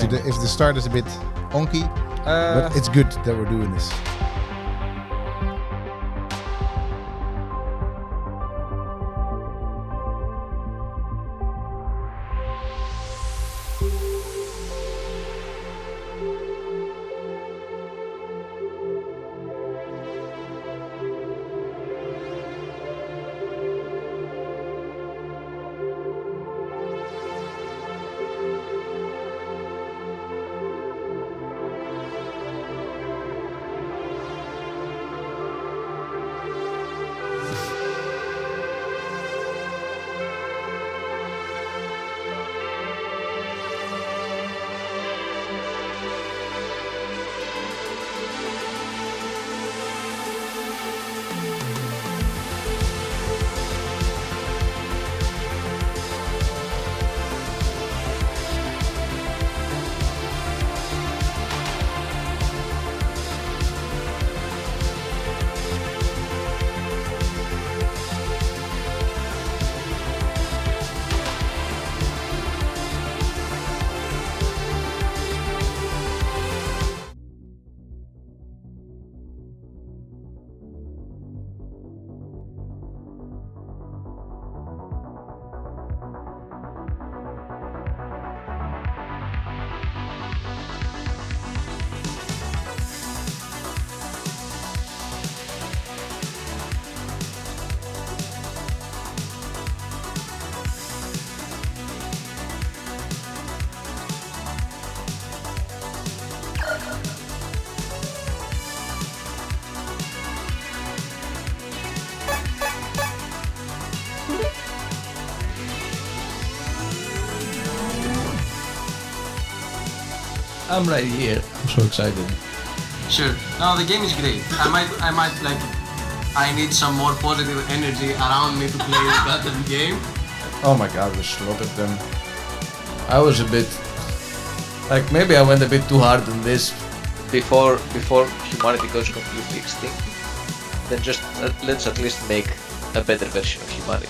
If the start is a bit onky, but it's good that we're doing this. I'm right here. I'm so excited. Sure. No, the game is great. I might like. I need some more positive energy around me to play this goddamn game. Oh my god, we slaughtered them. I was a bit... Like, maybe I went a bit too hard on this. Before humanity goes completely extinct, then just let's at least make a better version of humanity.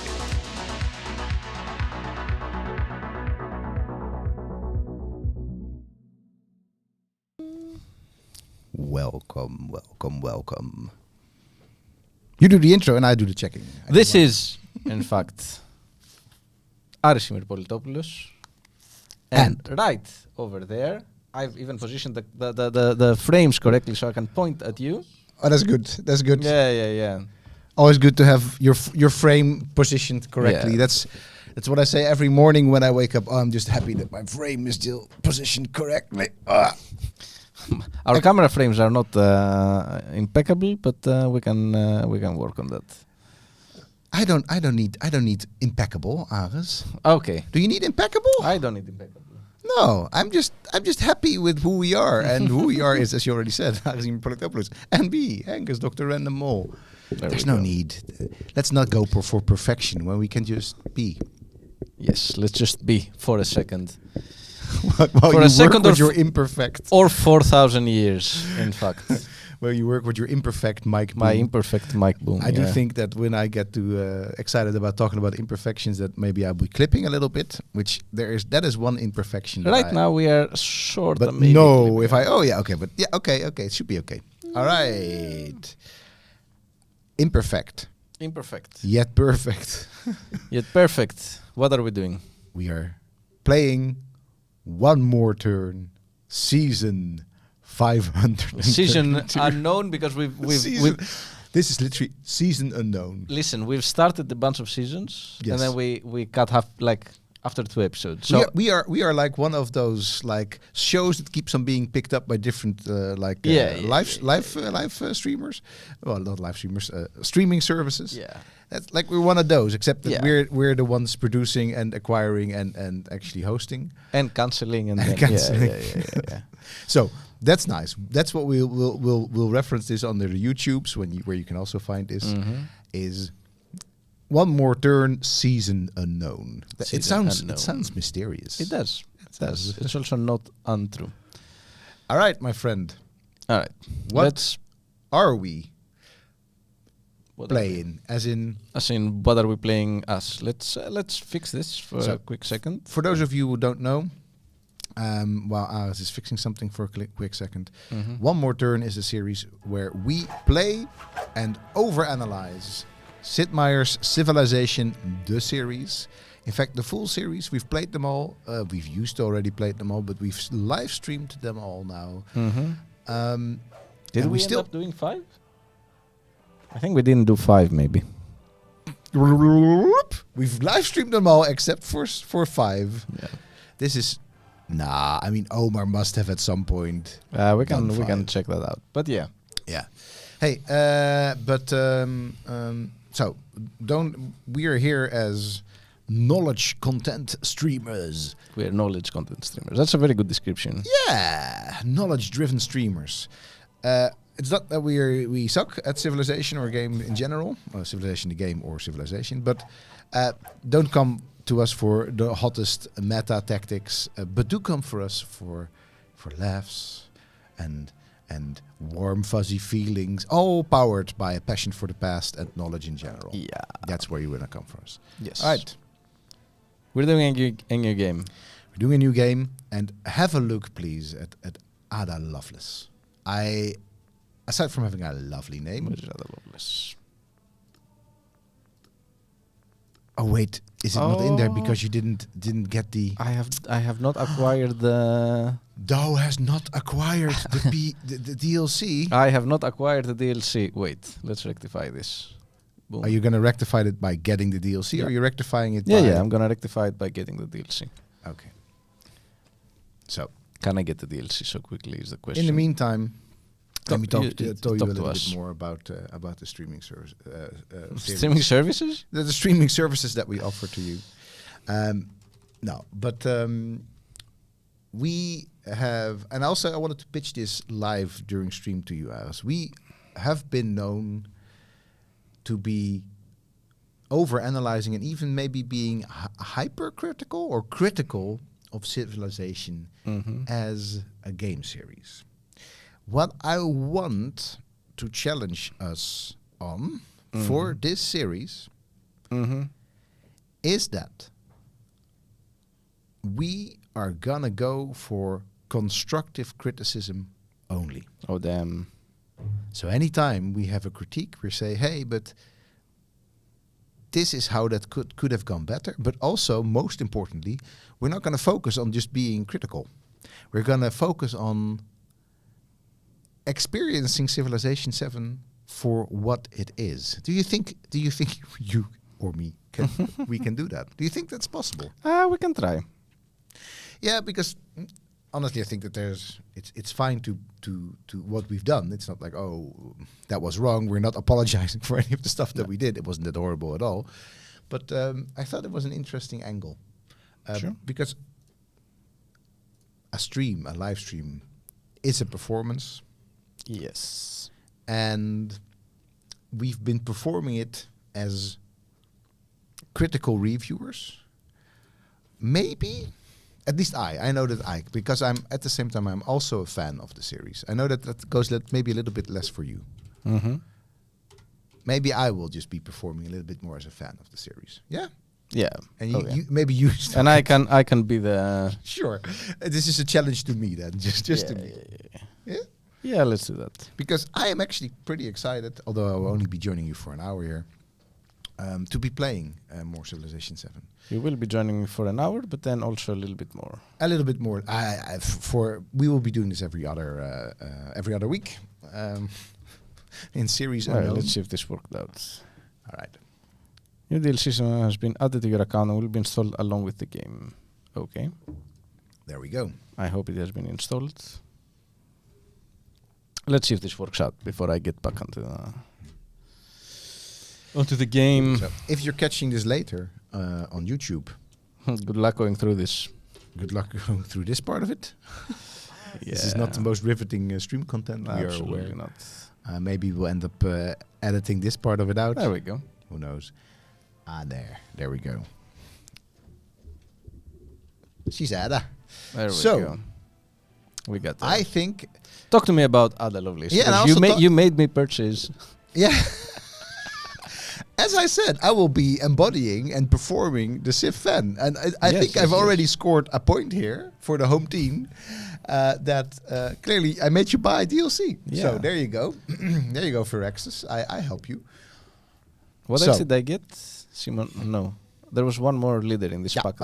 Welcome. You do the intro and I do the checking. This is, in fact, Arisimir Politopoulos. And right over there, I've even positioned the frames correctly so I can point at you. Oh, that's good. That's good. Yeah. Always good to have your frame positioned correctly. Yeah. That's what I say every morning when I wake up. Oh, I'm just happy that my frame is still positioned correctly. Our camera frames are not impeccable, but we can work on that. I don't need impeccable, Aris. Okay. Do you need impeccable? I don't need impeccable. No, I'm just happy with who we are, and who we are is, as you already said, Arisimir Politopoulos, and me, Angus, Dr. Random Mole. There's no need. Let's not go for perfection when we can just be. Yes, let's just be for a second. While for you a second work with your imperfect. Or 4,000 years, in fact. Well, you work with your imperfect mic boom. My imperfect mic boom. I do think that when I get too excited about talking about imperfections, that maybe I'll be clipping a little bit, which that is one imperfection. Right now we are sort but of maybe no, clipping. okay, it should be okay. All right. Imperfect. Yet perfect. Yet perfect. What are we doing? We are playing One More Turn, season 500. Season unknown because we've this is literally season unknown. Listen, we've started a bunch of seasons, Yes. and then we cut half after 2 episodes. So we are like one of those like shows that keeps on being picked up by different live streamers. Well, not live streamers, streaming services. Yeah. That's like we're one of those, except that Yeah. we're the ones producing and acquiring and actually hosting and cancelling and then, cancelling. Yeah. So that's nice. That's what we'll reference this on the YouTubes where you can also find this is One More Turn, season unknown. It sounds mysterious. It does. It's also not untrue. All right, my friend. All right. What are we playing? As in, what are we playing as? Let's fix this for a quick second. For those of you who don't know, While Aris is fixing something for a quick second. One More Turn is a series where we play and overanalyze Sid Meier's Civilization, the series. In fact, the full series, we've played them all. We've used to already played them all, but we've live streamed them all now. Did we end up doing 5? I think we didn't do 5, maybe. We've live streamed them all except for 5. Yeah. This is I mean, Omar must have at some point. We can check that out. But yeah. Hey, so we are here as knowledge content streamers. We are knowledge content streamers. That's a very good description. Yeah, knowledge driven streamers. It's not that we suck at Civilization or game in general, Civilization the game or Civilization, but don't come to us for the hottest meta tactics, but do come for us for laughs and warm fuzzy feelings, all powered by a passion for the past and knowledge in general. Yeah, that's where you wanna come for us. Yes. All right. We're doing a new game. We're doing a new game, and have a look, please, at Ada Lovelace. Aside from having a lovely name, Which is Ada Lovelace? Oh wait, is it not in there because you didn't get the? I have not acquired the. Dow has not acquired the DLC. I have not acquired the DLC. Wait, let's rectify this. Boom. Are you gonna rectify it by getting the DLC, Yeah. or are you rectifying it? Yeah, I'm gonna rectify it by getting the DLC. Okay. So, can I get the DLC so quickly? Is the question. in the meantime, let me tell you a talk little to bit us. more about the streaming service. Streaming services? The streaming services that we offer to you. No, but we have, and also I wanted to pitch this live during stream to you, Aris. We have been known to be over-analyzing and even maybe being hypercritical or critical of Civilization as a game series. What I want to challenge us on for this series is that we are gonna go for constructive criticism only. Oh, damn. So anytime we have a critique, we say, hey, but this is how that could have gone better. But also, most importantly, we're not going to focus on just being critical. We're going to focus on experiencing Civilization VII for what it is. Do you think you or me we can do that? Do you think that's possible? We can try. Yeah, because honestly, I think that it's fine to what we've done. It's not like, oh, that was wrong. We're not apologizing for any of the stuff that we did. It wasn't that horrible at all. But I thought it was an interesting angle. Sure. Because a live stream, is a performance. Yes. And we've been performing it as critical reviewers. Maybe... At least I know that because I'm at the same time I'm also a fan of the series. I know that goes maybe a little bit less for you. Maybe I will just be performing a little bit more as a fan of the series. Yeah. Yeah. And you maybe you. And I can be the. Sure. This is a challenge to me then, just to me. Yeah. Yeah, let's do that. Because I am actually pretty excited, although I will only be joining you for an hour here, to be playing more Civilization VII. You will be joining me for an hour, but then also a little bit more. A little bit more. We will be doing this every other week, in series. All right, let's see if this worked out. All right. New DLC has been added to your account and will be installed along with the game. Okay. There we go. I hope it has been installed. Let's see if this works out before I get back onto the game. So if you're catching this later on YouTube, good luck going through this. Good luck going through this part of it. Yeah. This is not the most riveting stream content. We are aware. Not. Maybe we'll end up editing this part of it out. There we go. Who knows? There we go. She's Ada. There we So, go. We got that. I think... Talk to me about Ada Lovelace. Yeah, and because also you made me purchase. Yeah. as I said, I will be embodying and performing the Civ fan. And I think I've already scored a point here for the home team. That clearly I made you buy DLC. Yeah. So there you go. There you go, Phyrexis. I help you. What else did I get? Simon? No. There was one more leader in this pack.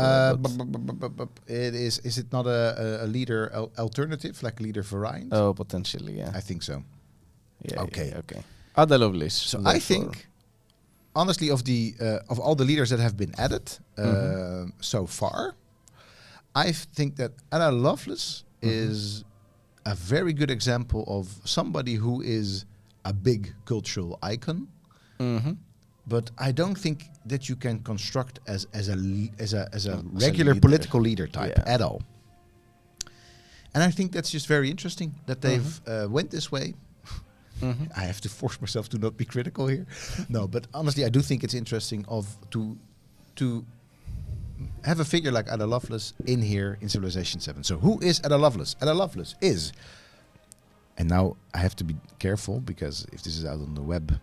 Is it not a leader alternative, like leader variant? Oh, potentially, yeah. I think so. Yeah. Okay. Yeah, okay. Ada Lovelace. So I think, honestly, of all the leaders that have been added so far, I think that Ada Lovelace is a very good example of somebody who is a big cultural icon. But I don't think that you can construct as a regular leader. political leader type at all. And I think that's just very interesting that they've went this way. I have to force myself to not be critical here. No, but honestly, I do think it's interesting to have a figure like Ada Lovelace in here in Civilization VII. So who is Ada Lovelace? Ada Lovelace is, and now I have to be careful because if this is out on the web,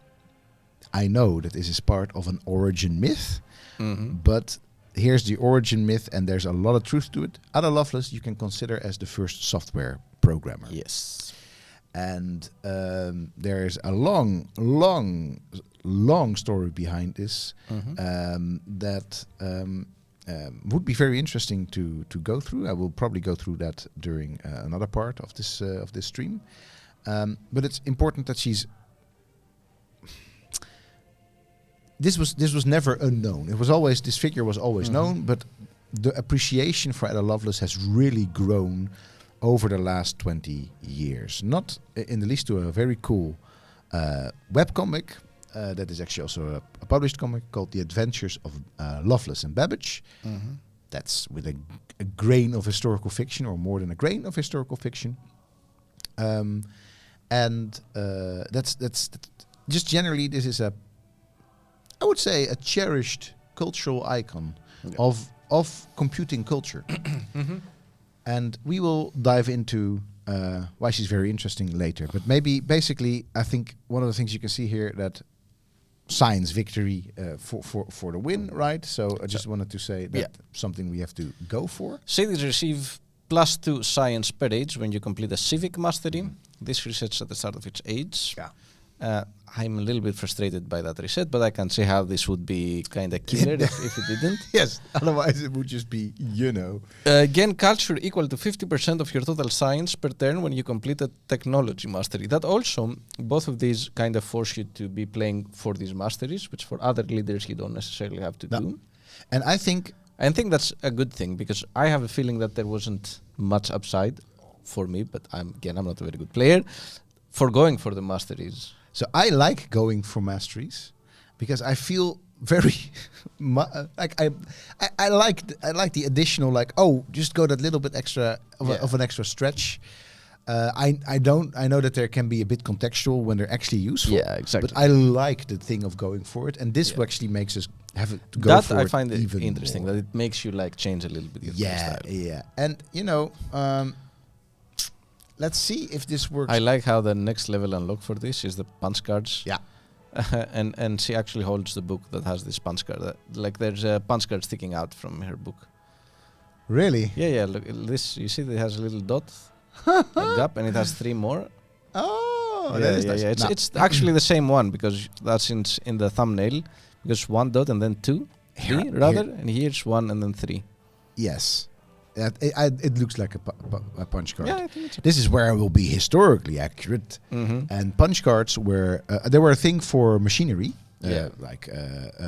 I know that this is part of an origin myth, but here's the origin myth, and there's a lot of truth to it. Ada Lovelace you can consider as the first software programmer. Yes. And there's a long story behind this that would be very interesting to go through. I will probably go through that during another part of this stream. But it's important that she's. This was never unknown. It was always, this figure was always known, but the appreciation for Ada Lovelace has really grown over the last 20 years. Not in the least to a very cool webcomic that is actually also a published comic called The Adventures of Lovelace and Babbage. That's with a grain of historical fiction, or more than a grain of historical fiction. That's just generally, this is I would say a cherished cultural icon of computing culture. And we will dive into why she's very interesting later. But maybe basically, I think one of the things you can see here that science victory for the win, right? So I just wanted to say that something we have to go for. Cities receive +2 science per age when you complete a civic mastery. This resets at the start of each age. I'm a little bit frustrated by that reset, but I can see how this would be kind of killer if it didn't. Yes, otherwise it would just be, Gain culture equal to 50% of your total science per turn when you complete a technology mastery. That also, both of these kind of force you to be playing for these masteries, which for other leaders you don't necessarily have to do. And I think that's a good thing, because I have a feeling that there wasn't much upside for me, but I'm not a very good player, for going for the masteries. So I like going for masteries because I feel very like I like the additional, like, just go that little bit extra of an extra stretch. I know that there can be a bit contextual when they're actually useful. Yeah, exactly. But I like the thing of going for it, and this actually makes us have to go for it. That I find it even interesting, more. that it makes you like change a little bit your style. Yeah. And let's see if this works. I like how the next level unlock for this is the punch cards. Yeah. and she actually holds the book that has this punch card. Like there's a punch card sticking out from her book. Really? Yeah. Look, this, you see, it has a little dot, a gap, and it has 3 more. Oh, that is nice. Yeah. It's actually the same one, because that's in the thumbnail. Because 1 dot and then 2, 3 rather, and here's 1 and then 3. Yes. It looks like a punch card. Yeah, I think this is where I will be historically accurate. And punch cards were they were a thing for machinery, like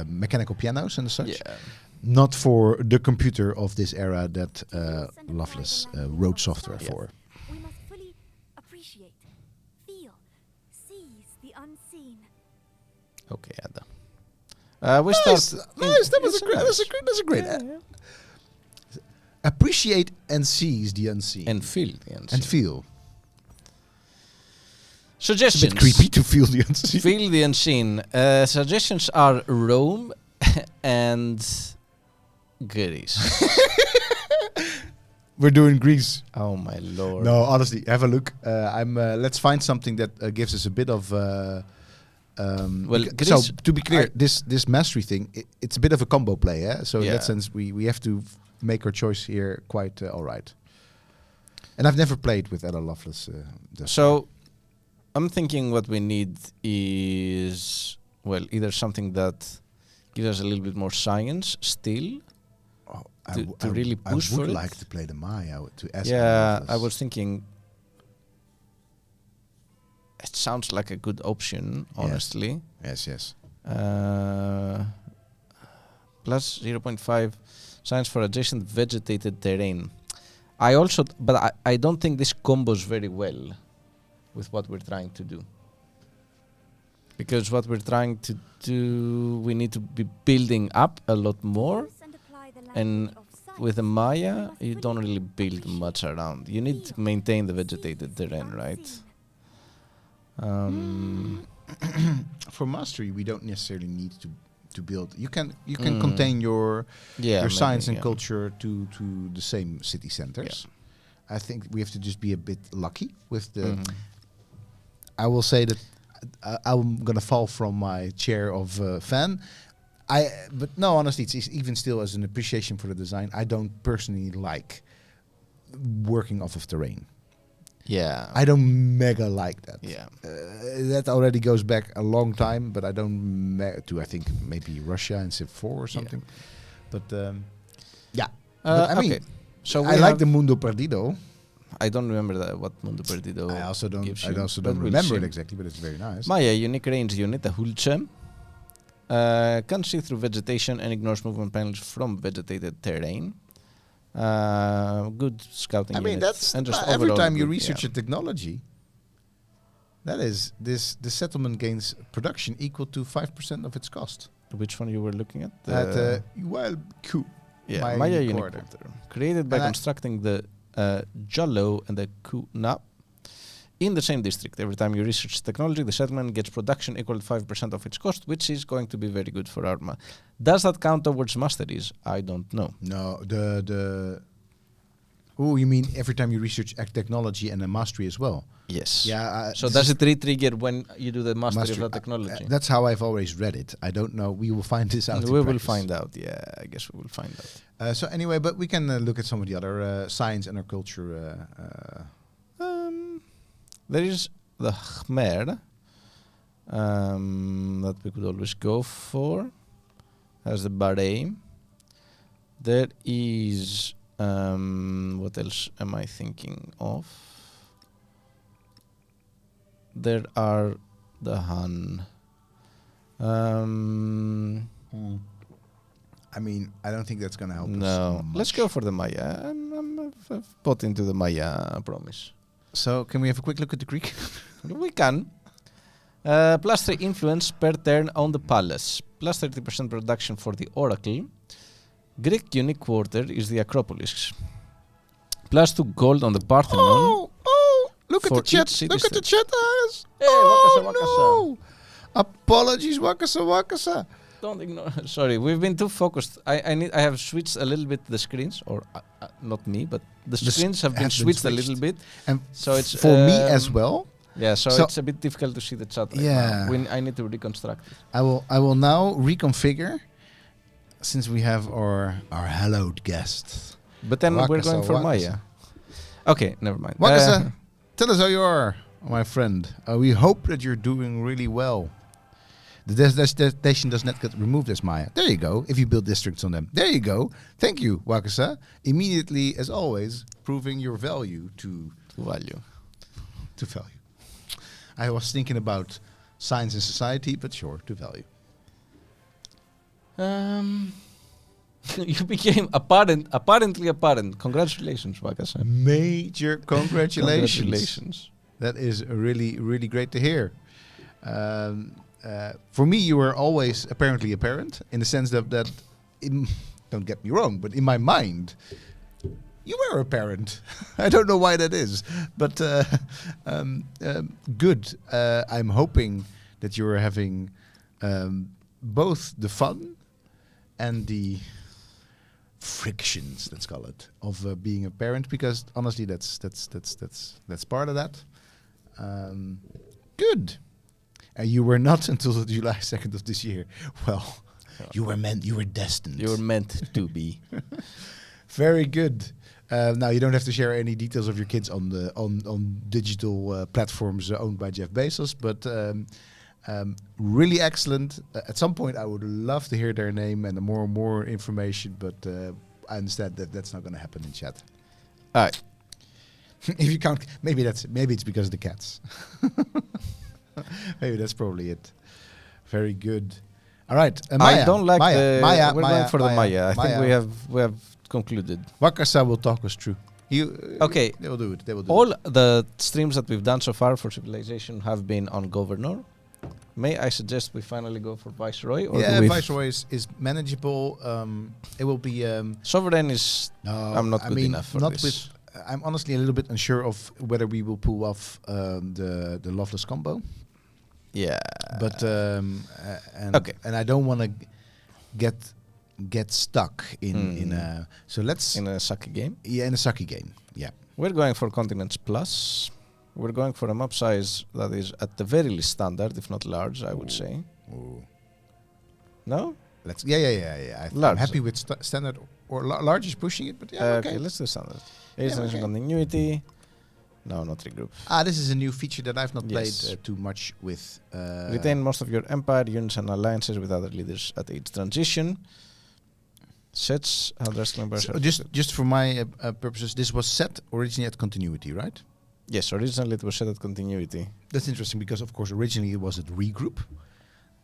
mechanical pianos and such. Yeah. Not for the computer of this era that Lovelace wrote software for. We must fully appreciate, feel, seize the unseen. Okay, Ada. We start. Nice. That's a great. Appreciate and seize the unseen. And feel the unseen. And feel. Suggestions. It's a bit creepy to feel the unseen. Feel the unseen. Suggestions are Rome and Greece. We're doing Greece. Oh my lord. No, honestly, have a look. Let's find something that gives us a bit of Well, so Greece- to be clear, this mastery thing, it's a bit of a combo play, yeah. So in Yeah. that sense, we have to make our choice here quite all right. And I've never played with Ella Lovelace. So I'm thinking what we need is, well, either something that gives us a little bit more science still. to really push I for would it. like to play the Maya to ask. Yeah, Ella I Lovelace. was thinking it sounds like a good option, honestly. Yes. Plus 0.5 science for adjacent vegetated terrain. I don't think this combos very well with what we're trying to do. Because what we're trying to do, we need to be building up a lot more. Use and apply the And language of science. with the Maya, must you fully don't really build much around. You need to maintain the vegetated terrain, right? For mastery, we don't necessarily need to build. You can contain your science and maybe, culture to the same city centers. I think we have to just be a bit lucky with the. I will say that I'm gonna fall from my chair of fan. But no, honestly, it's even still as an appreciation for the design. I don't personally like working off of terrain. Yeah. I don't mega like that. Yeah. That already goes back a long time, but I don't to I think maybe Russia and Civ 4 or something. But yeah. But I mean, okay. So I like the Mundo Perdido. I don't remember what Mundo Perdido I also don't. gives I you, also but don't we'll remember see. it exactly, but it's very nice. Maya, unique range unit, a Hulche. Can see through vegetation and ignores movement panels from vegetated terrain. Good scouting I mean, unit. that's and just every overall time you good, research a technology. That is the settlement gains production equal to 5% of its cost. Which one you were looking at? At well, Q. Yeah, my Maya unique unique order. order. Created by And I- constructing the Jallo and the Kuna in the same district. Every time you research technology, the settlement gets production equal to 5% of its cost, which is going to be very good for Arma. Does that count towards masteries? I don't know. No, the. Oh, you mean every time you research technology and a mastery as well? Yes. Yeah. So does it re-trigger when you do the mastery of that technology? That's how I've always read it. I don't know. We will find this out. We will find out. Yeah, I guess we will find out. So anyway, but we can look at some of the other science and our culture. There is the Khmer that we could always go for. There's the Bahrain. There is what else am I thinking of? There are the Han. I mean, I don't think that's going to help us. No, let's much. go for the Maya. I've bought into the Maya promise. So can we have a quick look at the Greek? We can. +3 influence per turn on the palace. +30% production for the oracle. Greek unique quarter is the Acropolis. +2 gold on the Parthenon. Look at For the chat. each city Look at the state. chat, guys. Hey, No. Apologies, Wakasa. Don't ignore. Sorry, we've been too focused. I have switched a little bit the screens, or not me, but the screens have been switched a little bit. And So it's for me as well. Yeah, so So- it's a bit difficult to see the chat right Yeah. now. I need to reconstruct it. I will now reconfigure, since we have our hallowed guest. But then we're Wakasa, going for Wakasa. Maya. Okay, never mind. Wakasa, tell us how you are, my friend. We hope that you're doing really well. The destination does not get removed as Maya. There you go. If you build districts on them. There you go. Thank you, Wakasa. Immediately, as always, proving your value to value. value. I was thinking about science and society, but sure, to value. You became apparently apparent. Congratulations, Wakasa. Major congratulations. Congratulations. That is really, really great to hear. For me, you were always apparently apparent in the sense that don't get me wrong, but in my mind, you were apparent. I don't know why that is, but good. I'm hoping that you're having both the fun and the frictions, let's call it, of being a parent, because honestly, that's part of that. Good. And you were not until July 2nd of this year. Well, you were destined. You're meant to be. Very good. Now you don't have to share any details of your kids on digital platforms owned by Jeff Bezos, but really excellent. At some point, I would love to hear their name and more information, but I understand that that's not going to happen in chat. All right. If you count, maybe it's because of the cats. Maybe that's probably it. Very good. All right, Maya, I don't like Maya, the. Maya, we're Maya, going for the Maya. I think Maya. we have concluded. Wakasa will talk us through. Okay. They will do it. All the streams that we've done so far for Civilization have been on Governor. May I suggest we finally go for Viceroy? Or Yeah, Viceroy is manageable. It will be. Sovereign is. No, I'm not good enough for this. I'm honestly a little bit unsure of whether we will pull off the Loveless combo. Yeah. But Okay. and I don't want to get stuck in a. So let's In a sucky game. in a sucky game. Yeah. We're going for Continents Plus. We're going for a map size that is at the very least standard, if not large, I would say. Ooh. No? Let's. Yeah. I'm Large. happy with standard or large is pushing it, but yeah. Okay, let's do standard. International continuity. No, not regroup. This is a new feature that I've not played Yes. too much with. Retain most of your empire, units, and alliances with other leaders at each transition. Sets address numbers. So just for my purposes, this was set originally at continuity, right? Yes, originally it was set at continuity. That's interesting because, of course, originally it was at regroup.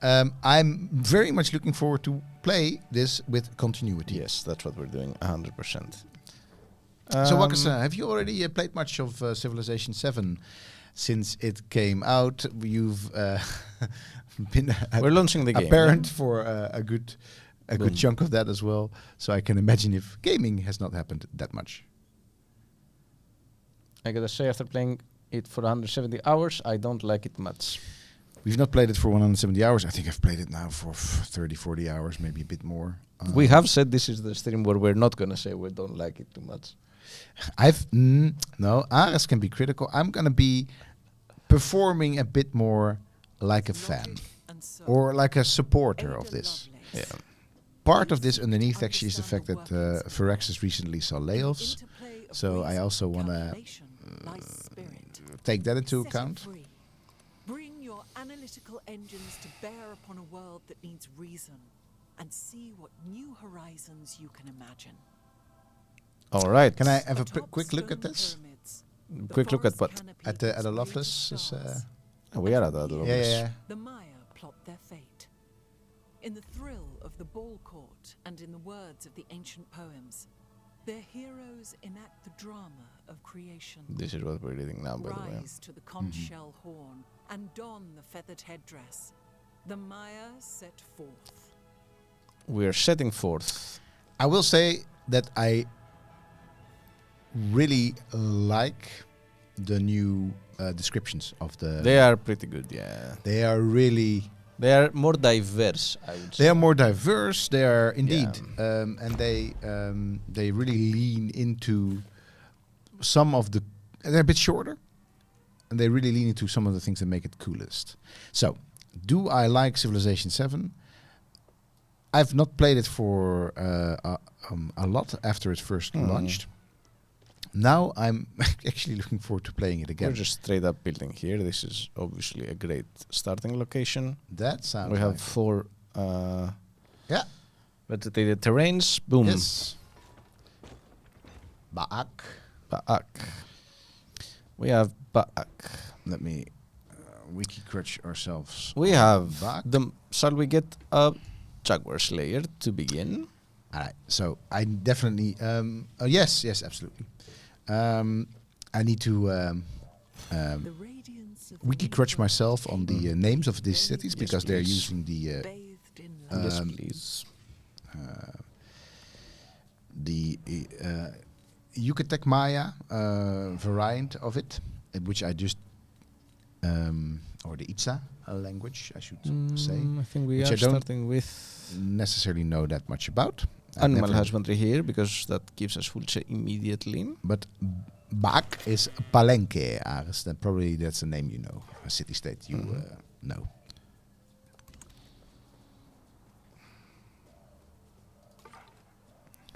I'm very much looking forward to play this with continuity. Yes, that's what we're doing, 100%. So, Wakasa, have you already played much of Civilization VII since it came out? You've been we're launching the a game. parent for a good Boom. chunk of that as well. So I can imagine if gaming has not happened that much. I gotta say, after playing it for 170 hours, I don't like it much. We've not played it for 170 hours. I think I've played it now for 30, 40 hours, maybe a bit more. We have said this is the stream where we're not gonna say we don't like it too much. No, Ares can be critical. I'm going to be performing a bit more like a fan or like a supporter of this. Yeah. Part of this underneath actually is the fact that Phyrexis recently saw layoffs. So I also want to take that into account. Bring your analytical engines to bear upon a world that needs reason and see what new horizons you can imagine. All right. Can I have a quick look at this? Quick look at what? At the Loveless? We are at that level. Yeah. The Maya plot their fate. In the thrill of the ball court and in the words of the ancient poems, their heroes enact the drama of creation. This is what we're reading now, by the way. Rise to the conch shell horn and don the feathered headdress. The Maya set forth. We are setting forth. I will say that I really like the new descriptions of the. They are pretty good, yeah. They are really. They are more diverse, I would say. They are more diverse. They are indeed, and they really lean into some of the. They're a bit shorter, and they really lean into some of the things that make it coolest. So, do I like Civilization VII? I've not played it for a lot after it first launched. Now I'm actually looking forward to playing it again. We're just straight up building here. This is obviously a great starting location. That sounds. We have like 4 yeah. vegetated terrains. Boom. Yes. Baak. Baak. We have Baak. Let me wiki crutch ourselves. We have Baak. shall we get a Jaguar Slayer to begin? All right. So I definitely. Yes, absolutely. I need to wiki crutch myself on the names of these cities because they're please. using the. Yes, please. The Yucatec Maya variant of it, which I just. Or the Itza language, I should say. I think we which are I don't starting with necessarily know that much about. animal husbandry here because that gives us full check immediately. But Baak is Palenque, Ares. Then probably that's a name you know, a city-state you know.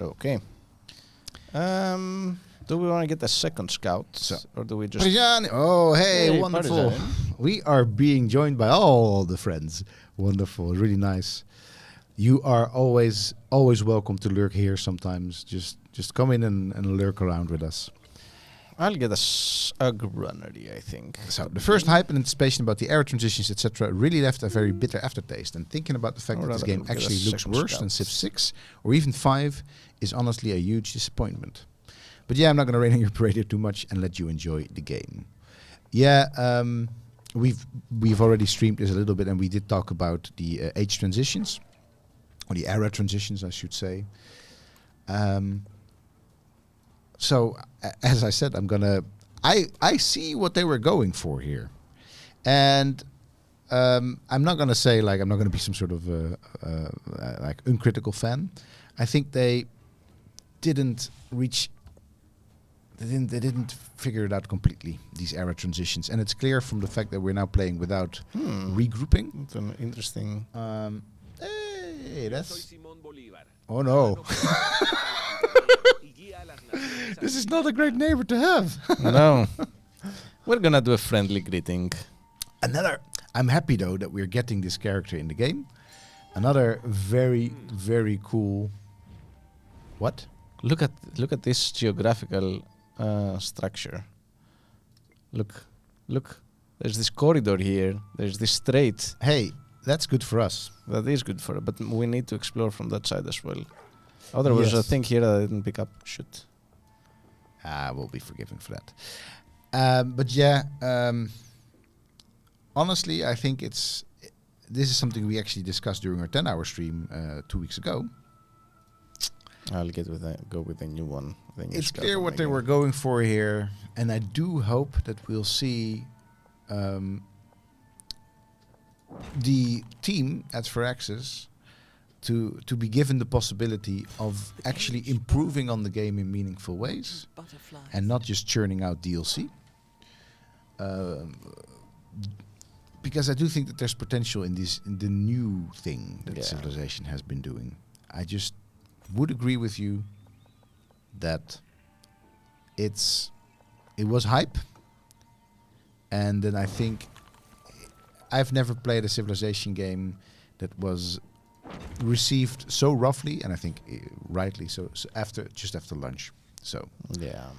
Okay. Do we want to get a second scout, or do we just? Parisian. Oh, hey, Hey, wonderful. Parisian. We are being joined by all the friends. Wonderful, really nice. You are always welcome to lurk here. Sometimes just come in and lurk around with us. I'll get a grunnery, I think. So the first hype and anticipation about the era transitions, etc., really left a very bitter aftertaste. And thinking about the fact that this rather game get a actually looks second worse than scout. Civ 6 or even 5 is honestly a huge disappointment. But yeah, I'm not going to rain on your parade here too much and let you enjoy the game. Yeah, we've already streamed this a little bit, and we did talk about the age transitions, or the era transitions, I should say. So, as I said, I see what they were going for here. And I'm not going to say, like, I'm not going to be some sort of, like, uncritical fan. I think they didn't reach... They didn't figure it out completely, these era transitions. And it's clear from the fact that we're now playing without regrouping. It's an interesting. Hey, that's... Oh, no. This is not a great neighbor to have. No. We're gonna do a friendly greeting. I'm happy though that we're getting this character in the game. Another very, very cool. What? Look at this geographical structure. Look. There's this corridor here. There's this strait. Hey, that's good for us. That is good for it, but we need to explore from that side as well. Oh, there was a Yes. thing here that I didn't pick up. Shoot. We'll be forgiven for that. But yeah, honestly, I think this is something we actually discussed during our 10-hour stream 2 weeks ago. I'll go with a new one. It's clear what they were going for here, and I do hope that we'll see the team at Firaxis to be given the possibility of actually improving on the game in meaningful ways, and not just churning out DLC. Because I do think that there's potential in the new thing that Civilization has been doing. I just would agree with you that it was hype, and then I think I've never played a Civilization game that was received so roughly, and I think rightly so just after lunch. So yeah,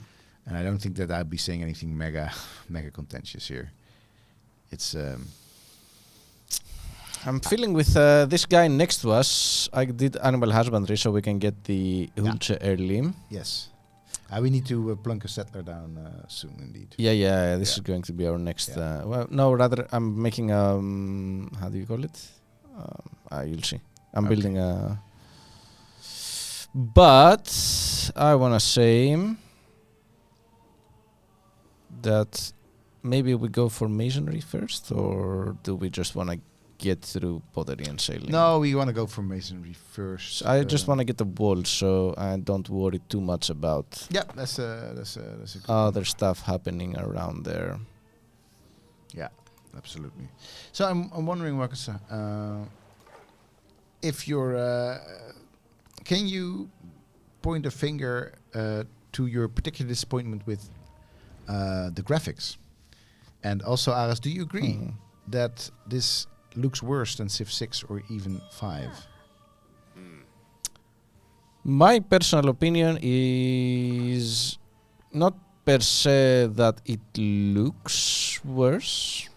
and I don't think that I'd be saying anything mega contentious here. It's I'm feeling with this guy next to us. I did animal husbandry so we can get the Ulce early. yes. We need to plunk a settler down soon, indeed. Yeah. This is going to be our next. Rather, I'm making how do you call it? You'll see. I'm building a. But I wanna say that maybe we go for masonry first, or do we just wanna get through pottery and sailing? No, we want to go for masonry first. So I just want to get the walls, so I don't worry too much about Yeah, that's a good other stuff happening around there. Yeah, absolutely. So I'm wondering, Marcus, if you're, can you point a finger to your particular disappointment with the graphics? And also, Aras, do you agree that this looks worse than Civ 6 or even 5? My personal opinion is not per se that it looks worse.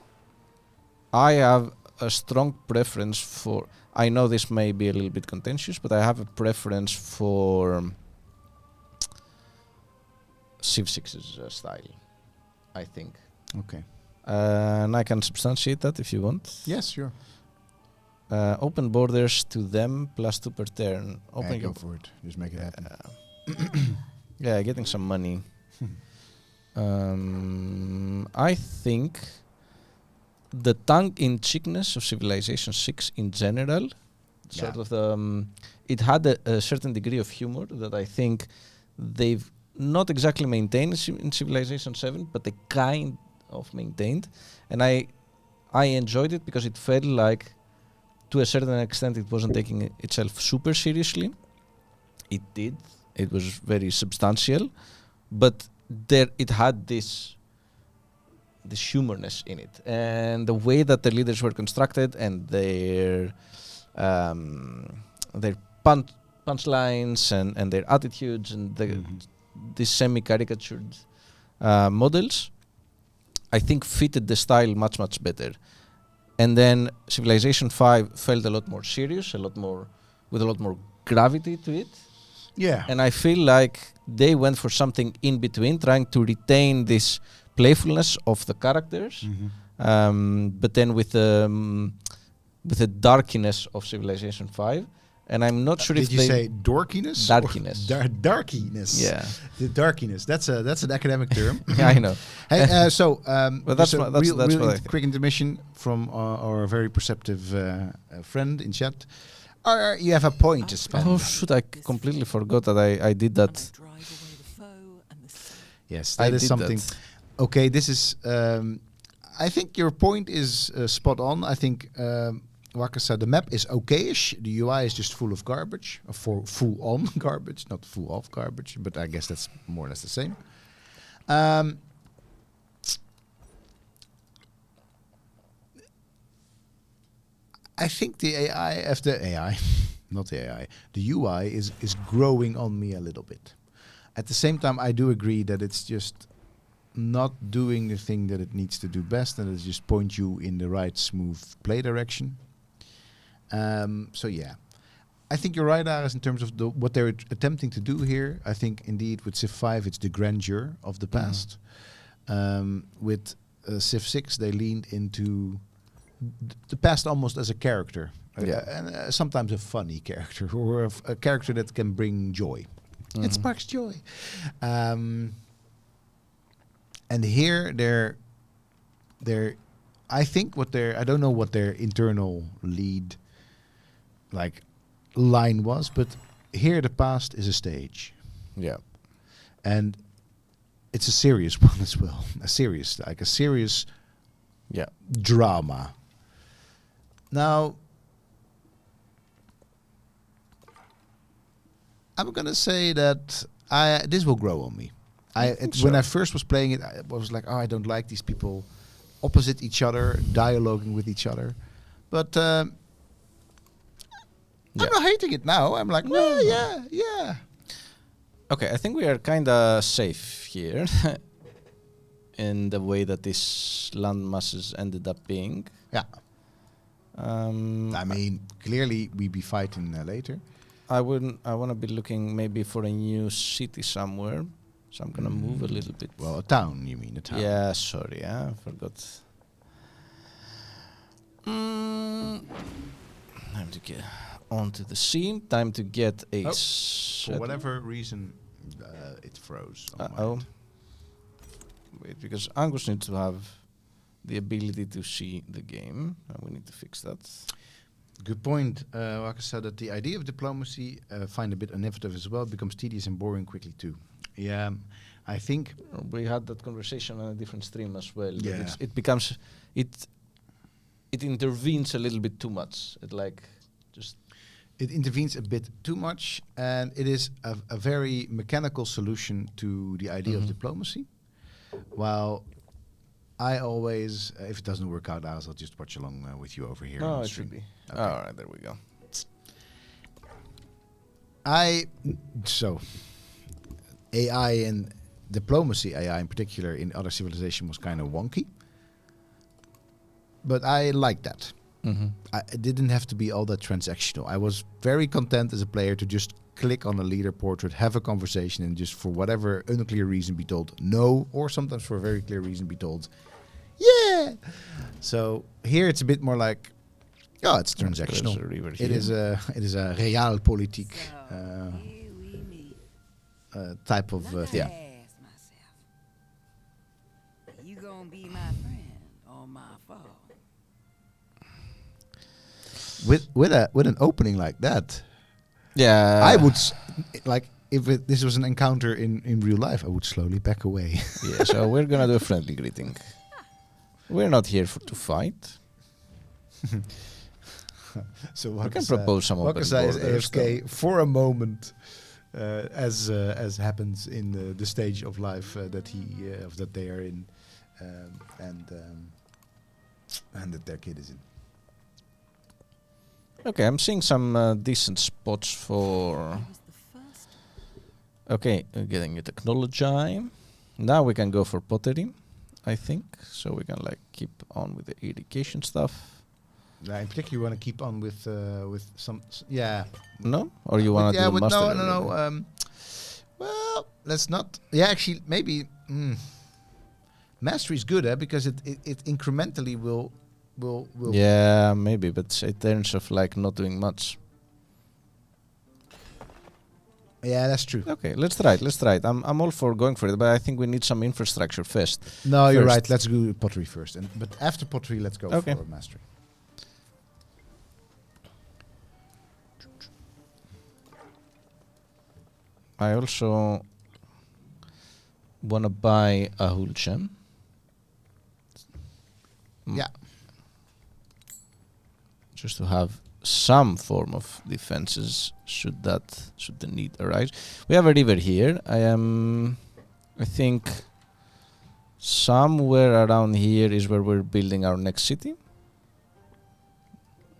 I have a strong preference for... I know this may be a little bit contentious, but I have a preference for Civ 6's style, I think. Okay. And I can substantiate that if you want. Yes, sure. Open borders to them plus 2 per turn. Go for it. Just make it happen. Yeah, getting some money. I think the tongue-in-cheekness of Civilization VI in general, sort of it had a certain degree of humor that I think they've not exactly maintained in Civilization VII, but they kind of maintained, and I enjoyed it because it felt like, to a certain extent, it wasn't taking itself super seriously. it did. It was very substantial, but there it had this humorness in it, and the way that the leaders were constructed and their punchlines and their attitudes and the semi-caricatured models, I think fitted the style much better. And then Civilization V felt a lot more serious, with a lot more gravity to it. Yeah. And I feel like they went for something in between, trying to retain this playfulness of the characters, but then with the darkiness of Civilization V. And I'm not sure if did you say dorkiness? Darkiness. Darkiness. Yeah. The darkiness. That's an academic term. Yeah, I know. Hey, But that's just a that's what I think. quick intermission from our very perceptive friend in chat. You have a point to spend. Oh shoot! I completely forgot that I did that. Drive away the foe and the sea. Yes, I that is did something. that. Okay, this is. I think your point is spot on. I think Waka said the map is okayish. The UI is just full of garbage, or full on garbage, not full of garbage. But I guess that's more or less the same. I think the AI, not the AI, the UI is growing on me a little bit. At the same time, I do agree that it's just not doing the thing that it needs to do best, and it just point you in the right smooth play direction. So yeah, I think you're right, Aris, in terms of what they're attempting to do here. I think indeed with Civ 5, it's the grandeur of the past. With Civ 6, they leaned into the past almost as a character, and sometimes a funny character, or a character that can bring joy. It sparks joy. And here they're I think I don't know what their internal lead line was, but here the past is a stage. Yeah. And it's a serious one as well. A serious drama. Now, I'm gonna say that this will grow on me. When I first was playing it, I was like, I don't like these people opposite each other, dialoguing with each other. But I'm not hating it now. I'm like, yeah. Okay, I think we are kind of safe here in the way that these land masses ended up being. Yeah. I mean, clearly we be fighting later. I want to be looking maybe for a new city somewhere. So I'm gonna move a little bit. Well, a town, you mean a town? Yeah, sorry, I forgot. Time to get onto the scene. Time to get a. For whatever reason, it froze. Wait, because Angus needs to have the ability to see the game, and we need to fix that. Good point. Like I said, that the idea of diplomacy, find a bit innovative as well, becomes tedious and boring quickly too. Yeah, I think we had that conversation on a different stream as well. Yeah. It intervenes a little bit too much. It intervenes a bit too much, and it is a very mechanical solution to the idea of diplomacy. While I always, if it doesn't work out, I'll just watch along with you over here. No, it should be. Okay. All right, there we go. AI and diplomacy, AI in particular, in other civilization was kind of wonky. But I liked that. It didn't have to be all that transactional. I was very content as a player to just click on a leader portrait, have a conversation, and just for whatever unclear reason be told no, or sometimes for a very clear reason be told yeah. So here it's a bit more like, it's transactional. It is a realpolitik type of thing. Ask myself, you gonna be my friend or my foe? With an opening like that, Yeah, I would if this was an encounter in real life, I would slowly back away. Yeah, so we're gonna do a friendly greeting. We're not here to fight. So we can propose some open Wakasa is borders, AFK for a moment, as happens in the stage of life that they are in, and that their kid is in. Okay, I'm seeing some decent spots for. He was the first. Okay, getting new technology. Now we can go for pottery, I think. So we can like keep on with the irrigation stuff. Yeah, in particular, you want to keep on with some. No, or you want to do master? No. Well, let's not. Yeah, actually, maybe mastery is good, because it incrementally will. Yeah, maybe, but in terms of like not doing much. Yeah, that's true. Okay, let's try it. I'm all for going for it, but I think we need some infrastructure first. No, you're right. Let's do pottery first, but after pottery, let's go Okay. for mastery. I also want to buy a Hulchen. Yeah. Just to have some form of defenses should the need arise. We have a river here. I think somewhere around here is where we're building our next city.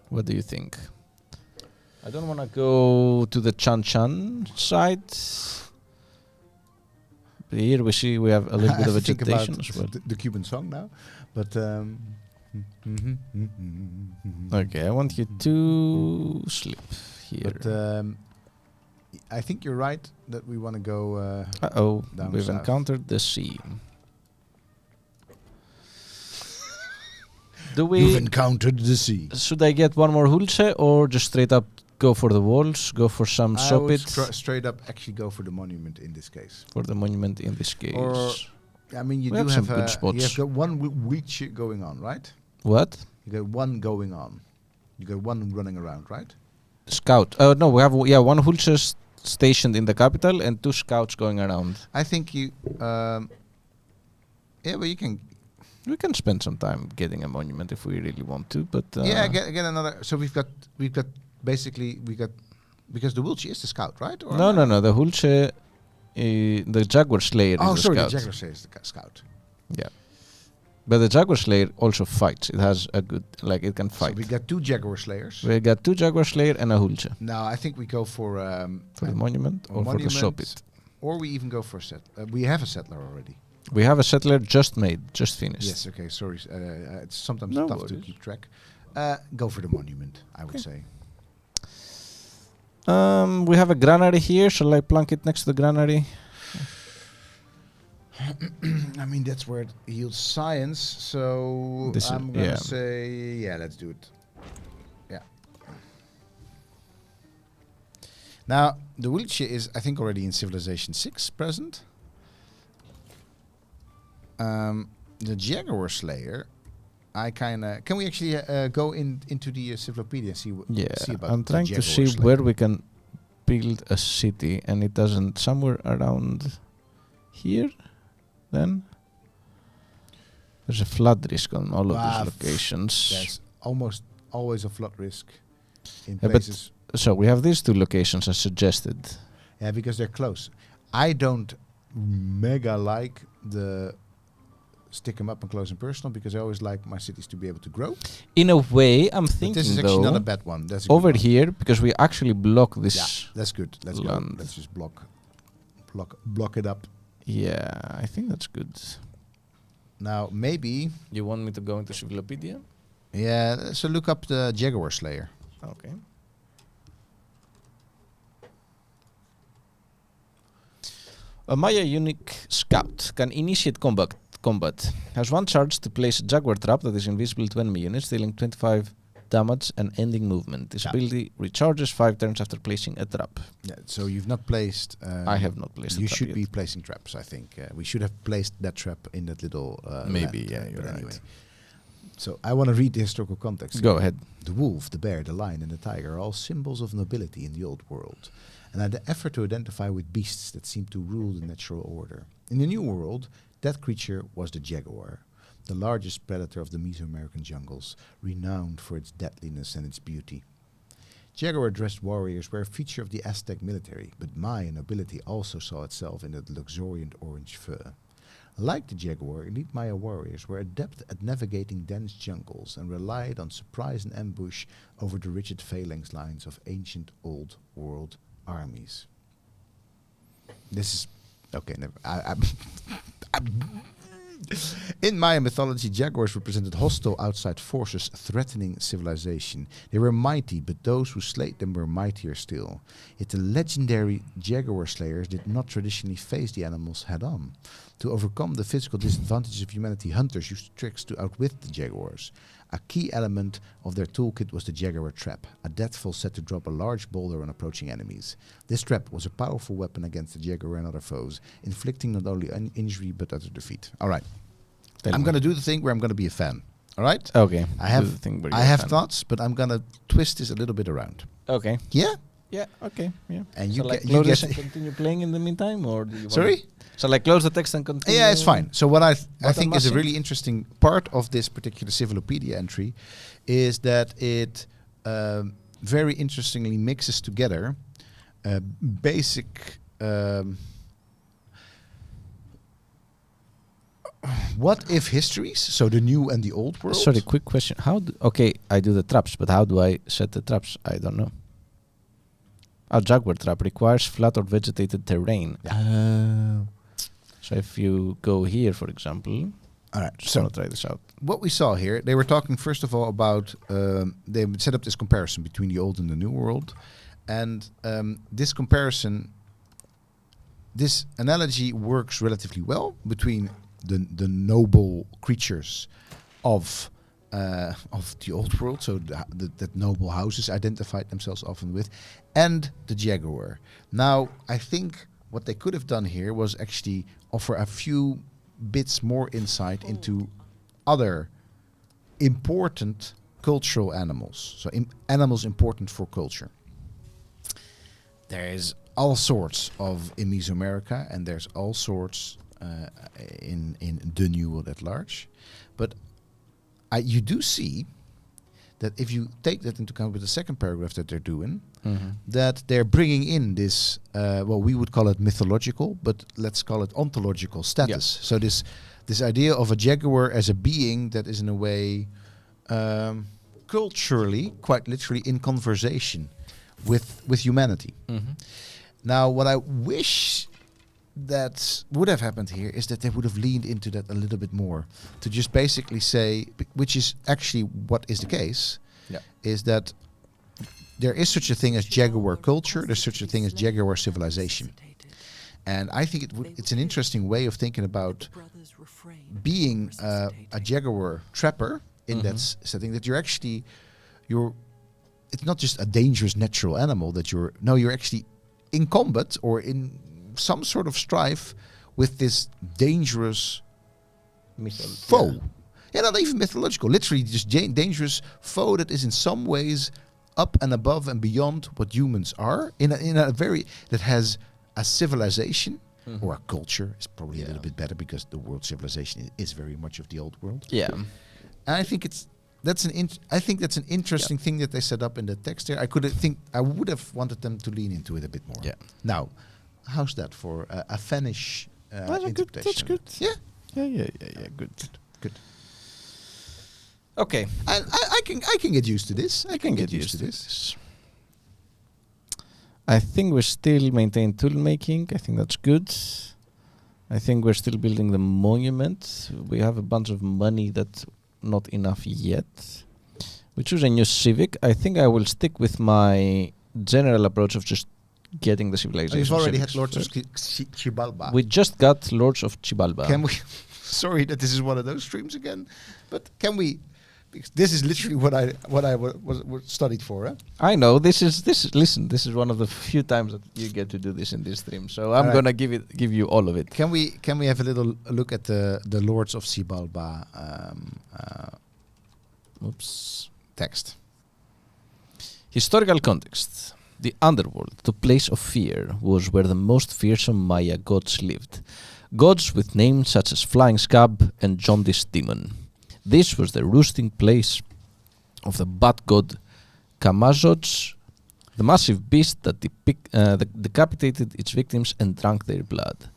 What do you think? I don't want to go to the Chan side. But here we have a little bit of I think vegetation about as well. the Cuban song now, but. Okay, I want you to sleep here. But I think you're right that we want to go. Down We've south. encountered the sea. You've encountered the sea. Should I get one more Hulse or just straight up go for the walls, go for some I would soppit? straight up actually go for the monument in this case. For the monument in this case. Or, I mean, you We do have some have good spots. You have got one weak shit going on, right? What? You got one going on. You got one running around, right? Scout. Oh no, we have one Hulse stationed in the capital and 2 scouts going around. I think you. But you can. We can spend some time getting a monument if we really want to, but Get another. So we've got basically because the Wiltshire is the scout, right? Or No. The Hulse, the Jaguar Slayer is the sorry, scout. the Jaguar Slayer is the scout. Yeah. But the Jaguar Slayer also fights. It has a good, it can fight. So we got 2 Jaguar Slayers. We got 2 Jaguar Slayer and a Hulse. Now I think we go for The monument or for the soppit. Or we even go for a set. We have a settler already. We have a settler just made, just finished. Yes. Okay. Sorry. It's sometimes No tough to worries. keep track. Go for the monument, I would say. We have a granary here. Shall I plunk it next to the granary? I mean, that's where it yields science. So I'm gonna say, let's do it. Yeah. Now the Wiltshire is, I think, already in Civilization VI present. The Jaguar Slayer, can we actually go into the encyclopedia and see see about I'm the trying to Jaguar see Slayer? where we can build a city, and it doesn't. Somewhere around here, then there's a flood risk on all of these locations. There's almost always a flood risk in but places. So we have these 2 locations as suggested. Yeah, because they're close. I don't mega like the stick them up and close and personal, because I always like my cities to be able to grow. In a way, I'm But thinking this is though, actually not a bad one. That's a good over one. here, because we actually block this. Yeah, that's good. Let's go. land. Let's just block it up. Yeah, I think that's good. Now maybe, You want me to go into Civilopedia? yeah. So look up the Jaguar Slayer. Okay. A Maya unique scout can initiate combat. Has 1 charge to place a Jaguar trap that is invisible to enemy units, dealing 25 damage and ending movement. This ability recharges 5 turns after placing a trap. Yeah. So you've not placed. I have not placed a You trap should yet. be placing traps. I think we should have placed that trap in that little. Maybe, land, yeah, you're but right. So I want to read the historical context. Go ahead. The wolf, the bear, the lion, and the tiger are all symbols of nobility in the old world, and are the effort to identify with beasts that seem to rule the natural order. In the new world, that creature was the jaguar, the largest predator of the Mesoamerican jungles, renowned for its deadliness and its beauty. Jaguar-dressed warriors were a feature of the Aztec military, but Mayan nobility also saw itself in the luxuriant orange fur. Like the jaguar, elite Maya warriors were adept at navigating dense jungles and relied on surprise and ambush over the rigid phalanx lines of ancient old world armies. This is okay. In Maya mythology, jaguars represented hostile outside forces threatening civilization. They were mighty, but those who slayed them were mightier still. Yet the legendary jaguar slayers did not traditionally face the animals head-on. To overcome the physical disadvantages of humanity, hunters used tricks to outwit the jaguars. A key element of their toolkit was the jaguar trap, a deathful set to drop a large boulder on approaching enemies. This trap was a powerful weapon against the jaguar and other foes, inflicting not only injury but utter defeat. All right. I'm going to do the thing where I'm going to be a fan. All right? Okay. I have thoughts, but I'm going to twist this a little bit around. Okay. Yeah? Yeah, okay. Yeah. And Shall I you close get this and continue playing in the meantime? Or do you Sorry? Shall I close the text and continue? Yeah, it's fine. So what I think is a Button really interesting part of this particular Civilopedia entry is that it very interestingly mixes together basic what if histories, so the new and the old world. Sorry, quick question. Okay, I do the traps, but how do I set the traps? I don't know. A jaguar trap requires flat or vegetated terrain. So if you go here, for example, all right, so I'll try this out. What we saw here, they were talking first of all about they set up this comparison between the old and the new world, and this comparison, this analogy works relatively well between the noble creatures of the old world, so that noble houses identified themselves often with, and the jaguar. Now, I think what they could have done here was actually offer a few bits more insight into other important cultural animals. So animals important for culture. There's all sorts in Mesoamerica, and there's all sorts in the New World at large. But you do see that if you take that into account with the second paragraph that they're doing, that they're bringing in this, we would call it mythological, but let's call it ontological status. So this idea of a jaguar as a being that is in a way culturally, quite literally, in conversation with humanity. Now, what I wish that would have happened here is that they would have leaned into that a little bit more, to just basically say, which is actually what is the case, is that there is such a thing as jaguar culture, there's such a thing as jaguar civilization. And I think it's an interesting way of thinking about being a jaguar trapper in that setting, that you're it's not just a dangerous natural animal that you're actually in combat or in some sort of strife with this dangerous foe. Yeah, not even mythological, literally just dangerous foe that is in some ways up and above and beyond what humans are, in a very, that has a civilization or a culture, is probably a little bit better, because the world civilization is very much of the old world. Yeah. And I think that's an interesting thing that they set up in the text there. I would have wanted them to lean into it a bit more. Yeah. Now, how's that for a Finnish interpretation? That's good. Yeah. Yeah. Good. Okay. I can get used to this. I can get used to this. I think we still maintain tool making. I think that's good. I think we're still building the monument. We have a bunch of money that's not enough yet. We choose a new civic. I think I will stick with my general approach of just getting the civilization. You've already had Lords of Chibalba. We just got Lords of Chibalba. Can we? Sorry that this is one of those streams again, but can we? Because this is literally what I was studied for. I know this is. Listen, this is one of the few times that you get to do this in this stream. So I'm gonna give you all of it. Can we have a little look at the Lords of Chibalba text? Historical context. The underworld, the place of fear, was where the most fearsome Maya gods lived. Gods with names such as Flying Scab and Jaundice Demon. This was the roosting place of the bat god Kamazots the massive beast that decapitated its victims and drank their blood.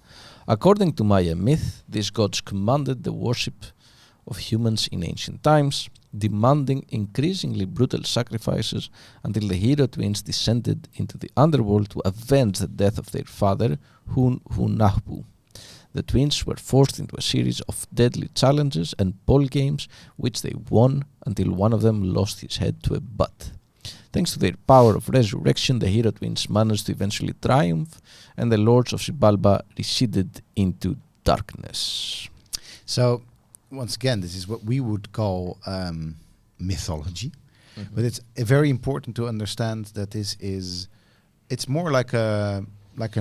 According to Maya myth, these gods commanded the worship of humans in ancient times, demanding increasingly brutal sacrifices until the hero twins descended into the underworld to avenge the death of their father, Hunahpu. The twins were forced into a series of deadly challenges and ball games, which they won until one of them lost his head to a butt. Thanks to their power of resurrection, the hero twins managed to eventually triumph, and the lords of Xibalba receded into darkness. So, once again, this is what we would call mythology, but it's very important to understand that it's more like a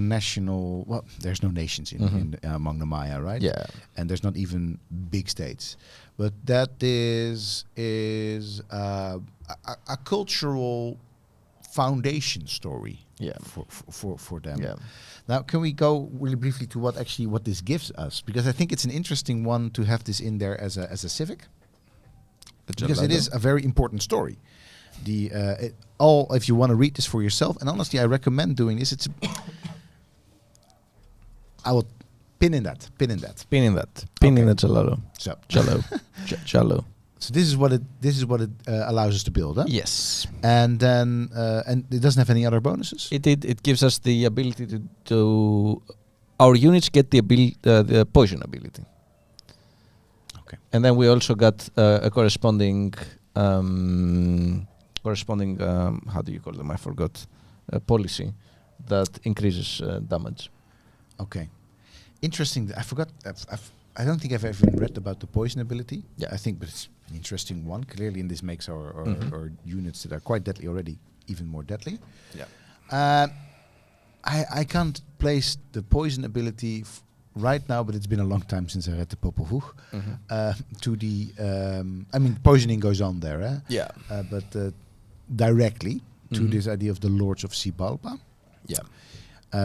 national. Well, there's no nations in among the Maya, right? Yeah, and there's not even big states, but that is a cultural foundation story. Yeah. For them. Yeah. Now, can we go really briefly to what this gives us? Because I think it's an interesting one to have this in there as a civic, because it is a very important story. If you want to read this for yourself, and honestly, I recommend doing this. I will pin in that gelato. So Jello. So this is what it allows us to build, huh? Yes. And then and it doesn't have any other bonuses. It gives us the ability to our units get the poison ability. Okay. And then we also got a corresponding how do you call them? I forgot. Policy that increases damage. Okay. Interesting. I forgot. I don't think I've ever read about the poison ability. Yeah. I think, but it's an interesting one. Clearly, and this makes our units that are quite deadly already even more deadly. Yeah. I can't place the poison ability right now, but it's been a long time since I read the Popol Vuh. To the, poisoning goes on there, eh? Yeah. But directly to this idea of the Lords of Xibalba. Yeah.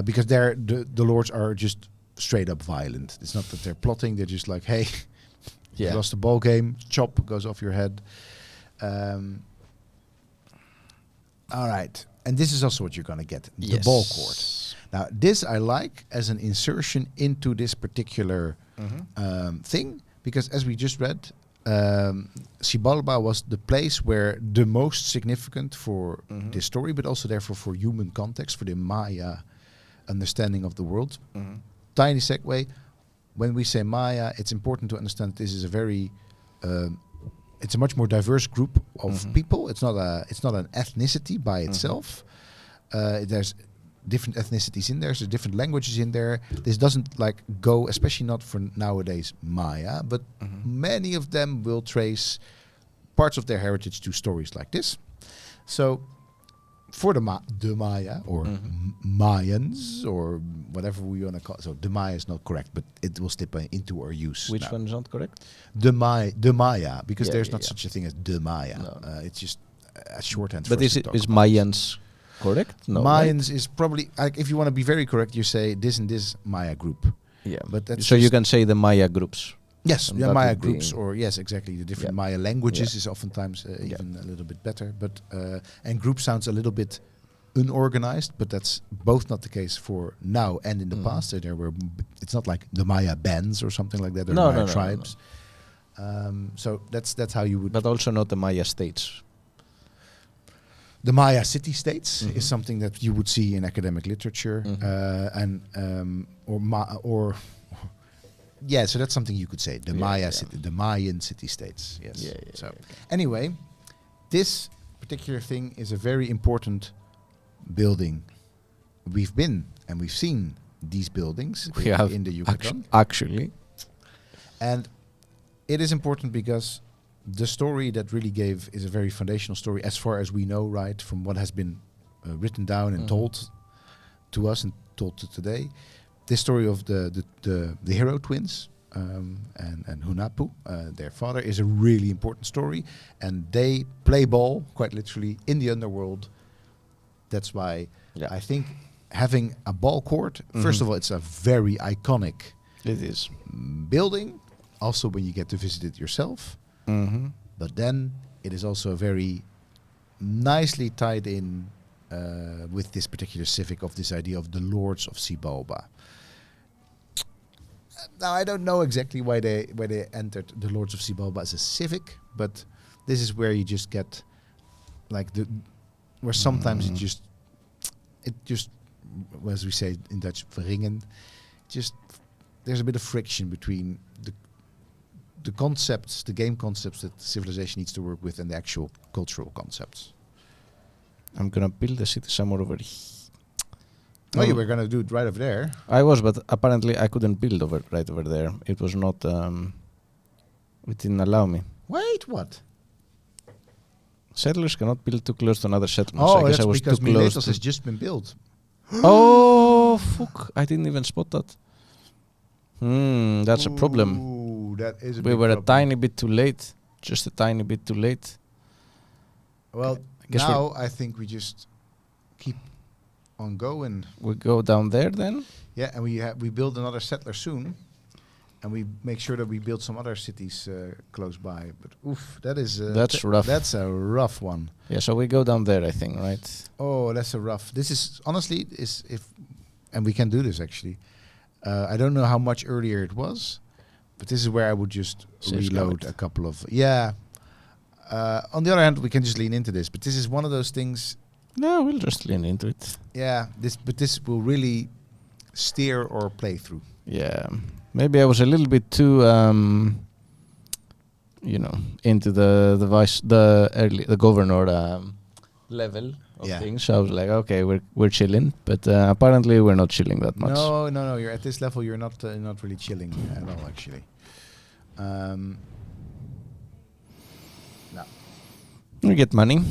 Because the lords are just straight up violent. It's not that they're plotting. They're just like, hey, you lost the ball game. Chop goes off your head. All right. And this is also what you're going to get. The ball court. Now, this I like as an insertion into this particular thing. Because as we just read, Xibalba was the place where the most significant for this story, but also therefore for human context, for the Maya understanding of the world. Tiny segue. When we say Maya, it's important to understand this is a very, it's a much more diverse group of people. It's not an ethnicity by itself. There's different ethnicities in there. There's different languages in there. This doesn't go, especially not for nowadays Maya, but many of them will trace parts of their heritage to stories like this. So for the Maya or Mayans or whatever we want to call it. So the Maya is not correct, but it will slip into our use. Which one is not correct? The Maya, because there's not such a thing as the Maya. No. It's just a shorthand. But is Mayans correct? No. Mayans is probably, if you want to be very correct, you say this and this Maya group. Yeah. But that's so you can say the Maya groups. Yes, And the that Maya would groups, be- or yes, exactly. The different Maya languages is oftentimes even a little bit better. But and group sounds a little bit unorganized, but that's both not the case for now and in the past. So there were, it's not like the Maya bands or something like that. Or Maya tribes. So that's how you would. But also not the Maya states. The Maya city-states is something that you would see in academic literature, so that's something you could say. The Maya city, the Mayan city-states. Yes. Anyway, this particular thing is a very important building. We've been and we've seen these buildings in the Yucatan. Actually. And it is important because the story that really gave is a very foundational story as far as we know, right, from what has been written down and told to us and told to today. This story of the hero twins and Hunahpu, their father, is a really important story. And they play ball, quite literally, in the underworld. That's why I think having a ball court, first of all, it's a very iconic building. Also, when you get to visit it yourself. But then it is also a very nicely tied in with this particular civic of this idea of the Lords of Xibalba. Now I don't know exactly why they entered the Lords of Xibalba as a civic, but this is where you just get like where sometimes it just as we say in Dutch verringen, just there's a bit of friction between the concepts, the game concepts that Civilization needs to work with, and the actual cultural concepts. I'm gonna build a city somewhere over here. Oh, you were gonna do it right over there. I was, but apparently I couldn't build right over there. It was not. It didn't allow me. Wait, what? Settlers cannot build too close to another settlement. Oh, I guess that's I was because too close. Miletos has just been built. Oh, fuck! I didn't even spot that. That's a problem. Ooh, that is a We big were problem. a tiny bit too late. Just a tiny bit too late. Well, I guess now I think we just keep on going. We go down there then. Yeah, and we build another settler soon, and we make sure that we build some other cities close by. But oof, that is That's rough. That's a rough one. Yeah, so we go down there, I think, right? Oh, that's a rough. This is honestly and we can do this actually. I don't know how much earlier it was, but this is where I would just reload a couple of on the other hand, we can just lean into this, but this is one of those things. No, we'll just lean into it. Yeah, this will really steer our playthrough. Yeah, maybe I was a little bit too, into the governor level of things. So I was like, okay, we're chilling, but apparently we're not chilling that much. No. You're at this level. You're not really chilling at all, actually. No. We get money.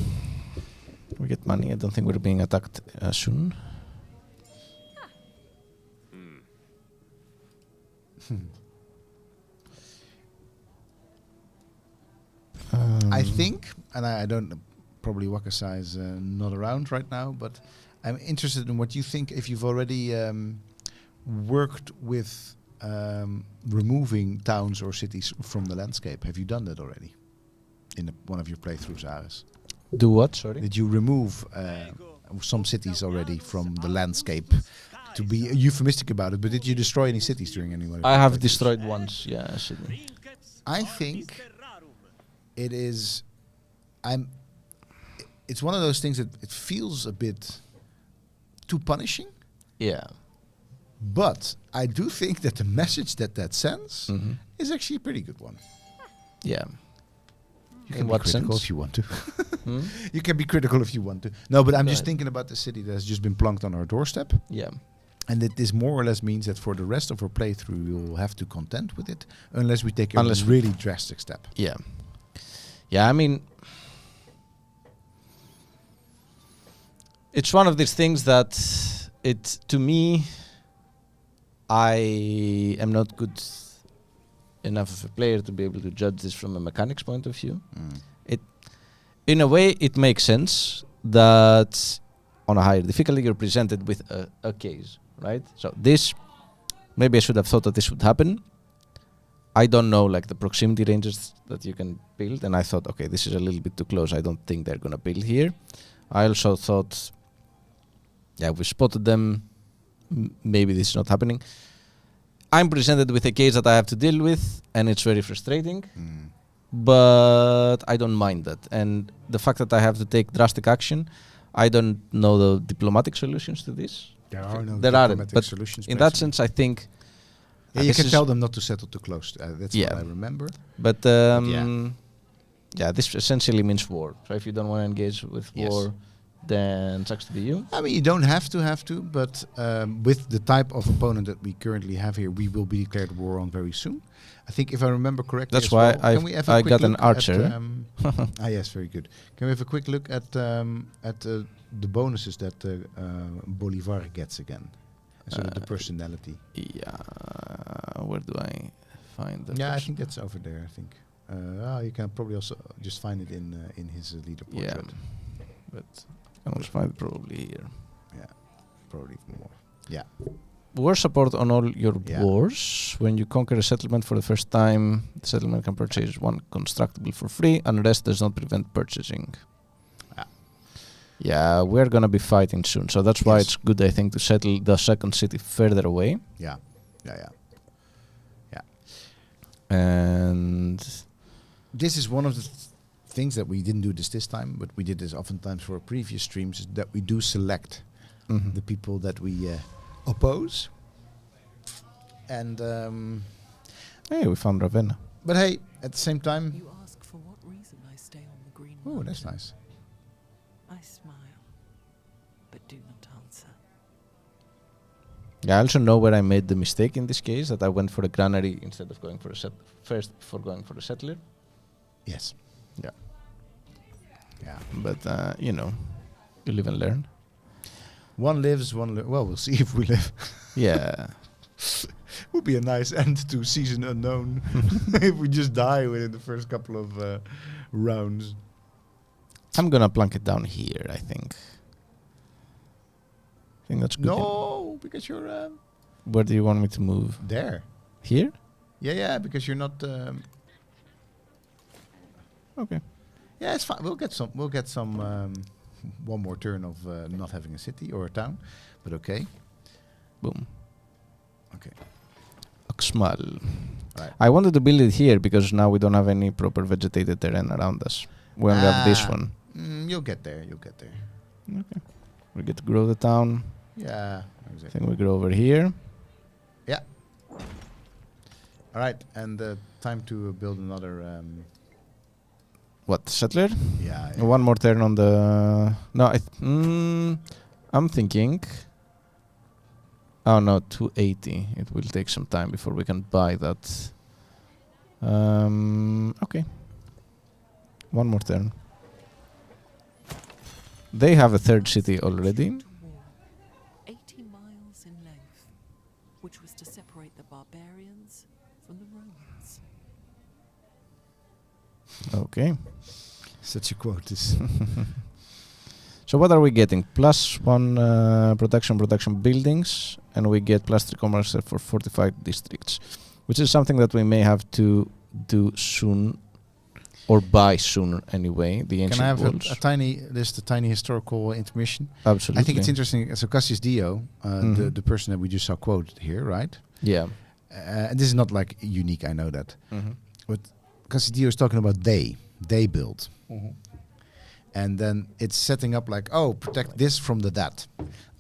I don't think we're being attacked soon. I think, and I don't. Probably Wakasai is not around right now, but I'm interested in what you think. If you've already worked with removing towns or cities from the landscape, have you done that already in one of your playthroughs, Aris? Do what? Sorry. Did you remove some cities already from the landscape? To be euphemistic about it, but did you destroy any cities during any one of I your have playthroughs? destroyed once. Yeah, Sydney. I think it is. It's one of those things that it feels a bit too punishing. Yeah. But I do think that the message that sends is actually a pretty good one. Yeah. You In can be what critical sense? if you want to. You can be critical if you want to. No, but I'm just thinking about the city that has just been plunked on our doorstep. Yeah. And that this more or less means that for the rest of our playthrough, we'll have to contend with it unless we take a really drastic step. Yeah. Yeah, I mean, it's one of these things that to me, I am not good enough of a player to be able to judge this from a mechanics point of view. In a way, it makes sense that on a higher difficulty, you're presented with a case, right? So this, maybe I should have thought that this would happen. I don't know, like, the proximity ranges that you can build, and I thought, okay, this is a little bit too close. I don't think they're going to build here. I also thought, yeah, we spotted them. Maybe this is not happening. I'm presented with a case that I have to deal with, and it's very frustrating. But I don't mind that. And the fact that I have to take drastic action, I don't know the diplomatic solutions to this. There are no there aren't, diplomatic but solutions. in that sense, I think... Yeah, you can tell them not to settle too close. That's what I remember. But yeah, this essentially means war. So if you don't want to engage with war, then it sucks to be you. I mean, you don't have to, but with the type of opponent that we currently have here, we will be declared war on very soon. I think if I remember correctly. That's why I got an archer. Yes, very good. Can we have a quick look at the bonuses that Bolivar gets again? So the personality. Yeah, where do I find the? Yeah, I think that's over there. I think. You can probably also just find it in his leader portrait. Yeah, but I can also find it probably here. Yeah, probably more. Yeah. War support on all your wars. When you conquer a settlement for the first time, the settlement can purchase one constructible for free. Unrest does not prevent purchasing. Yeah, we're gonna be fighting soon, so that's why Yes. it's good, I think, to settle the second city further away. Yeah. And This is one of the things that we didn't do this time, but we did this oftentimes for our previous streams, is that we do select the people that we oppose. And hey, we found Ravenna. but hey, at the same time, You ask for what reason I stay on the Green oh, Mountain. that's nice. I smile, but do not answer. Yeah, I also know where I made the mistake in this case, that I went for a granary instead of going for a first before going for a settler. Yes. Yeah. Yeah. But you know, you live and learn. One lives, well, we'll see if we live. Yeah. Would be a nice end to Season Unknown if we just die within the first couple of rounds. I'm gonna plunk it down here, I think. I think that's good. No, because you're Where do you want me to move? there. Here? Yeah, because you're not. Okay. Yeah, it's fine. We'll get some. One more turn of not having a city or a town, but okay. Boom. Okay. Oxmal. Right. I wanted to build it here because now we don't have any proper vegetated terrain around us. We only have this one. You'll get there. Okay. We get to grow the town. Yeah. I Exactly. think we grow over here. Yeah. All right, and time to build another. What, settler? Yeah. One more turn on the... No, I'm thinking... Oh no, 280. It will take some time before we can buy that. Okay. One more turn. They have a third city already. Wall, 80 miles in length, which was to separate the barbarians from the Romans. Okay. Such a quote is. So what are we getting? +1 production buildings, and we get +3 commerce for fortified districts, which is something that we may have to do soon, or buy sooner anyway. The ancient Can I have walls. a tiny historical intermission? Absolutely. I think it's interesting. So Cassius Dio, the person that we just saw quoted here, right? Yeah. And this is not like unique. I know that, but Cassius Dio is talking about they build. And then it's setting up like, oh, protect this from the that.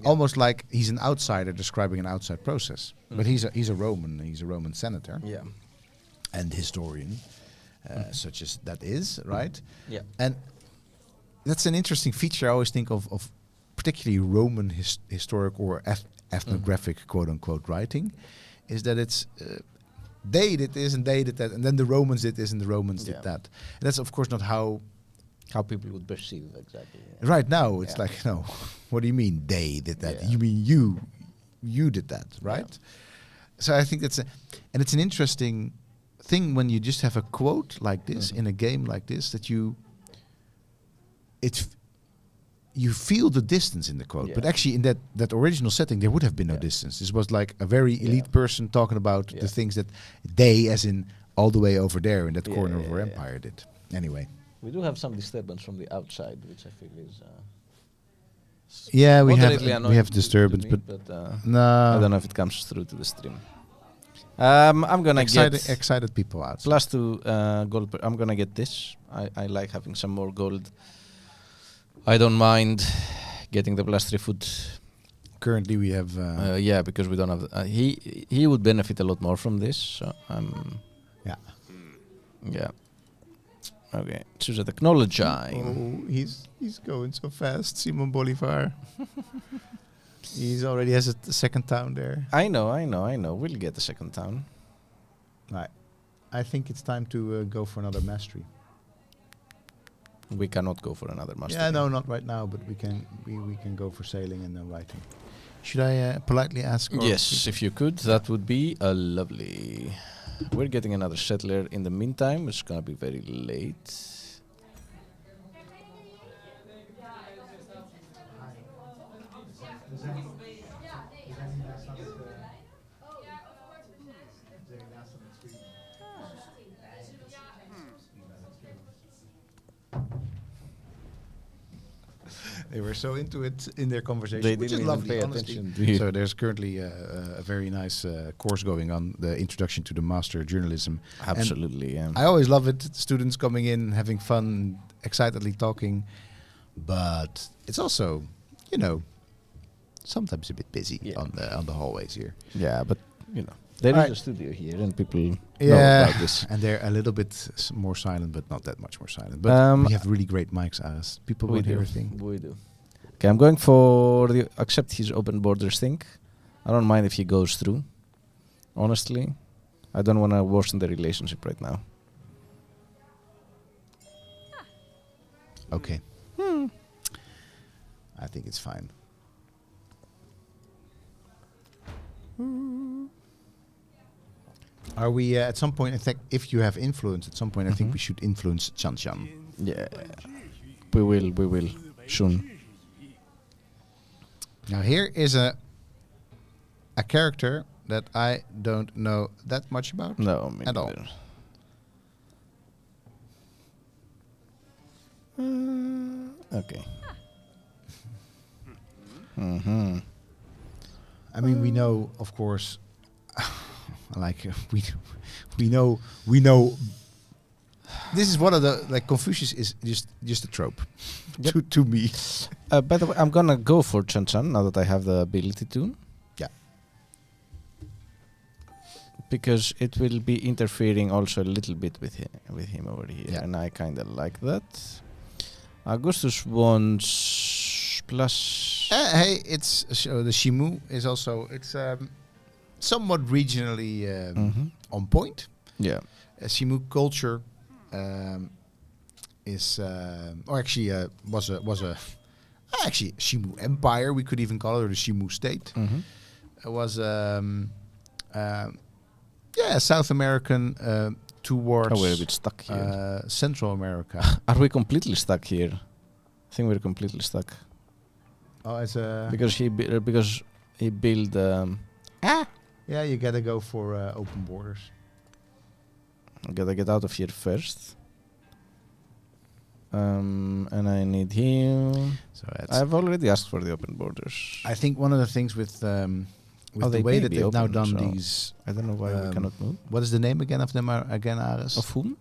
Almost like he's an outsider describing an outside process. But he's a Roman senator Yeah. and historian, such as that is, right? Yeah. And that's an interesting feature I always think of particularly Roman historic or ethnographic quote unquote writing, is that it's they did this and they did that, and then the Romans did this and the Romans did that. And that's of course not how people would perceive exactly. right now it's like, no, what do you mean they did that? Yeah. You mean you did that, right? Yeah. So I think it's an interesting thing when you just have a quote like this in a game like this, that you feel the distance in the quote, but actually in that original setting there would have been no distance. This was like a very elite person talking about the things that they, as in all the way over there in that corner of our empire, did. Anyway. We do have some disturbance from the outside, which I feel is Yeah, we moderately have annoying disturbance, to me, but no, I don't know if it comes through to the stream. I'm gonna get excited people out. +2 gold. I'm gonna get this. I like having some more gold. I don't mind getting the +3 food. Currently, we have. Yeah, because we don't have. He would benefit a lot more from this. So yeah. Yeah. Okay. Choose a technology. Oh, he's going so fast, Simon Bolivar. He's already has a second town there. I know. We'll get the second town. Right. I think it's time to go for another mastery. We cannot go for another mastery. Yeah, no, not right now, but we can go for sailing and then writing. Should I politely ask? Yes, if you could, that would be lovely. We're getting another settler in the meantime. It's gonna be very late. They were so into it in their conversation, They which is didn't even lovely, pay honestly. attention to you. So there's currently a very nice course going on, the Introduction to the Master of Journalism. And Absolutely, yeah. I always love it. Students coming in, having fun, excitedly talking. But it's also, sometimes a bit busy on the hallways here. Yeah, but there is Alright. a studio here, and people know about this. And they're a little bit more silent, but not that much more silent. But we have really great mics, Aras. People We won't hear do. a thing. We do. Okay, I'm going for the accept his open borders thing. I don't mind if he goes through. Honestly, I don't want to worsen the relationship right now. Okay. I think it's fine. Are we at some point? I think if you have influence, at some point, I think we should influence Chan Chan. Yeah, we will soon. Now here is a character that I don't know that much about. No, me At all. neither. Okay. Mm-hmm. I mean, we know, of course, like we know. This is one of the Confucius is just a trope to me. By the way, I'm gonna go for Chan Chan now that I have the ability to. Yeah. Because it will be interfering also a little bit with him over here, Yeah. and I kind of like that. Augustus wants plus. Hey, it's the Shimu is also somewhat regionally on point. Yeah. Shimu culture is or actually was a actually Shimu Empire, we could even call it, or the Shimu state. It was South American towards Oh, we're a bit stuck here. Central America. Are we completely stuck here? I think we're completely stuck Oh, it's a because he built. yeah, you gotta go for open borders. I gotta get out of here first. And I need him. So that's I've already asked for the open borders. I think one of the things with Oh, the they way may that be they've now open, done so these. I don't know why we cannot move. What is the name again of them? Again, Aris? Of whom?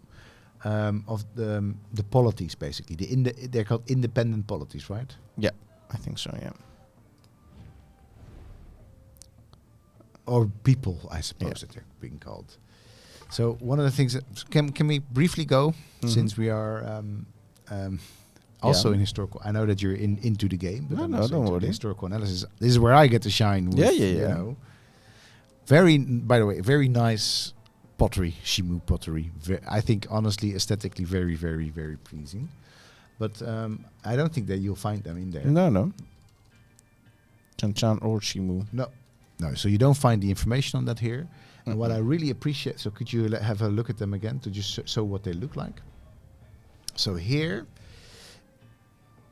Of the polities, basically. They're called independent polities, right? Yeah, I think so. Yeah. Or people, I suppose that they're being called. So one of the things that can we briefly go, since we are also in historical. I know that you're into the game, but No, I'm no, also don't into the worry. historical analysis. This is where I get to shine. With, Yeah. You know, by the way, very nice pottery, Shimu pottery. I think honestly, aesthetically, very, very, very pleasing. But I don't think that you'll find them in there. No. Chan Chan or Shimu. No, so you don't find the information on that here. And what I really appreciate, so could you have a look at them again to just show what they look like? So here,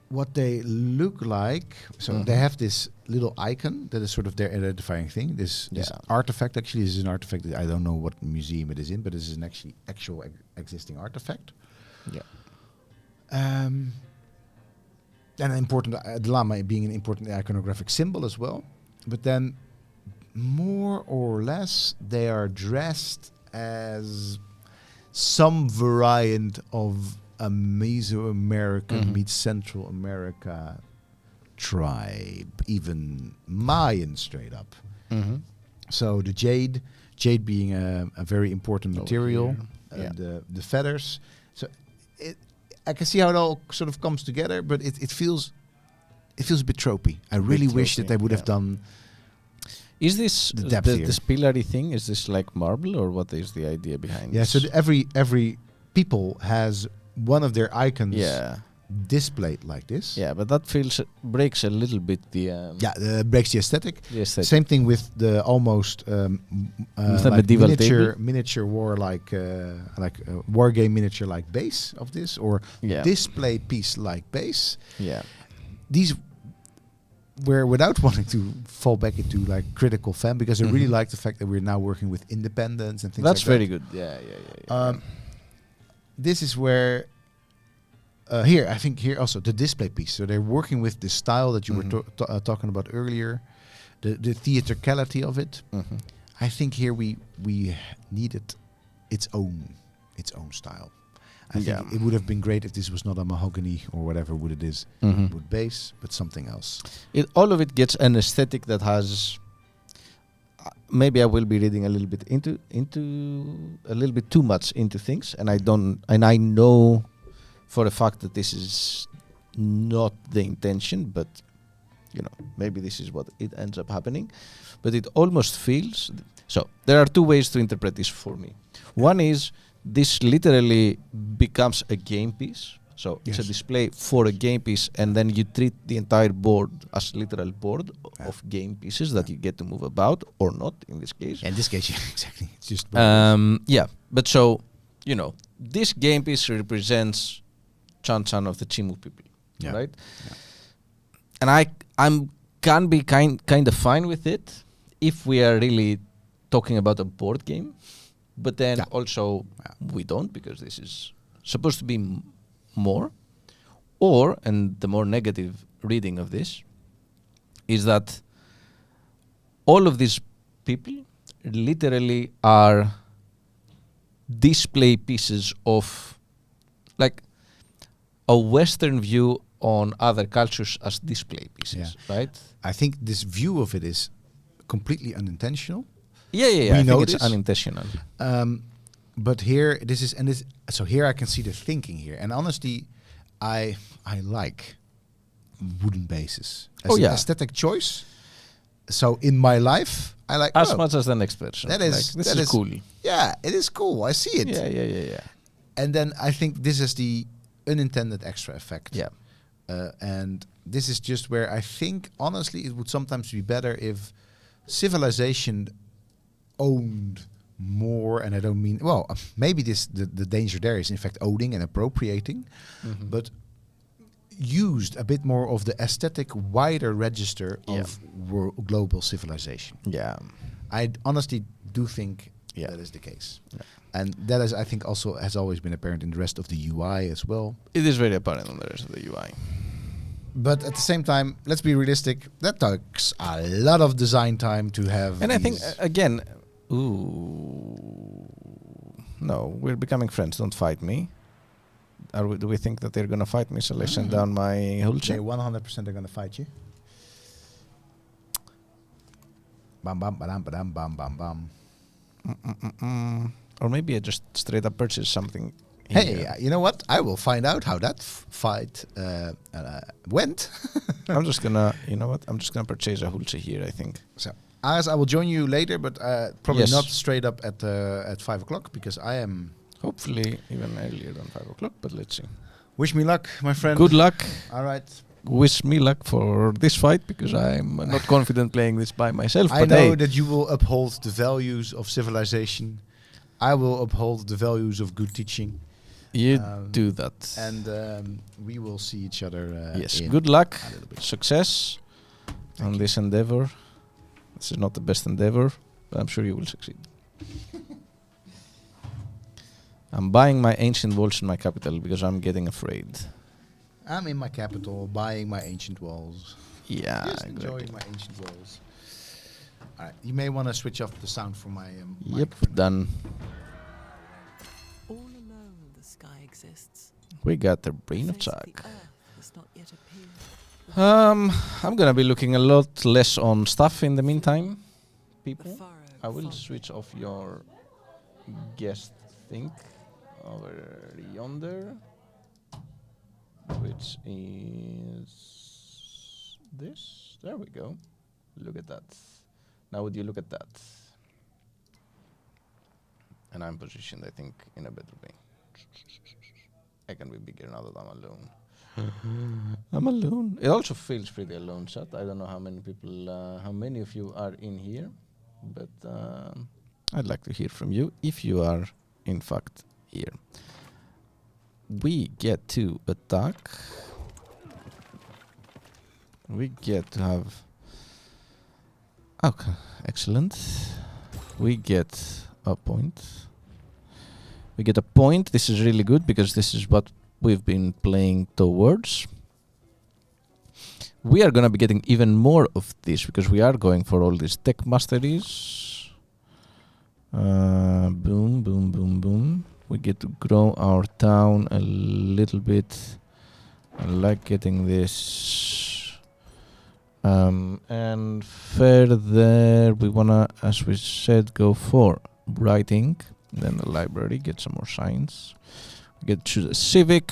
what they look like, so they have this little icon that is sort of their identifying thing. This artifact, actually, this is an artifact that I don't know what museum it is in, but this is an actual existing artifact. Yeah. And an important, the llama being an important iconographic symbol as well. But then, more or less, they are dressed as some variant of a Mesoamerican meets Central America tribe, even Mayan straight up. So the jade being a very important material, the feathers. So I can see how it all sort of comes together, but it feels a bit tropey. I really wish that they would have done. Is this the depth here. this pillar-y thing? Is this like marble, or what is the idea behind? Yeah, this? so every people has one of their icons displayed like this. Yeah, but that breaks a little bit the. Breaks the aesthetic. The aesthetic. Same thing with the almost like medieval miniature war like war game miniature like base of this, or display piece like base. Yeah, these were, without wanting to fall back into like critical fan, because I really like the fact that we're now working with independence and things. That's like very that. good. Yeah. This is where here, I think here also the display piece. So they're working with the style that you were talking about earlier, the theatricality of it. I think here we needed its own style. I think it would have been great if this was not a mahogany or whatever wood it is, wood base, but something else. All of it gets an aesthetic that has. Maybe I will be reading a little bit into a little bit too much into things, and I know for a fact that this is not the intention, but maybe this is what it ends up happening. But it almost feels so. There are two ways to interpret this for me. One is this literally becomes a game piece. So it's a display for a game piece, and then you treat the entire board as a literal board of game pieces that you get to move about or not in this case. In this case, exactly. It's just but so this game piece represents Chan of the Chimu people, right? Yeah. And I'm can be kind of fine with it if we are really talking about a board game, but then also we don't, because this is supposed to be more. Or, and the more negative reading of this is that all of these people literally are display pieces of like a Western view on other cultures as display pieces, right? I think this view of it is completely unintentional. Yeah. I think it's unintentional. But here, so here I can see the thinking here. And honestly, I like wooden bases as an aesthetic choice. So in my life, I like as much as the next person. This is cool. Yeah, it is cool. I see it. Yeah. And then I think this is the unintended extra effect. Yeah. And this is just where I think, honestly, it would sometimes be better if Civilization owned more, and I don't mean, well, maybe the danger there is in fact owning and appropriating, but used a bit more of the aesthetic wider register of global civilization. Yeah. I honestly do think that is the case. Yeah. And that is, I think, also has always been apparent in the rest of the UI as well. It is very apparent on the rest of the UI. But at the same time, let's be realistic, that takes a lot of design time to have. And I think, again, no, we're becoming friends, don't fight me. Do we think that they're going to fight me, so I send down my Hulce? They 100% are going to fight you. Bam, bam, bam, bam, bam, bam, bam. Or maybe I just straight up purchase something. Hey, you know what? I will find out how that fight went. I'm just gonna, I'm just gonna purchase a Hulce here, I think. So, as I will join you later, but probably not straight up at 5 o'clock, because I am... Hopefully even earlier than 5 o'clock, but let's see. Wish me luck, my friend. Good luck. All right. Wish me luck for this fight, because I'm not confident playing this by myself. I know that you will uphold the values of Civilization. I will uphold the values of good teaching. You do that. And we will see each other. Yes, good luck, success on this endeavor. This is not the best endeavor, but I'm sure you will succeed. I'm buying my ancient walls in my capital because I'm getting afraid. I'm in my capital buying my ancient walls. Yeah, just enjoying my ancient walls. All right, you may want to switch off the sound from my Yep, done. All alone the sky exists. We got the brain of Chag. Not yet appeared. I'm gonna be looking a lot less on stuff in the meantime. People, I will switch off your guest thing over yonder, which is this. There we go. Look at that. Now would you look at that? And I'm positioned, I think, in a better way. I can be bigger now that I'm alone. I'm alone. It also feels pretty alone, chat. I don't know how many people, how many of you are in here, but I'd like to hear from you if you are, in fact, here. We get to attack. We get to have... Okay, excellent. We get a point. We get a point. This is really good because this is what we've been playing towards. We are gonna be getting even more of this because we are going for all these tech masteries. Boom, boom, boom, boom. We get to grow our town a little bit. I like getting this. And further, we wanna, as we said, go for writing. Then the library, get some more science. We get to the civic.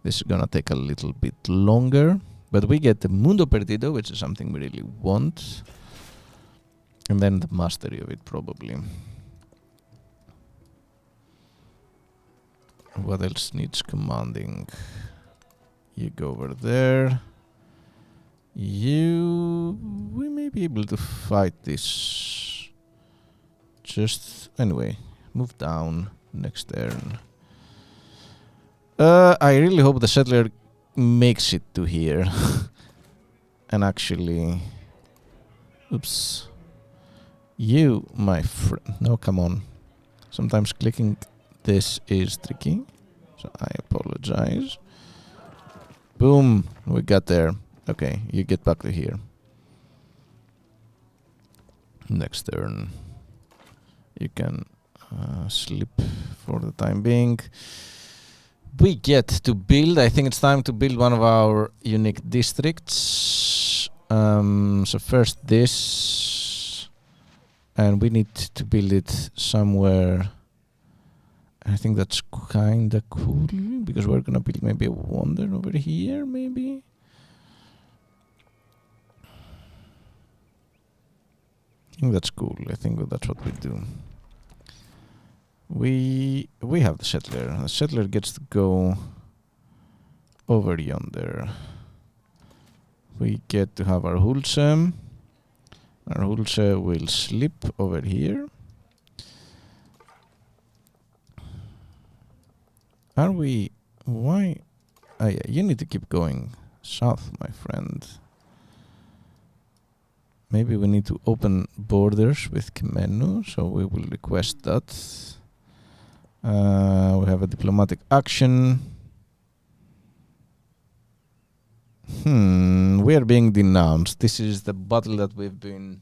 This is gonna take a little bit longer. But we get the Mundo Perdido, which is something we really want. And then the mastery of it, probably. What else needs commanding? You go over there. We may be able to fight this. Just, anyway, move down next turn. I really hope the settler makes it to here. And actually... Oops. You, my friend... No, come on. Sometimes clicking this is tricky. So I apologize. Boom. We got there. Okay, you get back to here. Next turn. You can sleep for the time being. We get to build. I think it's time to build one of our unique districts. So first this. And we need to build it somewhere. I think that's kinda cool. Because we're gonna build maybe a wonder over here, maybe. I think that's cool. I think that's what we do. We have the settler. The settler gets to go over yonder. We get to have our Hulse. Our Hulse will sleep over here. Are we... Why? Oh yeah, you need to keep going south, my friend. Maybe we need to open borders with Kemenu, so we will request that. We have a diplomatic action. We are being denounced. This is the battle that we've been...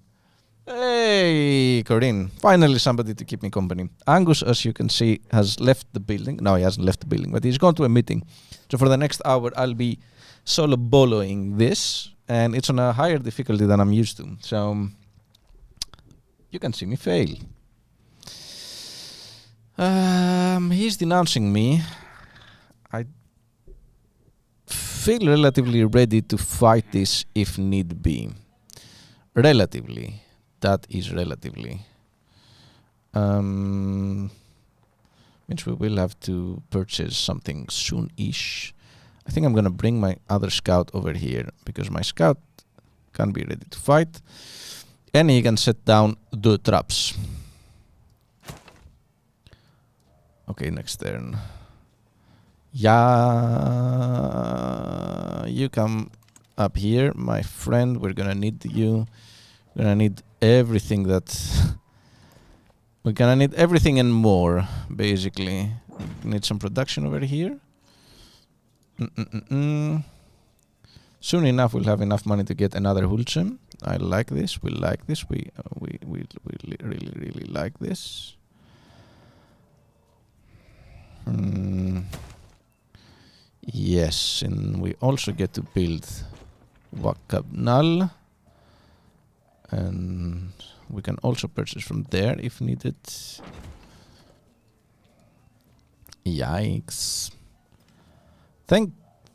Hey, Corinne. Finally somebody to keep me company. Angus, as you can see, has left the building. No, he hasn't left the building, but he's gone to a meeting. So for the next hour, I'll be solo boloing this. And it's on a higher difficulty than I'm used to. So, you can see me fail. He's denouncing me. I feel relatively ready to fight this if need be. Relatively. That is relatively. Means we will have to purchase something soon-ish. I think I'm gonna bring my other scout over here because my scout can be ready to fight. And he can set down the traps. Okay, next turn. Yeah, you come up here, my friend. We're gonna need you. We're gonna need everything that... We're gonna need everything and more, basically. We need some production over here. Soon enough, we'll have enough money to get another Hulcem. I like this. We like this. We really like this. Yes, and we also get to build Wakabnal. And we can also purchase from there if needed. Yikes.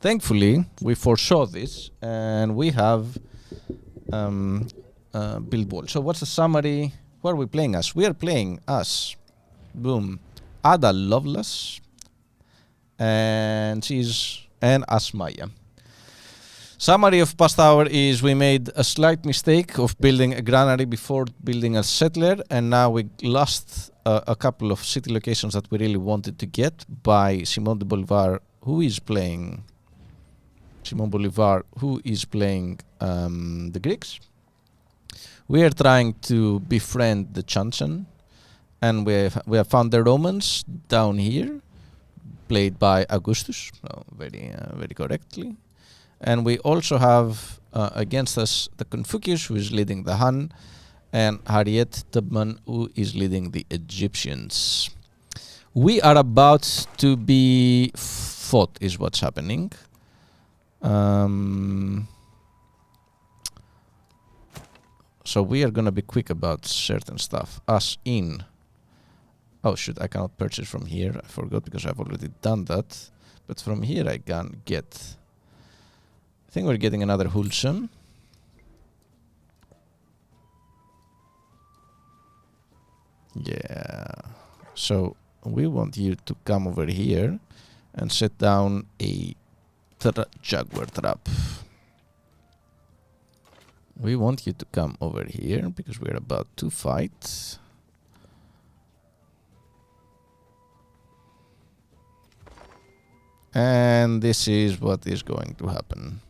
Thankfully, we foresaw this, and we have build wall. So what's the summary? What are we playing as? We are playing as, boom, Ada Lovelace, and Asmaya. Summary of past hour is we made a slight mistake of building a granary before building a settler, and now we lost a couple of city locations that we really wanted to get by Simon de Bolivar, who is playing the Greeks. We are trying to befriend the Chanson, and we have found the Romans down here. played by Augustus, very correctly. And we also have against us the Confucius, who is leading the Han, and Harriet Tubman, who is leading the Egyptians. We are about to be fought, is what's happening. So we are gonna be quick about certain stuff. As in, oh shoot, I cannot purchase from here. I forgot because I've already done that. But from here I can get. I think we're getting another Wholesome. Yeah. So we want you to come over here and set down a Jaguar trap. We want you to come over here because we're about to fight. And this is what is going to happen.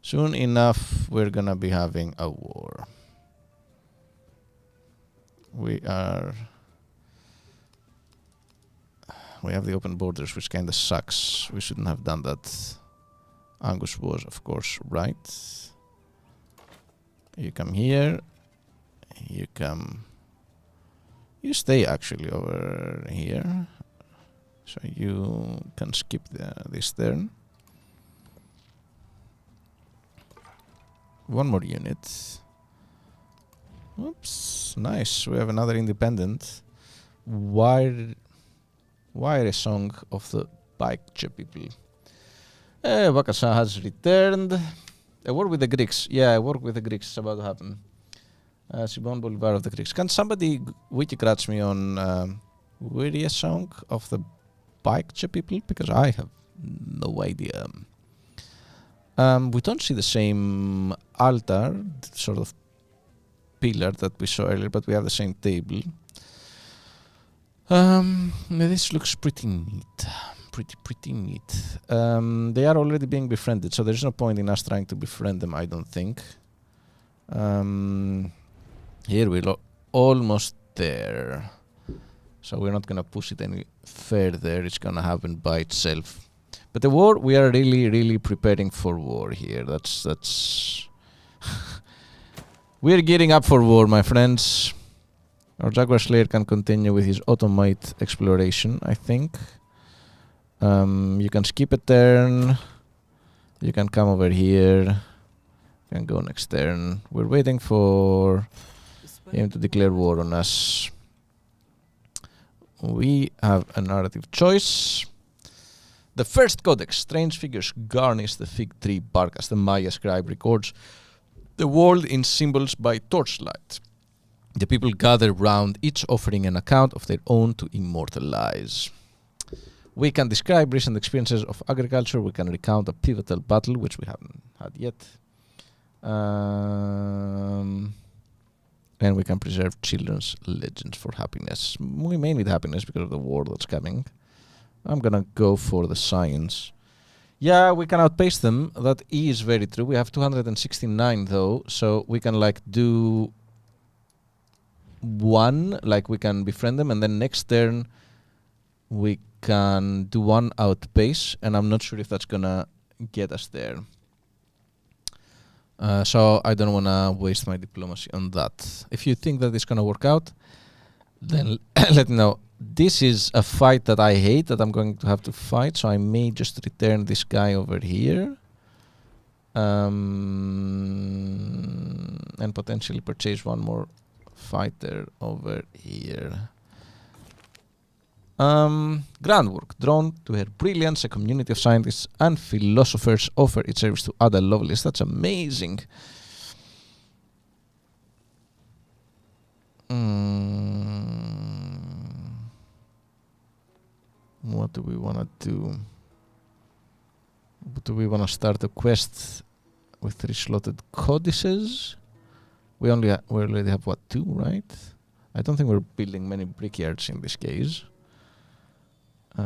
Soon enough, we're gonna be having a war. We have the open borders, which kinda sucks. We shouldn't have done that. Angus was, of course, right. You come here. You stay actually over here. So you can skip this turn. One more unit. Oops, nice. We have another independent. Wire a song of the Baekje people. Bakasha has returned. A war with the Greeks. Yeah, a war with the Greeks is about to happen. Simon Bolivar of the Greeks. Can somebody wikicrats me on a song of the Baekje people? Because I have no idea. We don't see the same altar, sort of pillar that we saw earlier, but we have the same table. This looks pretty neat. Pretty neat. They are already being befriended, so there's no point in us trying to befriend them, I don't think. Here we're almost there. So we're not gonna push it any further, it's gonna happen by itself. But the war, we are really preparing for war here. That's we're gearing up for war, my friends. Our Jaguar Slayer can continue with his automate exploration, I think. You can skip a turn. You can come over here. You can go next turn. We're waiting for him to declare war on us. We have a narrative choice. The first codex, strange figures garnish the fig tree bark as the Maya scribe records the world in symbols by torchlight. The people gather round, each offering an account of their own to immortalize. We can describe recent experiences of agriculture. We can recount a pivotal battle, which we haven't had yet. And we can preserve children's legends for happiness. We may need happiness because of the war that's coming. I'm gonna go for the science. Yeah, we can outpace them. That is very true. We have 269 though, so we can like do one, like we can befriend them, and then next turn we can do one outpace, and I'm not sure if that's gonna get us there. So I don't wanna waste my diplomacy on that. If you think that it's gonna work out, then let me know. This is a fight that I hate, that I'm going to have to fight, so I may just return this guy over here. And potentially purchase one more fighter over here. Groundwork. Drawn to her brilliance, a community of scientists and philosophers offer its service to Ada Lovelace. That's amazing. What do we want to do? Do we want to start a quest with 3 slotted codices? We already have what, 2, right? I don't think we're building many brickyards in this case. But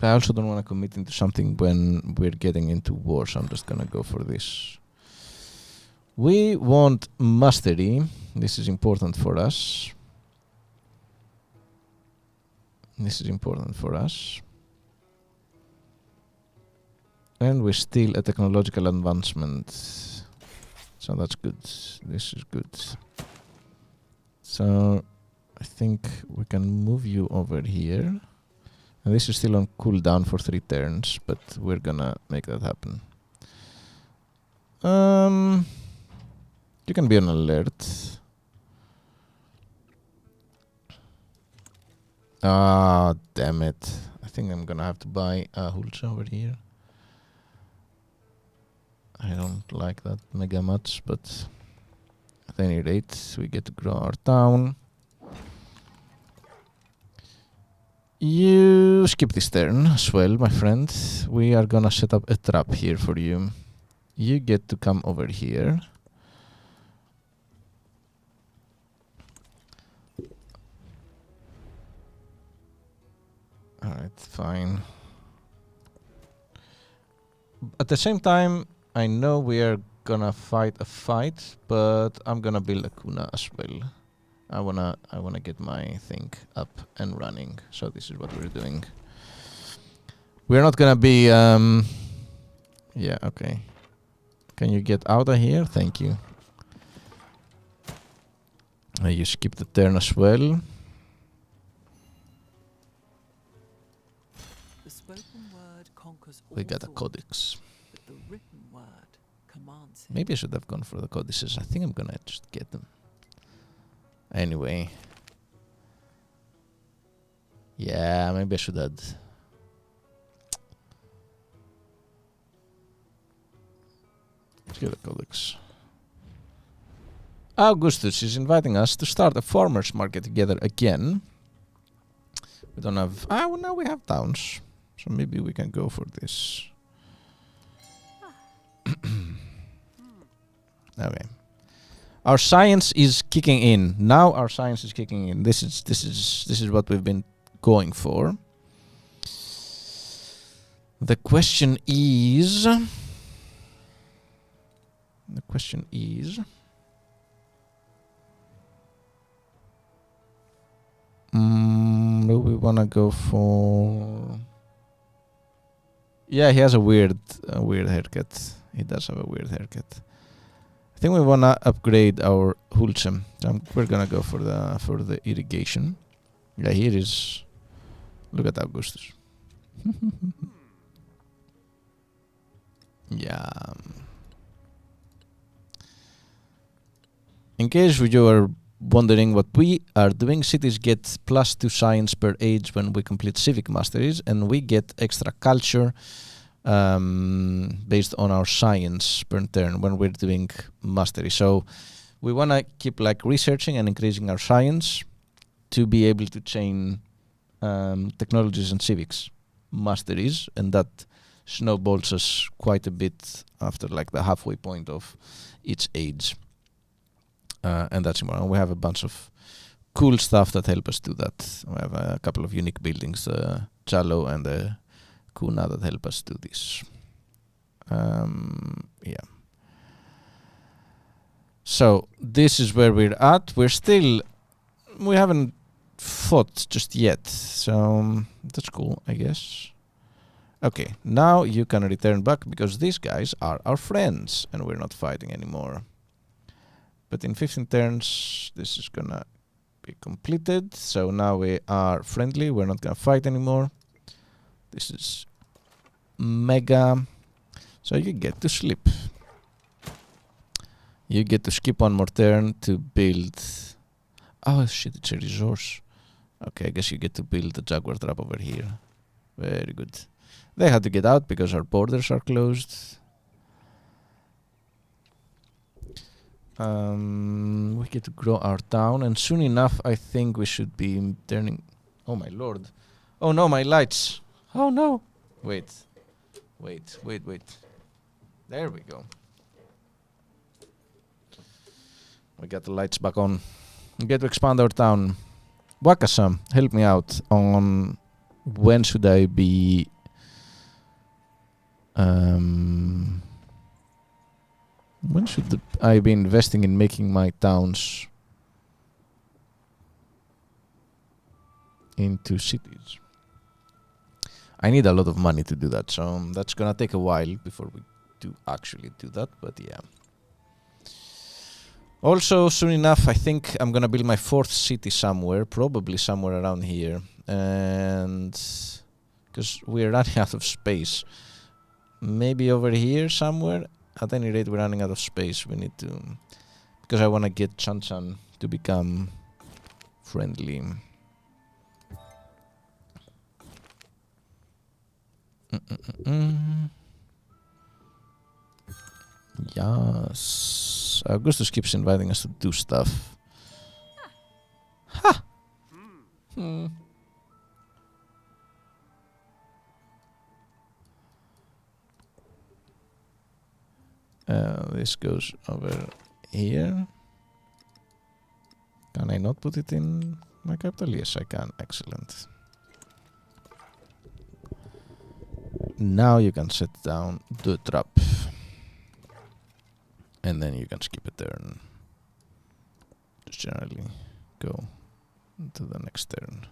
I also don't want to commit into something when we're getting into war, so I'm just gonna go for this. We want mastery. This is important for us. This is important for us. And we're still a technological advancement. So that's good. This is good. So I think we can move you over here. And this is still on cooldown for 3 turns, but we're gonna make that happen. You can be on alert. Ah, damn it. I think I'm gonna have to buy a Hulsa over here. I don't like that mega much, but at any rate, we get to grow our town. You skip this turn as well, my friend. We are gonna set up a trap here for you. You get to come over here. Alright, fine. At the same time, I know we are gonna fight a fight, but I'm gonna build a Kuna as well. I wanna get my thing up and running. So this is what we're doing. We're not gonna be yeah, okay. Can you get out of here? Thank you. You skip the turn as well. The spoken word conquers all We got a thought, codex. but the written word commands it. Maybe I should have gone for the codices. I think I'm gonna just get them. Anyway. Yeah, maybe I should add. Let's get a codex. Augustus is inviting us to start a farmers market together again. We don't have... well, now we have towns. So maybe we can go for this. Okay. Our science is kicking in. Now our science is kicking in. This is what we've been going for. The question is... do we wanna go for... Yeah, he has a weird haircut. He does have a weird haircut. I think we wanna upgrade our Hulsem. So we're gonna go for the irrigation. Yeah, here is. Look at Augustus. Yeah. In case you are wondering what we are doing, cities get +2 science per age when we complete civic masteries, and we get extra culture based on our science per turn when we're doing mastery. So we want to keep like researching and increasing our science to be able to chain technologies and civics masteries, and that snowballs us quite a bit after like the halfway point of each age. And that's important. We have a bunch of cool stuff that help us do that. We have a couple of unique buildings, Chalo and the Kuna, that help us do this. Yeah. So this is where we're at. We haven't fought just yet. So that's cool, I guess. Okay, now you can return back because these guys are our friends and we're not fighting anymore. But in 15 turns, this is gonna be completed. So now we are friendly. We're not gonna fight anymore. This is mega. So you get to sleep. You get to skip one more turn to build. Oh shit, it's a resource. Okay, I guess you get to build the Jaguar trap over here. Very good. They had to get out because our borders are closed. We get to grow our town, and soon enough I think we should be turning... Oh my lord. Oh no, my lights. Oh no. Wait. There we go. We got the lights back on. We get to expand our town. Wakasa, help me out on when should I be... when should I be investing in making my towns? into cities. I need a lot of money to do that, so that's gonna take a while before we do actually do that, but yeah. Also, soon enough, I think I'm gonna build my 4th city somewhere, probably somewhere around here, and because we're running out of space. Maybe over here somewhere. At any rate, we're running out of space. We need to, because I want to get Chan-Chan to become friendly. Yes. Augustus keeps inviting us to do stuff. Ha! This goes over here. Can I not put it in my capital? Yes, I can. Excellent. Now you can set down the trap. And then you can skip a turn. Just generally go to the next turn.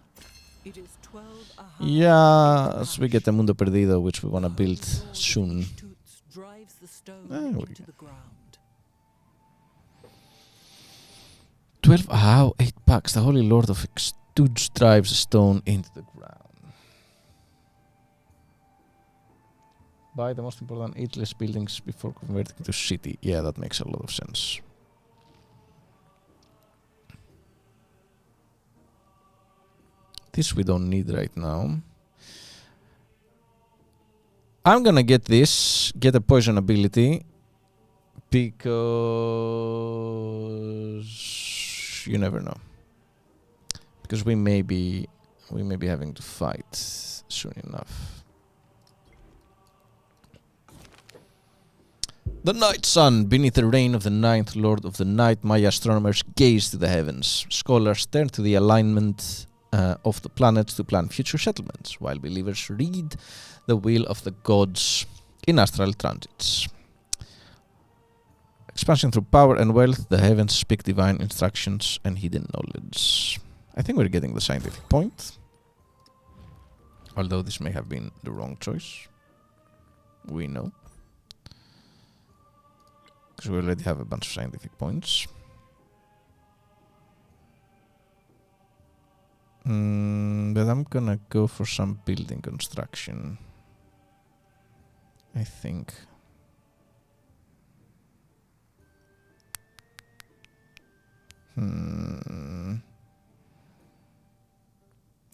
It is 12 Yes, we get the Mundo Perdido, which we want to build soon. drives the stone There we into go. the ground. 12, 8 bucks. The Holy Lord of Extudes drives a stone into the ground. Buy the most important ageless buildings before converting to city. Yeah, that makes a lot of sense. This we don't need right now. I'm gonna get this, get a poison ability, because you never know. Because we may be having to fight soon enough. The night sun, beneath the reign of the 9th Lord of the Night, Maya astronomers gaze to the heavens. Scholars turn to the alignment of the planets to plan future settlements, while believers read the will of the gods in astral transits. Expansion through power and wealth, the heavens speak divine instructions and hidden knowledge. I think we're getting the scientific point. Although this may have been the wrong choice. We know. Because we already have a bunch of scientific points. But I'm gonna go for some building construction. I think.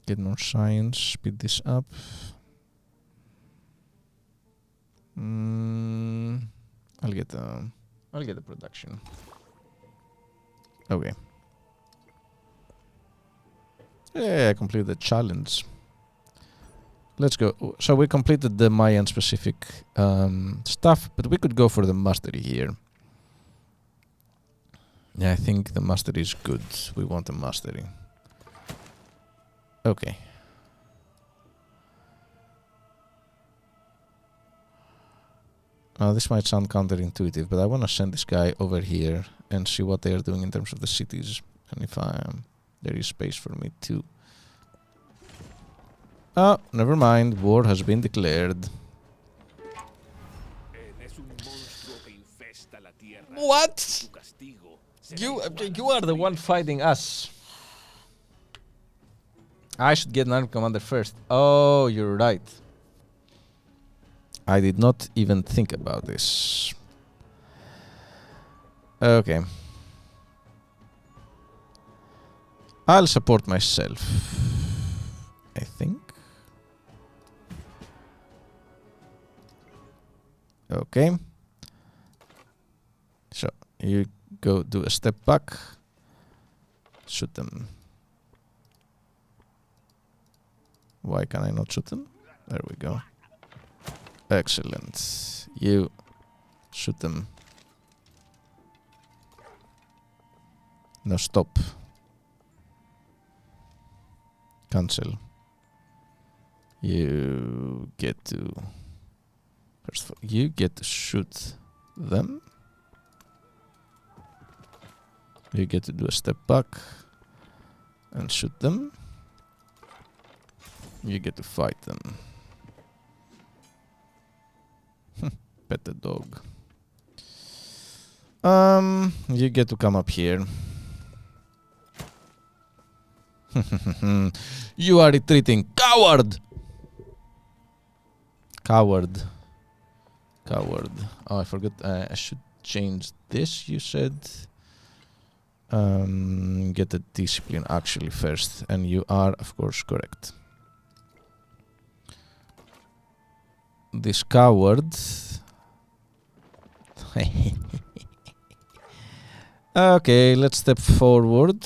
Get more science, speed this up. I'll get the production. Okay. Yeah, I completed the challenge. Let's go. So we completed the Mayan specific stuff, but we could go for the mastery here. Yeah, I think the mastery is good. We want the mastery. Okay. Now this might sound counterintuitive, but I want to send this guy over here and see what they are doing in terms of the cities, and if there is space for me to. Oh, never mind. War has been declared. What? You are the one fighting us. I should get an army commander first. Oh, you're right. I did not even think about this. Okay. I'll support myself, I think. Okay. So, you go do a step back. Shoot them. Why can I not shoot them? There we go. Excellent. You shoot them. No, stop. Cancel. You get to... First of all, you get to shoot them. You get to do a step back and shoot them. You get to fight them. Pet the dog. You get to come up here. You are retreating, coward! Coward. Coward. Oh, I forgot. I should change this. You said. Get the discipline actually first, and you are, of course, correct. This coward. Okay, let's step forward.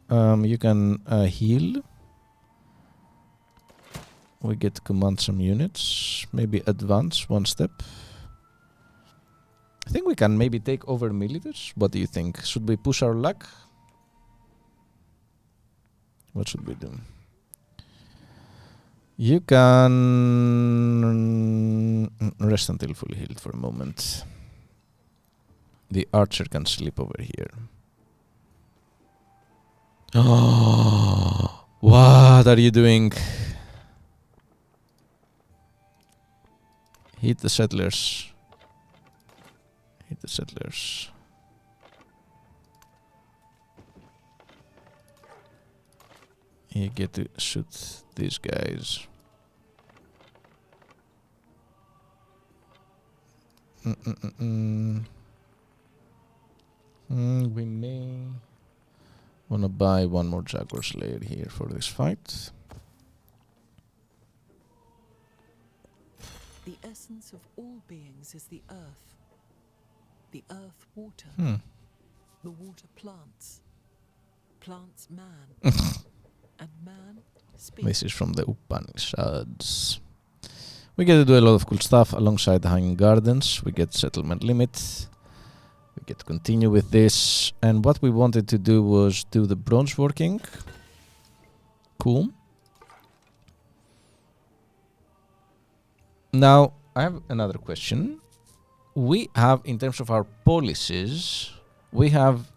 You can heal. We get to command some units. Maybe advance one step. I think we can maybe take over militaries. What do you think? Should we push our luck? What should we do? You can rest until fully healed for a moment. The archer can sleep over here. Oh, what are you doing? Hit the settlers. Hit the settlers. You get to shoot these guys. We may wanna buy one more Jaguar Slayer here for this fight. The essence of all beings is the earth. The earth water. The water plants. Plants man. And man speaks. This is from the Upanishads. We get to do a lot of cool stuff alongside the Hanging Gardens. We get settlement limit. We get to continue with this. And what we wanted to do was do the bronze working. Cool. Now, I have another question. We have, in terms of our policies, we have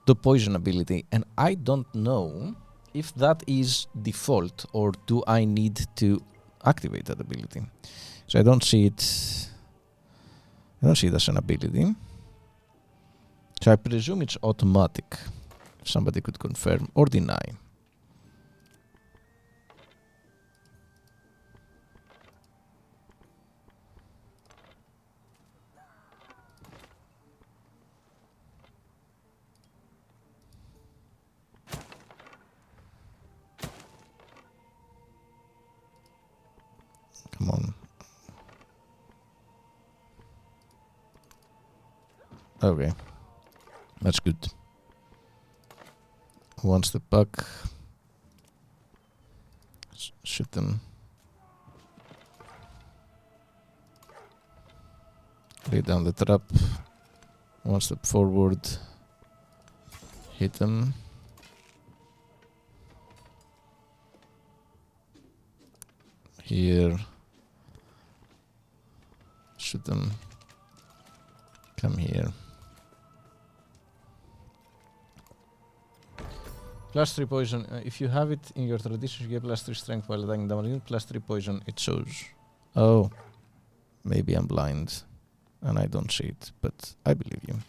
the poison ability. And I don't know if that is default or do I need to activate that ability. So I don't see it. I don't see it as an ability. So I presume it's automatic. If somebody could confirm or deny. Come on. Okay. That's good. One step back. Shoot them. Lay down the trap. One step forward. Hit them. Here. Shoot them. Come here. +3 poison. If you have it in your traditions, you get +3 strength while attacking damage. +3 poison. It shows. Oh, maybe I'm blind, and I don't see it, but I believe you.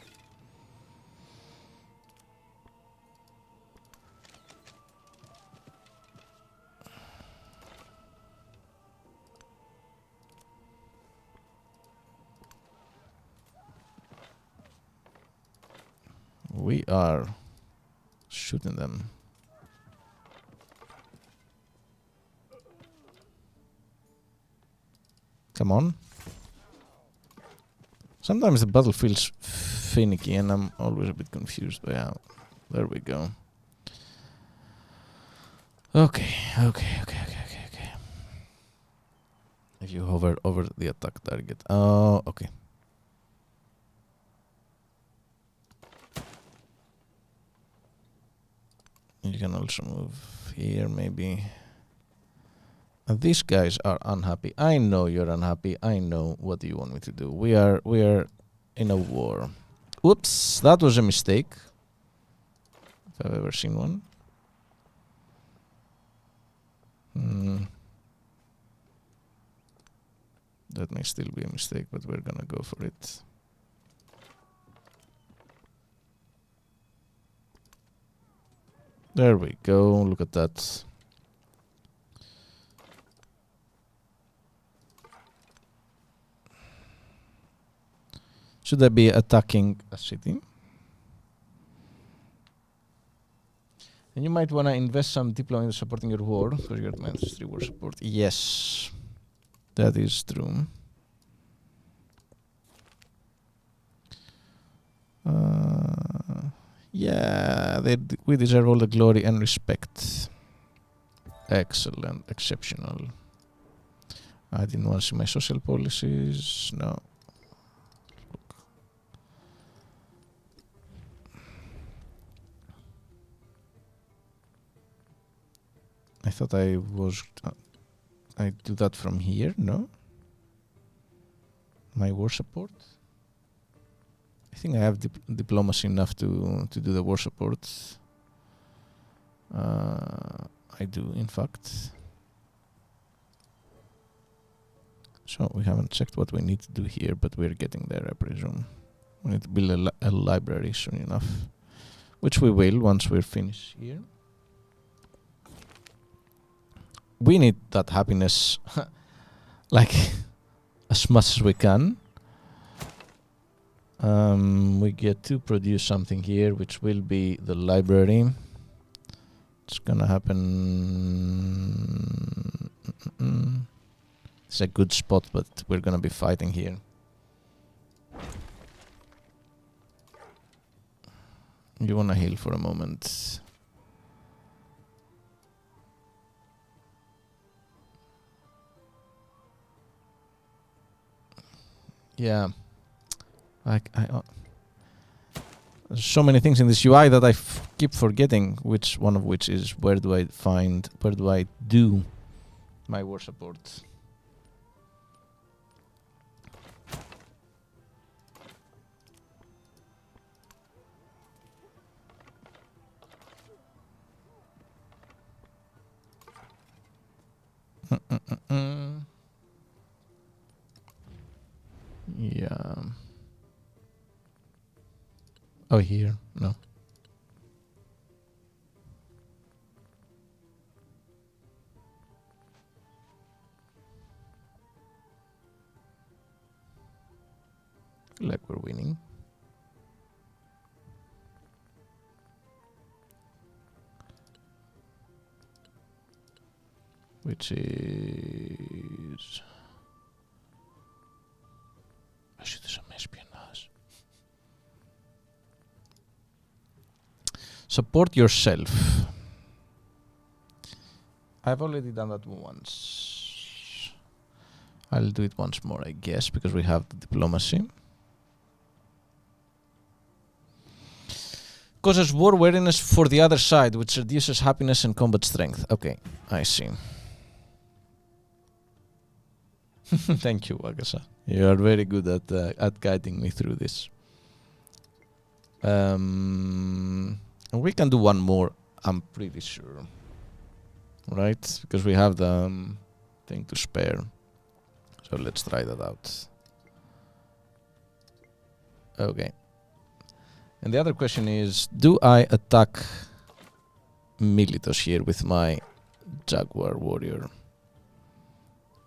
We are shooting them. Come on. Sometimes the battle feels finicky and I'm always a bit confused, but yeah, there we go. Okay. If you hover over the attack target. Oh, okay. You can also move here, maybe. These guys are unhappy. I know you're unhappy. I know what do you want me to do. We are in a war. Oops, that was a mistake. If I've ever seen one. That may still be a mistake, but we're gonna go for it. There we go, look at that. Should I be attacking a city? And you might want to invest some diplomacy in supporting your war, because you're -3 war support. Yes, that is true. Yeah, we deserve all the glory and respect. Excellent, exceptional. I didn't want to see my social policies. No. I thought I was. I do that from here, no? My war support? I think I have diplomacy enough to do the war support. I do, in fact. So we haven't checked what we need to do here, but we're getting there, I presume. We need to build a library soon enough, which we will once we're finished here. We need that happiness like as much as we can. We get to produce something here, which will be the library. It's gonna happen. It's a good spot, but we're gonna be fighting here. You wanna heal for a moment. Yeah, there's so many things in this UI that I keep forgetting. Which one of which is where do I do my war support? Yeah. Oh, here. No. Like we're winning. Which is... I should do some espionage. Support yourself. I've already done that once. I'll do it once more, I guess, because we have the diplomacy. Causes war weariness for the other side, which reduces happiness and combat strength. Okay, I see. Thank you, Wakasa. You are very good at guiding me through this. We can do one more, I'm pretty sure. Right? Because we have the thing to spare. So let's try that out. Okay. And the other question is, do I attack Militos here with my Jaguar warrior?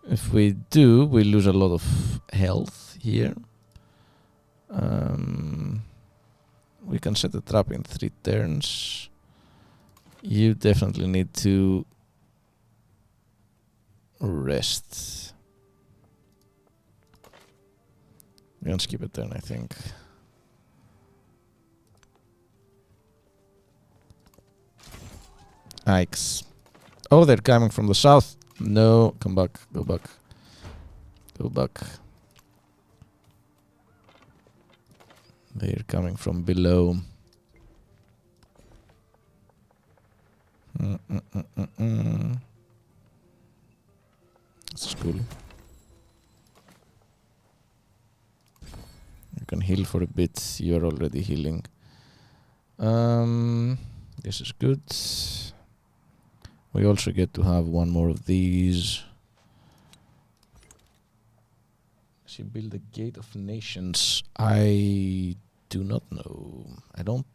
If we do, we lose a lot of health here. We can set a trap in 3 turns. You definitely need to rest. We can skip a turn, I think. Yikes. Oh, they're coming from the south. No, come back, go back. Go back. They're coming from below. That's cool. You can heal for a bit. You're already healing. This is good. We also get to have one more of these. she build the Gate of Nations? I do not know. I don't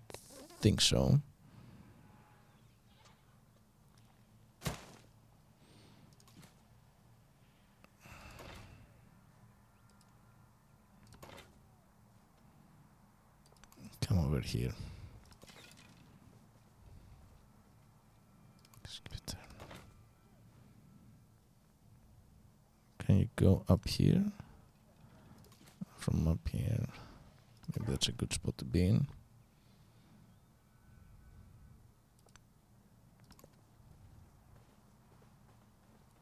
think so. Come over here. Can you go up here? From up here. Maybe that's a good spot to be in.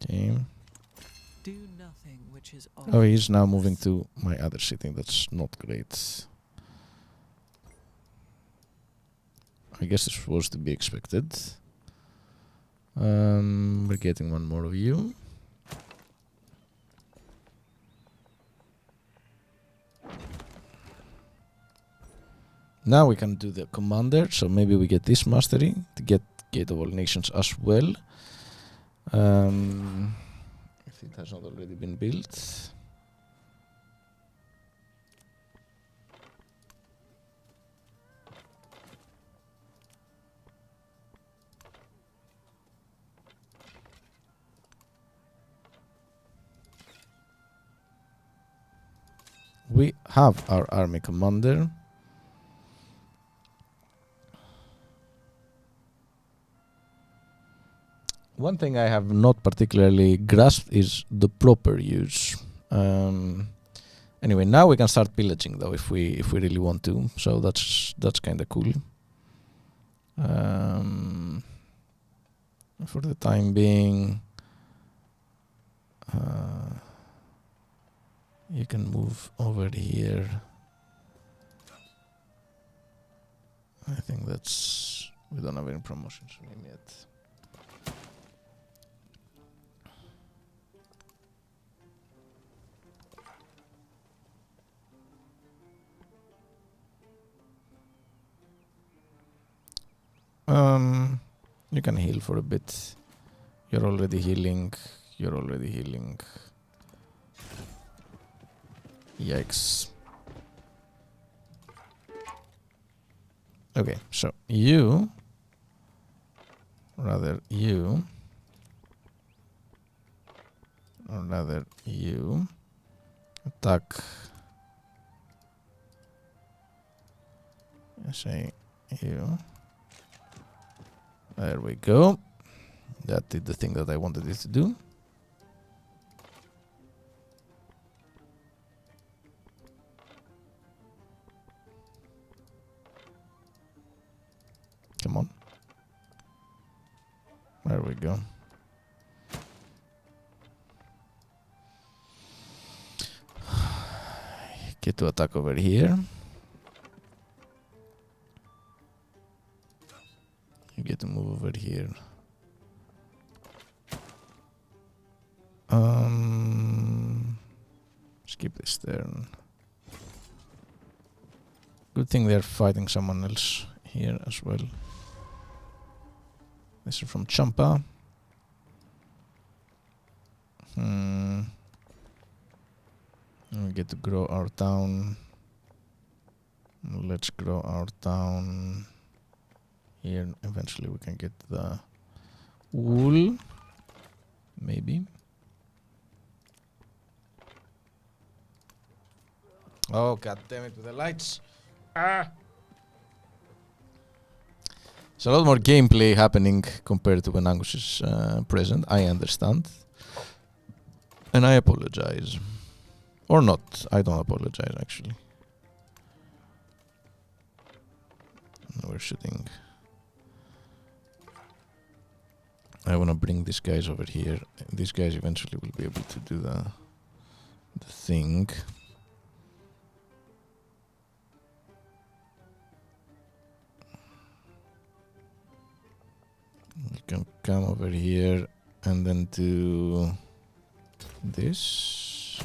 Okay. Do nothing which is Oh, he's now moving to my other city. That's not great. I guess this was to be expected. We're getting one more of you. Now we can do the commander, so maybe we get this mastery to get Gate of All Nations as well. If it has not already been built. We have our army commander. One thing I have not particularly grasped is the proper use. Anyway, now we can start pillaging though if we really want to. So that's kind of cool. For the time being, you can move over here. I think we don't have any promotions for him yet. You can heal for a bit. You're already healing. Yikes. Okay, so you attack. I say you. There we go. That did the thing that I wanted it to do. Come on. There we go. Get to attack over here. You get to move over here. Skip this turn. Good thing they're fighting someone else here as well. This is from Champa. We get to grow our town. Let's grow our town. Here, eventually we can get the wool. Maybe. Oh, god damn it with the lights. There's a lot more gameplay happening compared to when Angus is present. I understand. And I apologize. Or not. I don't apologize, actually. We're shooting. I want to bring these guys over here. These guys eventually will be able to do the thing. You can come over here and then do this.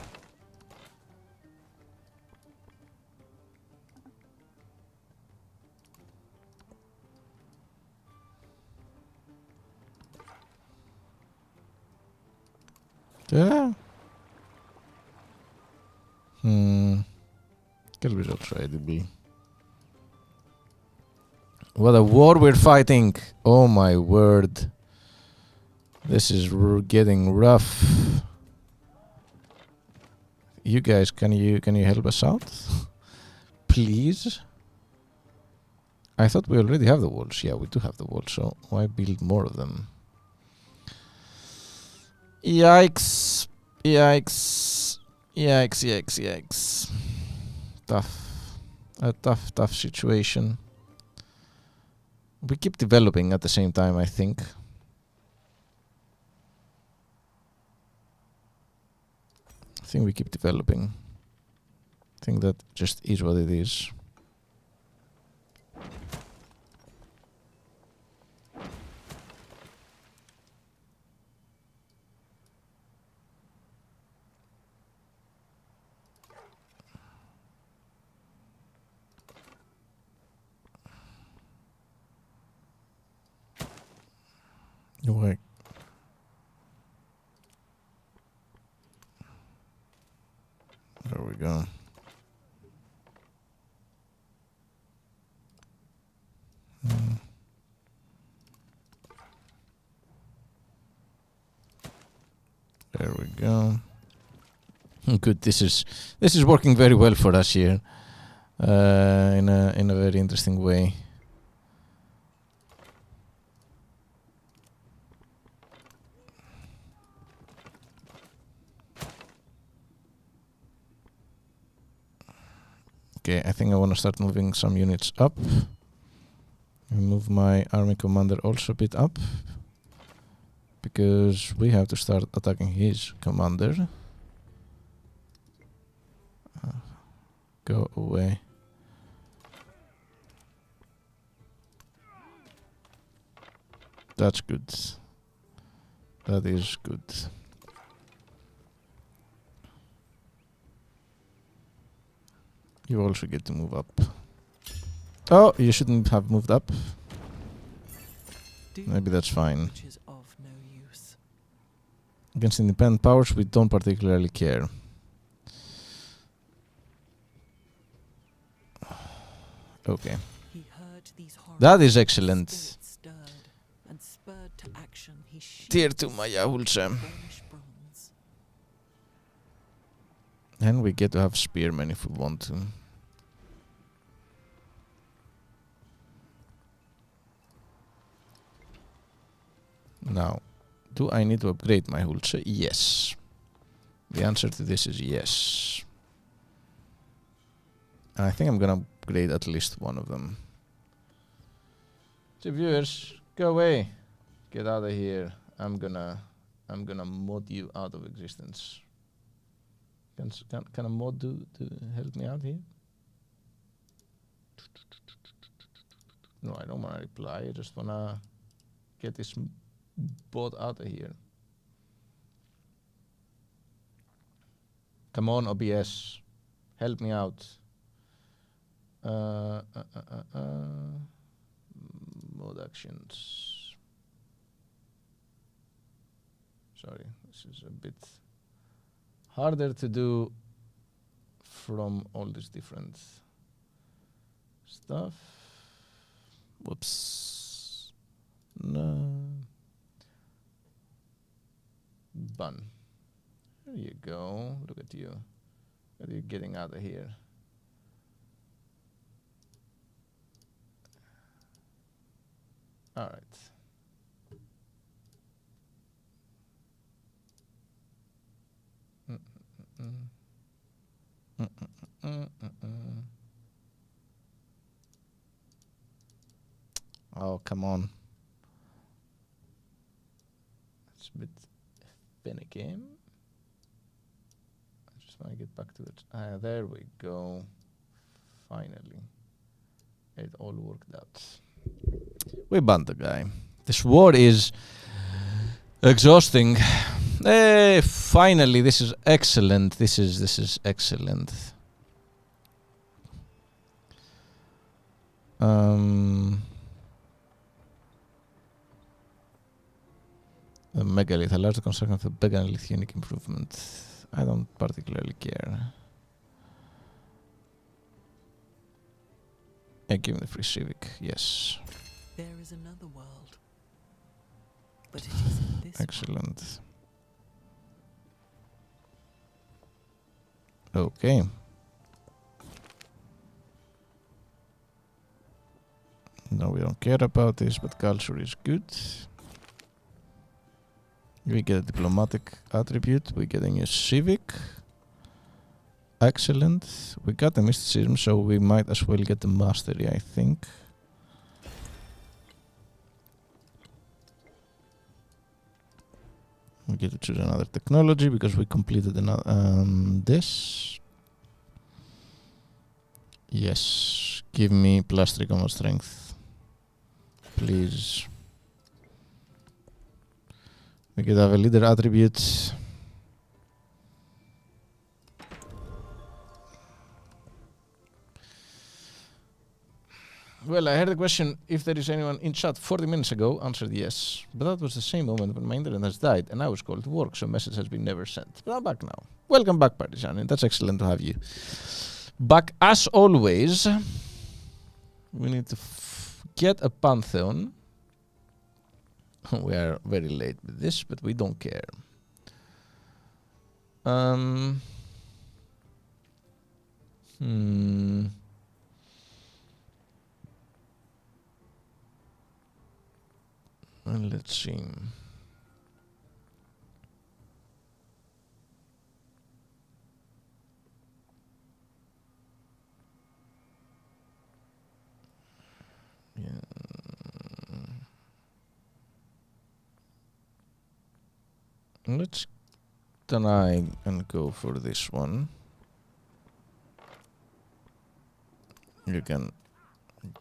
Yeah. Kelp is also edible. What a war we're fighting! Oh my word. This is getting rough. You guys, can you help us out? Please? I thought we already have the walls. Yeah, we do have the walls, so why build more of them? Yikes. Yikes. Yikes, yikes, yikes. Tough. A tough situation. We keep developing at the same time, I think. I think we keep developing. I think that just is what it is. Wait. There we go. There we go. Good. This is working very well for us here, in a very interesting way. Okay, I think I want to start moving some units up. Move my army commander also a bit up, because we have to start attacking his commander. Go away. That's good. That is good. You also get to move up. Oh, you shouldn't have moved up. Maybe that's fine. Which is of no use. Against independent powers, we don't particularly care. Okay. He heard these horrors. That is excellent. Spirit stirred, and spurred to action, he Tier sheathed 2 his Maya Hulse. burnished bronze. And we get to have spearmen if we want to. Now, do I need to upgrade my Hulse? Yes. The answer to this is yes. And I think I'm gonna upgrade at least one of them. So viewers, go away. Get out of here. I'm gonna mod you out of existence. Can a mod do to help me out here? No, I don't wanna reply. I just wanna get this bot out of here. Come on, OBS. Help me out. Mode actions. Sorry, this is a bit harder to do from all this different stuff. Whoops. No. Bun. There you go. Look at you. Look at you getting out of here. All right. Oh, come on. It's a bit finicky. I just want to get back to it. There we go. Finally. It all worked out. We banned the guy. This war is exhausting. Finally, this is excellent. This is excellent. The megalith, a large construction of the megalith unique improvement. I don't particularly care. Yeah, give me the free civic. Yes. There is another world. But it is in this Excellent. Okay. No, we don't care about this, but culture is good. We get a diplomatic attribute. We get a new civic. Excellent. We got the mysticism, so we might as well get the mastery, I think. We get to choose another technology because we completed another this. Yes. Give me +3 combat strength. Please. We could have a leader attribute. Well, I heard the question if there is anyone in chat 40 minutes ago, answered yes. But that was the same moment when my internet has died and I was called to work, so message has been never sent. But I'm back now. Welcome back, Partisan, and that's excellent to have you back. As always, we need to get a Pantheon. We are very late with this, but we don't care. And let's see. Yeah. Let's try and go for this one. You can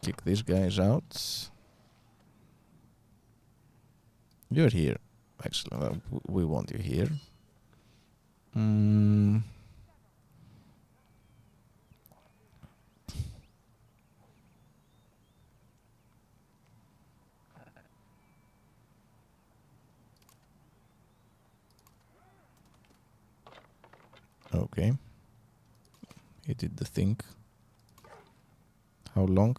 kick these guys out. You're here. Excellent. We want you here. Okay. He did the thing. How long?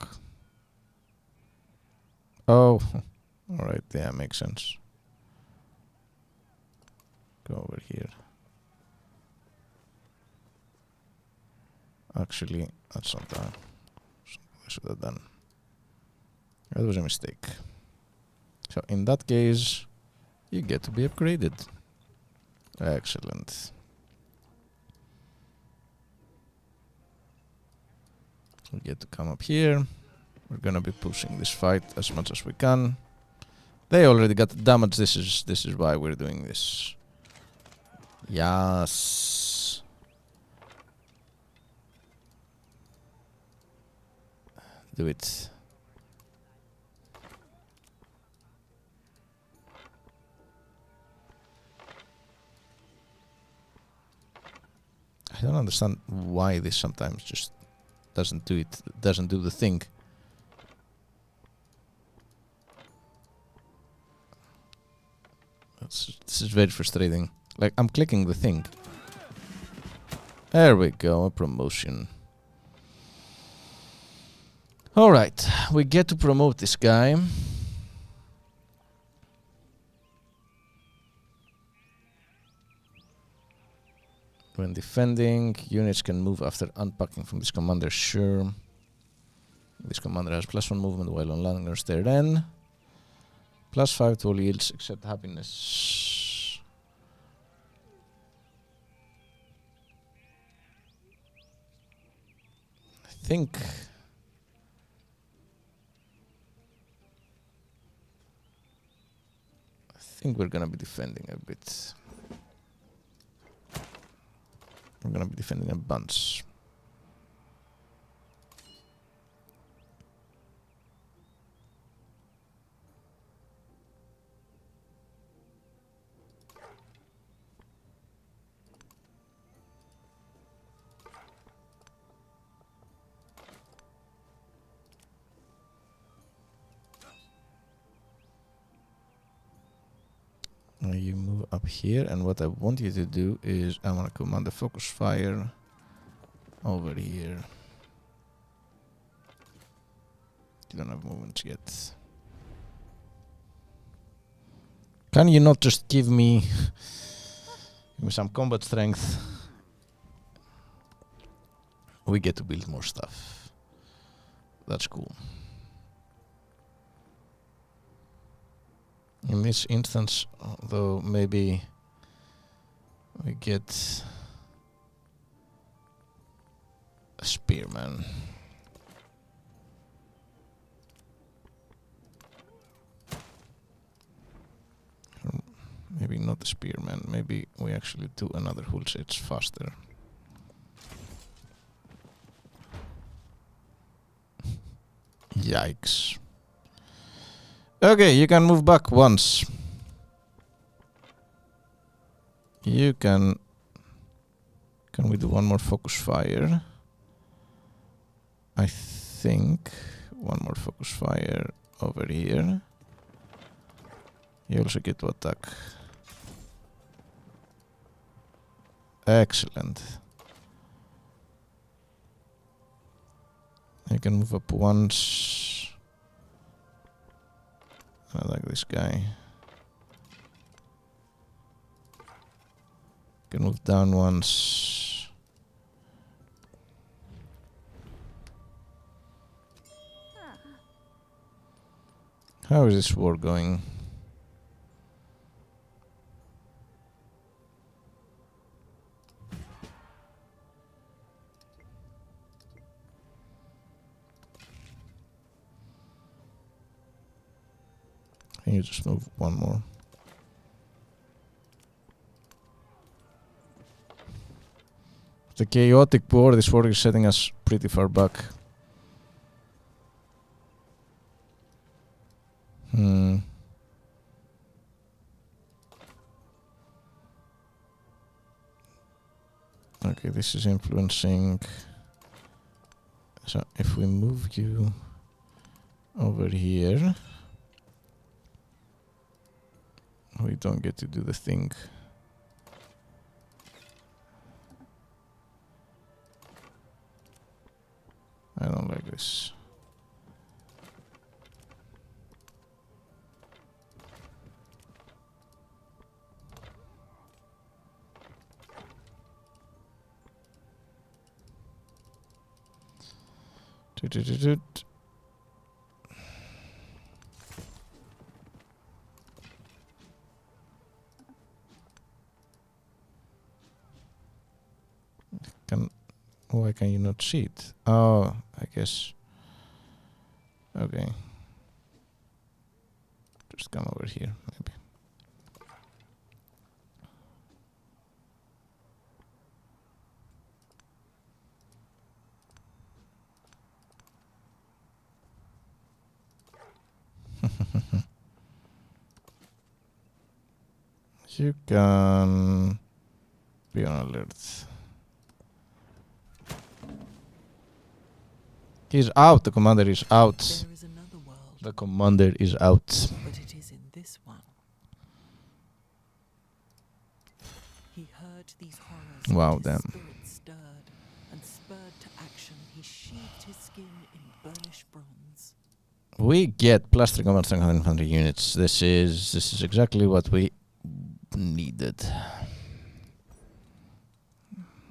Oh, alright, yeah, makes sense. Go over here. Actually, that's not that. I should have done. That was a mistake. So in that case, you get to be upgraded. Excellent. We get to come up here. We're gonna be pushing this fight as much as we can. They already got damage. This is why we're doing this. Yes. Do it. I don't understand why this sometimes just doesn't do it. Doesn't do the thing. This is very frustrating. Like, I'm clicking the thing. There we go, a promotion. Alright, we get to promote this guy. When defending, units can move after unpacking from this commander, sure. This commander has +1 movement while on landing on their end. +5 to all yields except happiness. I think we're gonna be defending a bit. We're gonna be defending a bunch. You move up here, and what I want you to do is I want to command the focus fire over here. You don't have movements yet. Can you not just give me some combat strength? We get to build more stuff. That's cool. In this instance, though, maybe we get a spearman. Maybe not a spearman. Maybe we actually do another hull so it's faster. Yikes. Okay, you can move back once. You can... Can we do one more focus fire? I think one more focus fire over here. You also get to attack. Excellent. You can move up once. I like this guy. You can move down once. How is this war going? Can you just move one more? The chaotic war, this war is setting us pretty far back. Okay, this is influencing. So if we move you over here, we don't get to do the thing. I don't like this. Why can you not see it? Oh, I guess. Okay. Just come over here, maybe. You can be on alert. He's out. The commander is out. There is another world, The commander is out. but it is in this one. He heard these horrors. Wow, and his damn. spirit stirred, and spurred to action, he sheathed his skin in burnished bronze. We get plus 3 combat strength and infantry units. This is exactly what we needed.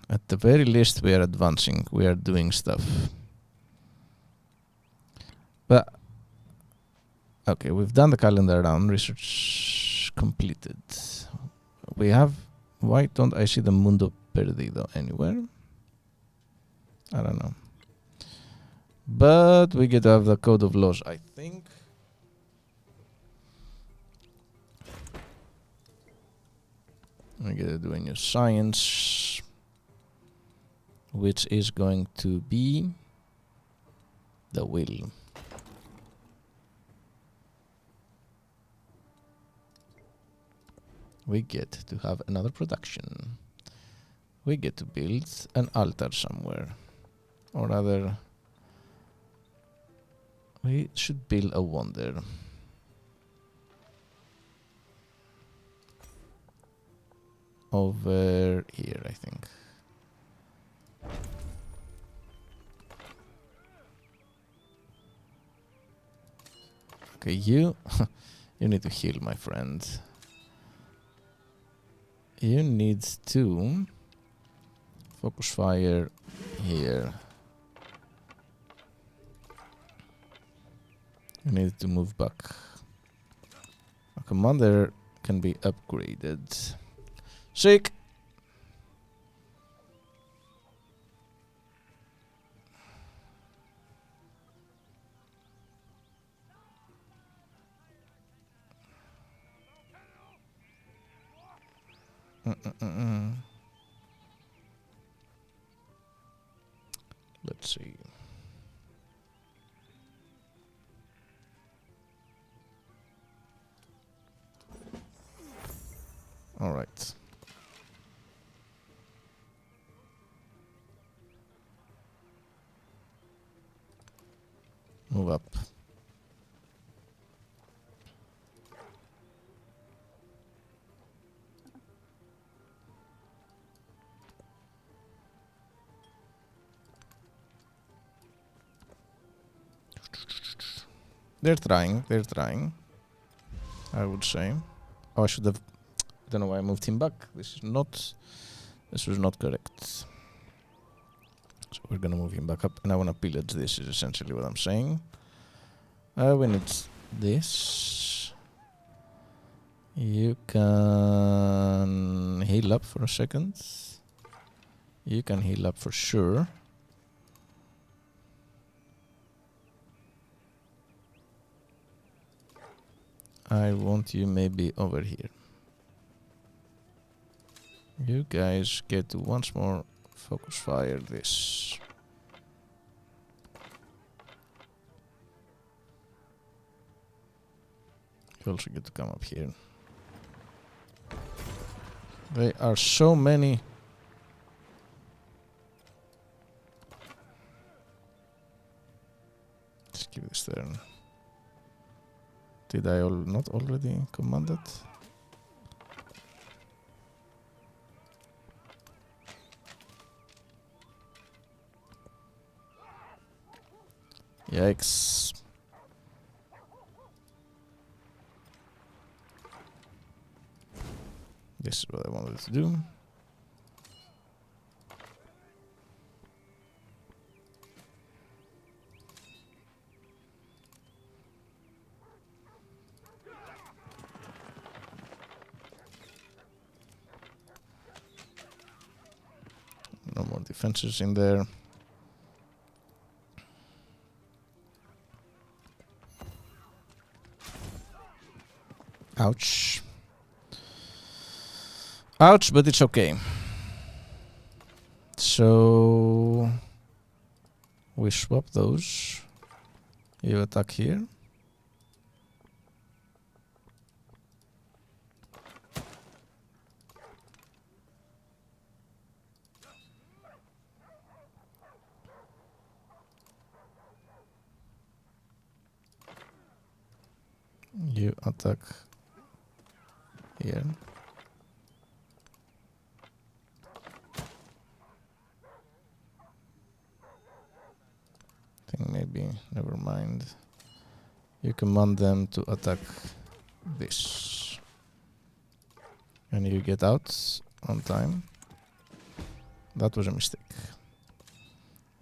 At the very least, we are advancing. We are doing stuff. But okay, we've done the calendar round. Research completed. We have. Why don't I see the Mundo Perdido anywhere? I don't know. But we get to have the Code of Laws, I think. We get to do a new science, which is going to be the will. We get to have another production. We get to build an altar somewhere. Or rather, we should build a wonder. Over here, I think. Okay, you you need to heal, my friend. You need to focus fire here. You need to move back. A commander can be upgraded. Sick! Let's see. All right. Move up. They're trying. I would say. Oh, I should have. I don't know why I moved him back. This was not correct. So we're gonna move him back up, and I wanna pillage this. Is essentially what I'm saying. We need this. You can heal up for a second. You can heal up for sure. I want you maybe over here. You guys get to once more focus fire this. You also get to come up here. There are so many. Let's give this turn. Did I not already command it? Yikes. This is what I wanted to do. No more defenses in there. Ouch. Ouch, but it's okay. So we swap those. You attack here. You attack here. I think maybe, never mind. You command them to attack this. And you get out on time. That was a mistake.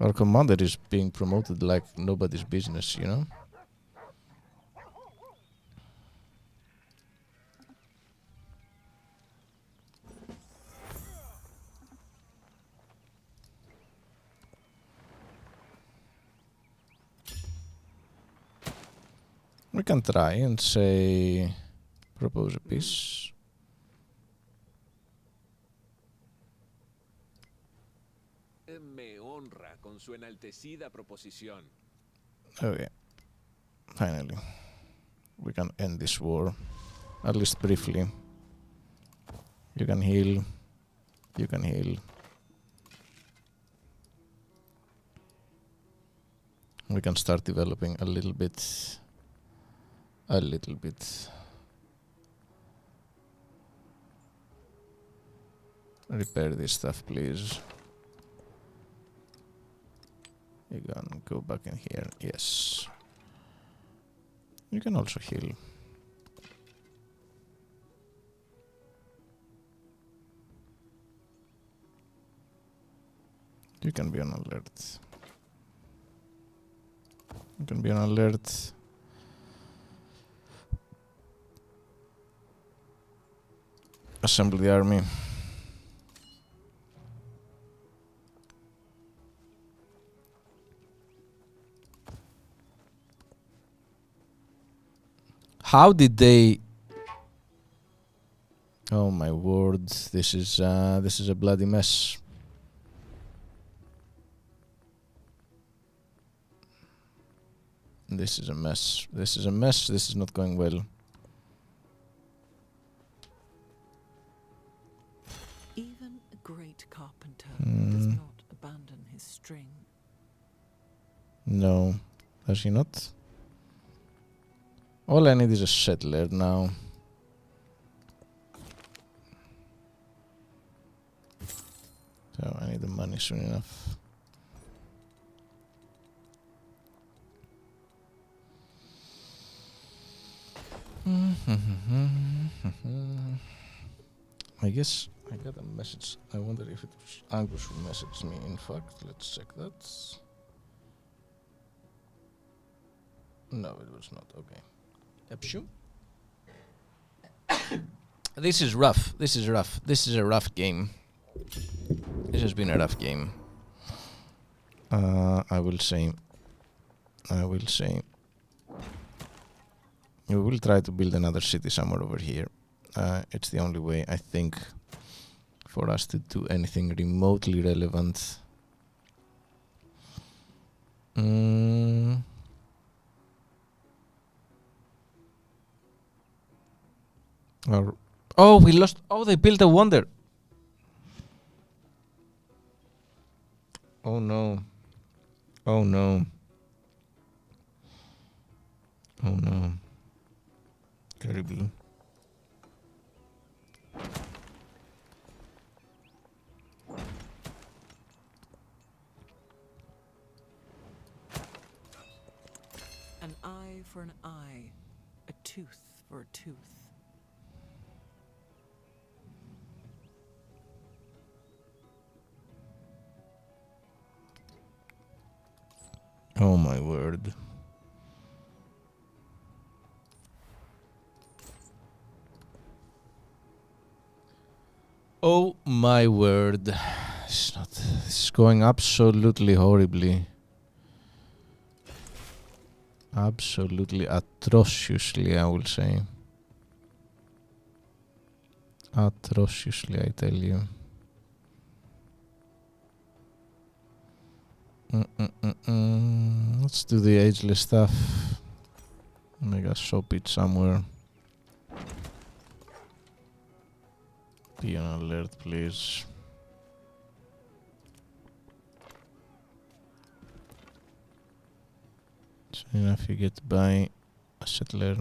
Our commander is being promoted like nobody's business, you know? We can try and say, propose a peace. Me honra con su enaltecida proposición. Okay, finally, we can end this war, at least briefly. You can heal. You can heal. We can start developing a little bit. A little bit. Repair this stuff, please. You can go back in here. Yes. You can also heal. You can be on alert. You can be on alert. Assemble the army. How did they? Oh my word! This is a bloody mess. This is a mess. This is a mess. This is not going well. Even a great carpenter does not abandon his string. No, does he not? All I need is a settler now. So I need the money soon enough. I guess I got a message. I wonder if it was Angus who messaged me. In fact, let's check that. No, it was not. Okay. This is rough. This is rough. This is a rough game. This has been a rough game. I will say. We will try to build another city somewhere over here. It's the only way, I think, for us to do anything remotely relevant. Oh, we lost. Oh, they built a wonder. Oh no. Oh no. Oh no. Terrible. An eye for an eye, a tooth for a tooth. Oh my word. Oh my word. It's going absolutely horribly. Absolutely atrociously, I will say. Atrociously, I tell you. Let's do the ageless stuff. Make a shop it somewhere. Be on alert, please. Soon enough you get to buy a settler.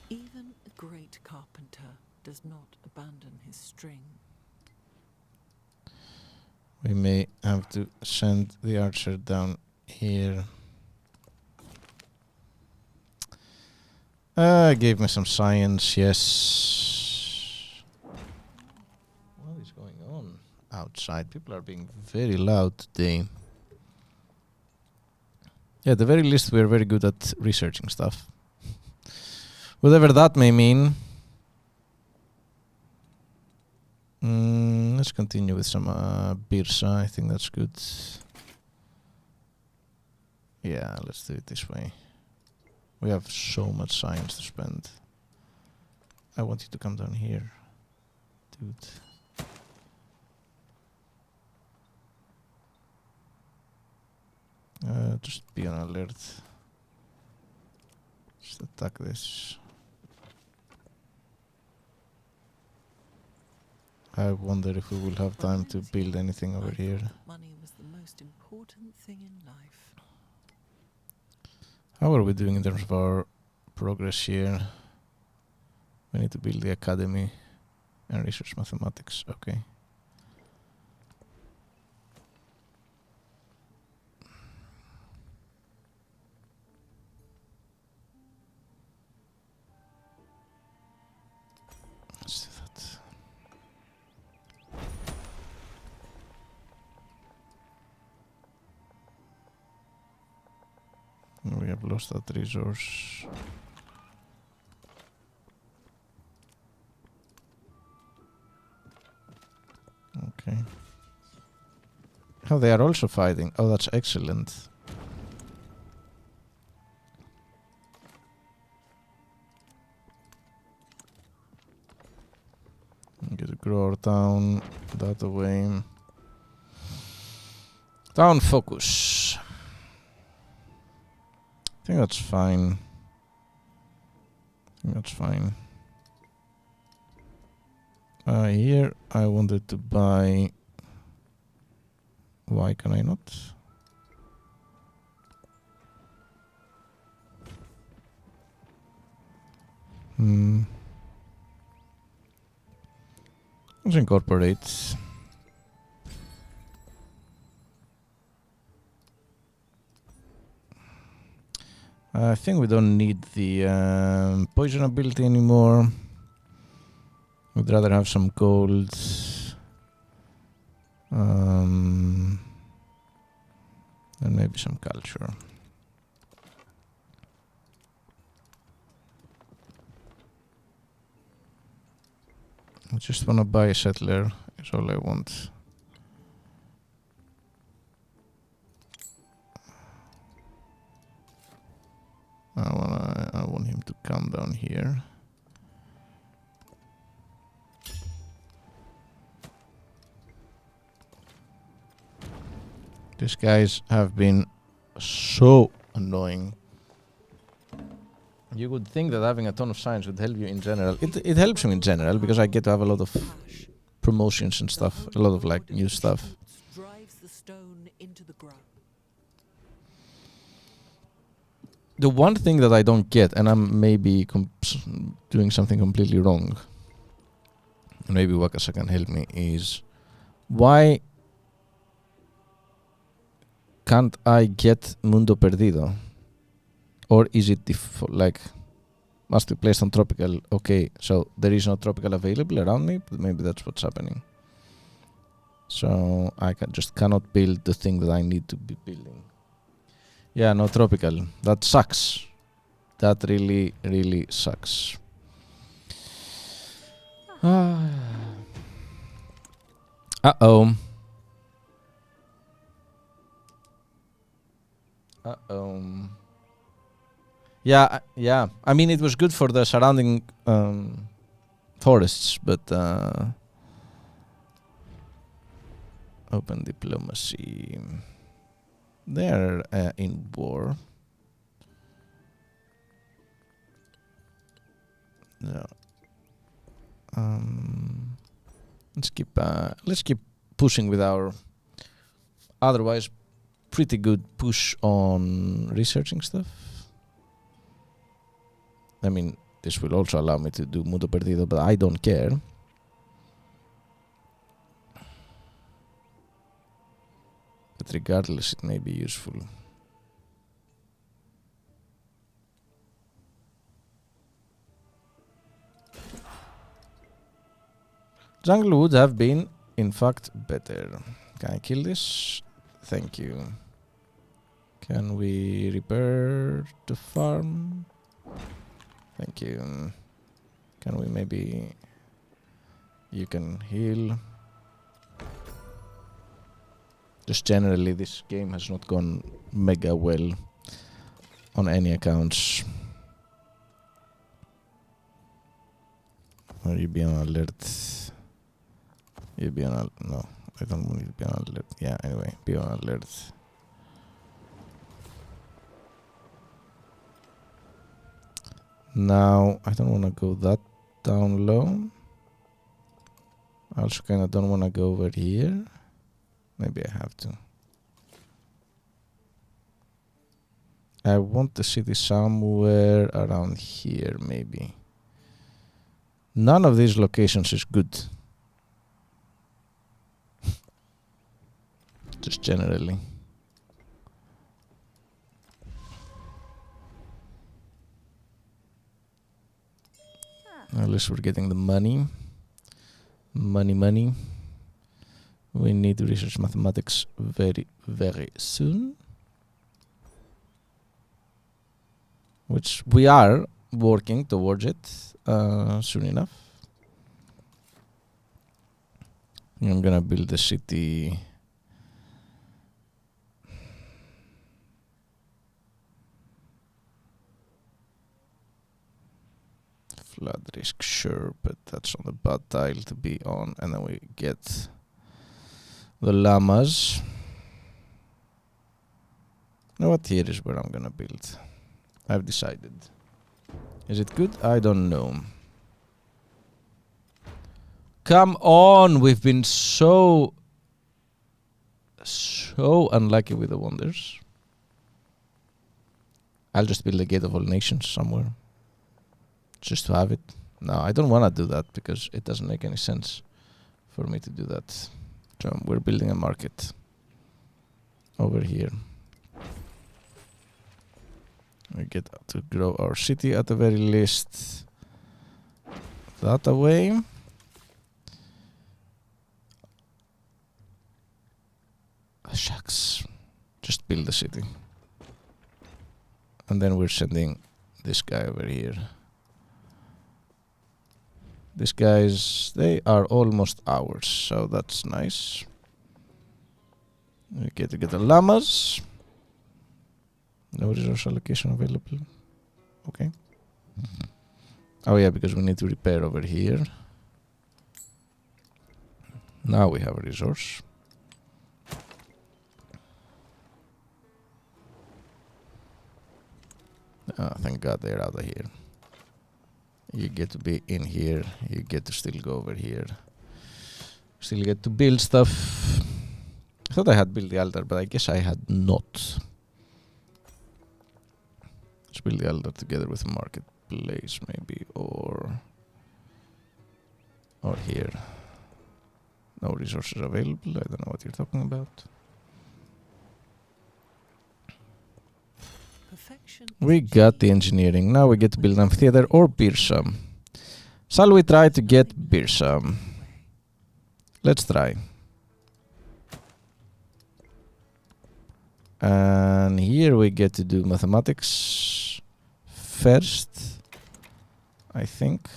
Even a great carpenter does not abandon his string. We may have to send the archer down here. Gave me some science, yes. What is going on outside? People are being very loud today. Yeah, at the very least we're very good at researching stuff. Whatever that may mean. Let's continue with some Birsa. I think that's good. Yeah, let's do it this way. We have so much science to spend. I want you to come down here, dude. Just be on alert. Just attack this. I wonder if we will have time to build anything over here. Money was the most important thing in life. How are we doing in terms of our progress here? We need to build the academy and research mathematics. Okay. I've lost that resource. Okay. Oh, they are also fighting. Oh, that's excellent. Get to grow our town that away. Town focus. I think that's fine. Here I wanted to buy. Why can I not? Let's incorporate. I think we don't need the poison ability anymore. We'd rather have some gold. And maybe some culture. I just wanna buy a settler, is all I want. I want him to come down here. These guys have been so annoying. You would think that having a ton of science would help you in general. It helps me in general because I get to have a lot of promotions and stuff, a lot of like new stuff. Drives the stone into the ground. The one thing that I don't get, and I'm maybe doing something completely wrong, and maybe Wakasa can help me, is why can't I get Mundo Perdido? Or is it like must be placed on tropical? Okay, so there is no tropical available around me, but maybe that's what's happening. So I just cannot build the thing that I need to be building. Yeah, no tropical. That sucks. That really, really sucks. Uh-oh. Yeah. I mean, it was good for the surrounding forests, but open diplomacy. They're in war. No. Let's keep pushing with our otherwise pretty good push on researching stuff. I mean, this will also allow me to do Mundo Perdido, but I don't care. But regardless, it may be useful. Jungle would have been, in fact, better. Can I kill this? Thank you. Can we repair the farm? Thank you. Can we maybe... You can heal. Just generally, this game has not gone mega well on any accounts. Or you be on alert. You be on alert. No, I don't want you to be on alert. Yeah, anyway, be on alert. Now, I don't want to go that down low. I also kind of don't want to go over here. Maybe I have to. I want the city somewhere around here, maybe. None of these locations is good. Just generally. Unless we're getting the money. Money. We need to research mathematics very, very soon. which we are working towards it soon enough. I'm gonna build a city. Flood risk, sure, but that's on the bad tile to be on, and then we get the llamas. Now what here is where I'm gonna build. I've decided. Is it good? I don't know. Come on, we've been so unlucky with the wonders. I'll just build a Gate of All Nations somewhere. Just to have it. No, I don't want to do that because it doesn't make any sense for me to do that. So we're building a market over here. We get to grow our city at the very least. That away. Shucks. Just build the city. And then we're sending this guy over here. These guys, they are almost ours, so that's nice. We get to get the llamas. No resource allocation available. Okay. Oh yeah, because we need to repair over here. Now we have a resource. Oh, thank God they're out of here. You get to be in here. You get to still go over here. Still get to build stuff. I thought I had built the altar, but I guess I had not. Let's build the altar together with the marketplace, maybe, or here. No resources available. I don't know what you're talking about. We got the engineering. Now we get to build an amphitheater or Birsa. Shall we try to get Birsa? Let's try. And here we get to do mathematics first, I think.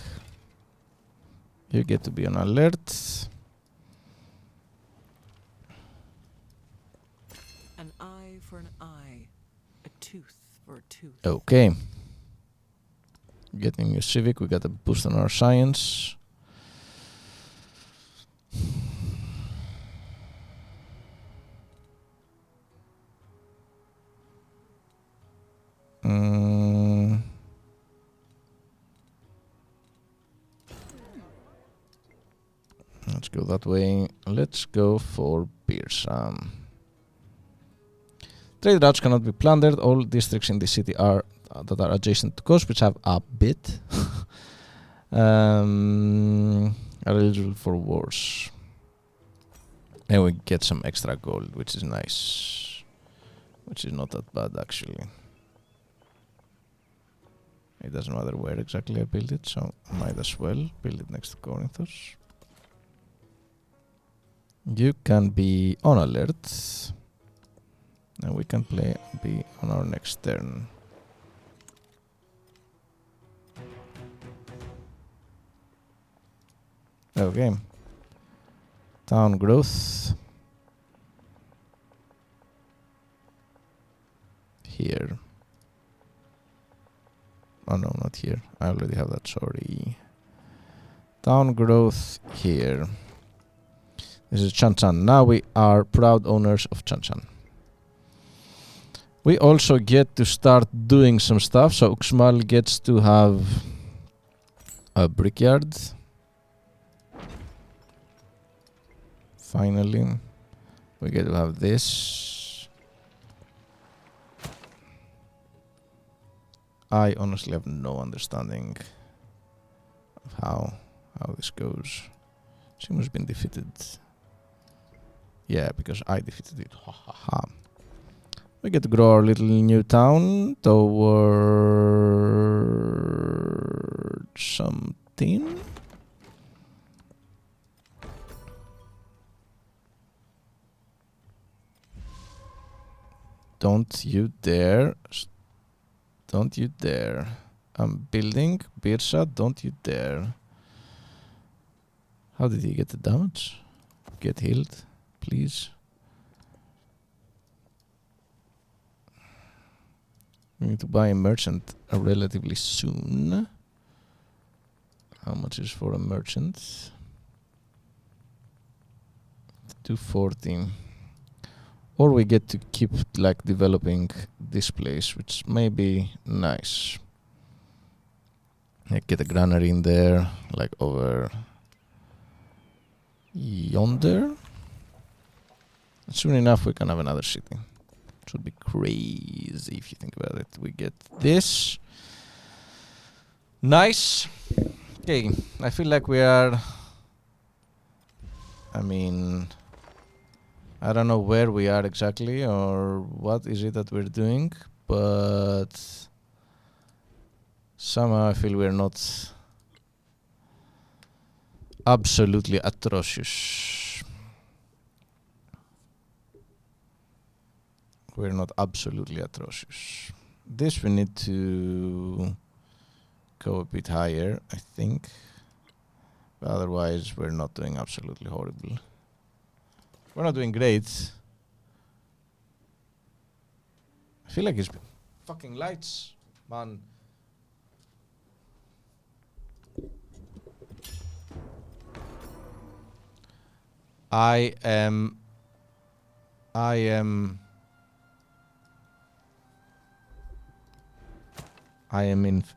You get to be on alert. An eye for an eye, a tooth for a tooth. Okay. Getting new civic, we got a boost on our science. Let's go that way. Let's go for Birsa. Trade routes cannot be plundered. All districts in the city are that are adjacent to coast, which have a bit, are eligible for wars. And we get some extra gold, which is nice. Which is not that bad, actually. It doesn't matter where exactly I build it, so I might as well build it next to Corinthos. You can be on alert. And we can be on our next turn. Okay. Town growth. Here. Oh no, not here. I already have that, sorry. Town growth here. This is Chanchan. Now we are proud owners of Chanchan. We also get to start doing some stuff. So Uxmal gets to have a brickyard. Finally. We get to have this. I honestly have no understanding of how this goes. She must have been defeated. Yeah, because I defeated it. Ha ha ha. We get to grow our little new town towards something. Don't you dare Don't you dare. I'm building. Birsa, don't you dare. How did he get the damage? Get healed, please. We need to buy a merchant relatively soon. How much is for a merchant? 240. Or we get to keep like developing this place, which may be nice. Like get a granary in there, like over yonder. Soon enough we can have another city. It would be crazy if you think about it. We get this. Nice. Okay, I feel like we are... I mean... I don't know where we are exactly or what is it that we're doing, but somehow I feel we're not absolutely atrocious. We're not absolutely atrocious. This we need to go a bit higher, I think. But otherwise, we're not doing absolutely horrible. We're not doing great. I feel like it's fucking lights, man. I am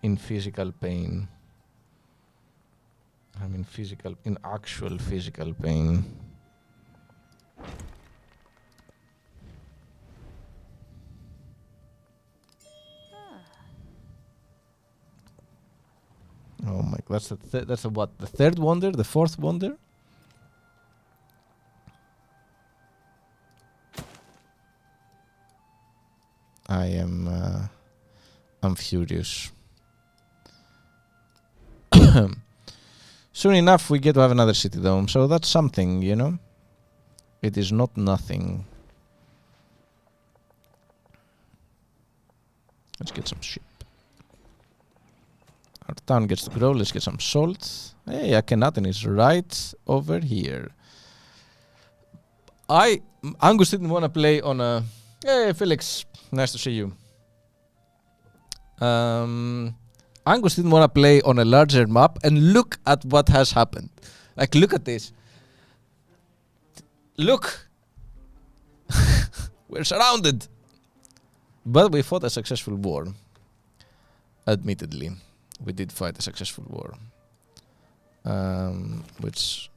in physical pain. I'm in actual physical pain. Oh my! That's the what? The third wonder? The fourth wonder? I'm furious. Soon enough, we get to have another city dome, so that's something, you know. It is not nothing. Let's get some shit. Our town gets to grow. Let's get some salt. Hey, Akhenaten is right over here. Angus didn't want to play on a... Hey, Felix. Nice to see you. Angus didn't want to play on a larger map, and look at what has happened. Like, look at this. Look! We're surrounded! But we fought a successful war. Admittedly. We did fight a successful war. Which...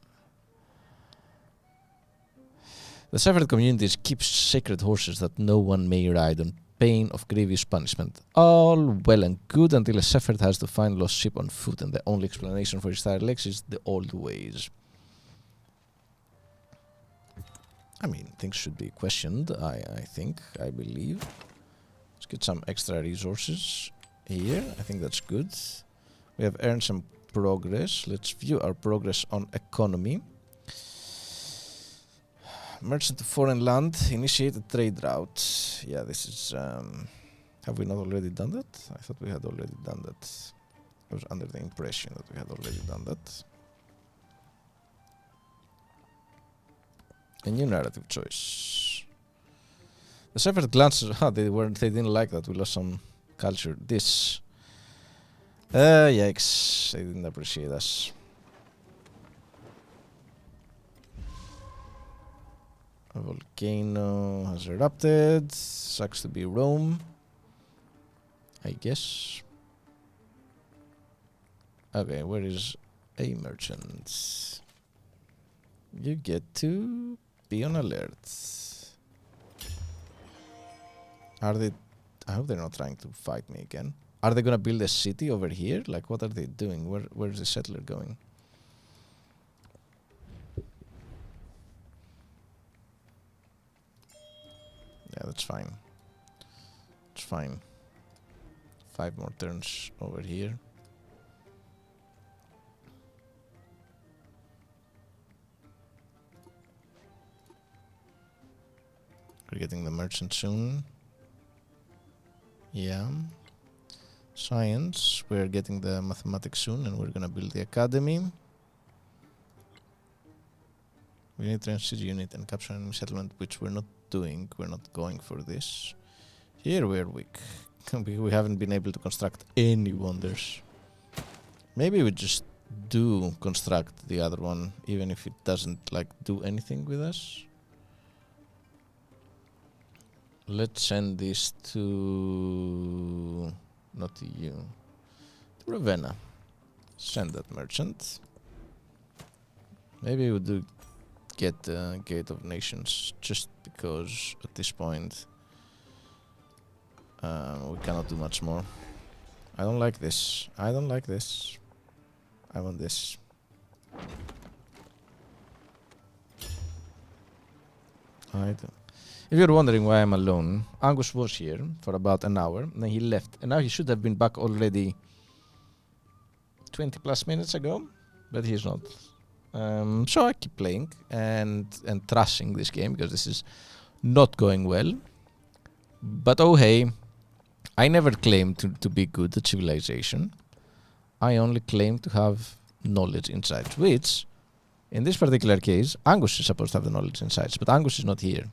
The severed communities keep sacred horses that no one may ride on pain of grievous punishment. All well and good until a shepherd has to find lost sheep on foot, and the only explanation for his tired legs is the old ways. I mean, things should be questioned, I believe. Let's get some extra resources here. I think that's good. We have earned some progress. Let's view our progress on economy. Merchant to foreign land, initiate a trade route. Yeah, this is... have we not already done that? I thought we had already done that. I was under the impression that we had already done that. A new narrative choice. The severed clans... they didn't like that. We lost some culture. This... yikes. They didn't appreciate us. A volcano has erupted. Sucks to be Rome, I guess. Okay, where is a merchant? You get to be on alert. Are they... I hope they're not trying to fight me again. Are they gonna build a city over here? Like, what are they doing? Where's the settler going? Yeah, that's fine. It's fine. 5 more turns over here. We're getting the merchant soon. Yeah. Science, we're getting the mathematics soon, and we're gonna build the academy. We need transit unit and capture enemy settlement, which we're not doing. We're not going for this. Here we're weak. We haven't been able to construct any wonders. Maybe we just do construct the other one, even if it doesn't like do anything with us. Let's send this to... not to you. To Ravenna. Send that merchant. Maybe we do get the Gate of Nations, just because at this point we cannot do much more. I don't like this. I don't like this. I want this. I do. If you're wondering why I'm alone, Angus was here for about an hour, and then he left. And now he should have been back already 20 plus minutes ago, but he's not. So I keep playing and trashing this game, because this is not going well. But oh hey, I never claimed to be good at Civilization. I only claim to have knowledge insights, which, in this particular case, Angus is supposed to have the knowledge insights, but Angus is not here.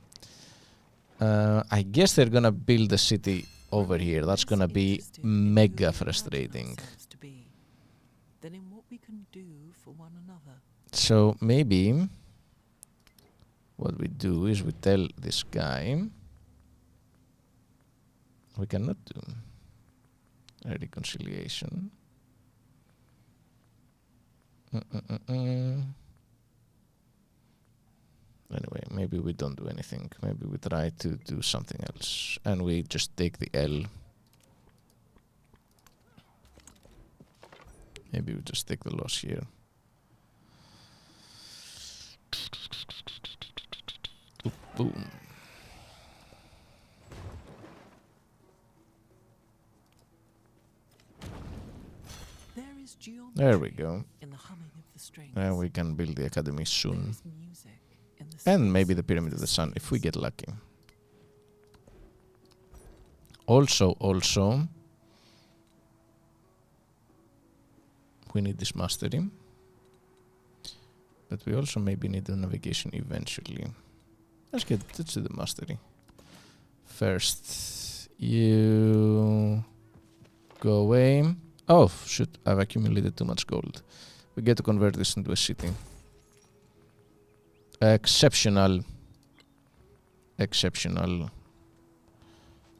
I guess they're gonna build a city over here. That's gonna be mega frustrating. Then in what we can do for one another. So maybe what we do is we tell this guy we cannot do a reconciliation. Anyway, maybe we don't do anything. Maybe we try to do something else, and we just take the L. Maybe we just take the loss here. Boom. There we go. And we can build the academy soon. And maybe the Pyramid of the Sun, if we get lucky. Also, we need this mastery. But we also maybe need the navigation eventually. Let's do the mastery. First, you go away. Oh, shoot, I've accumulated too much gold. We get to convert this into a city. Exceptional. Exceptional.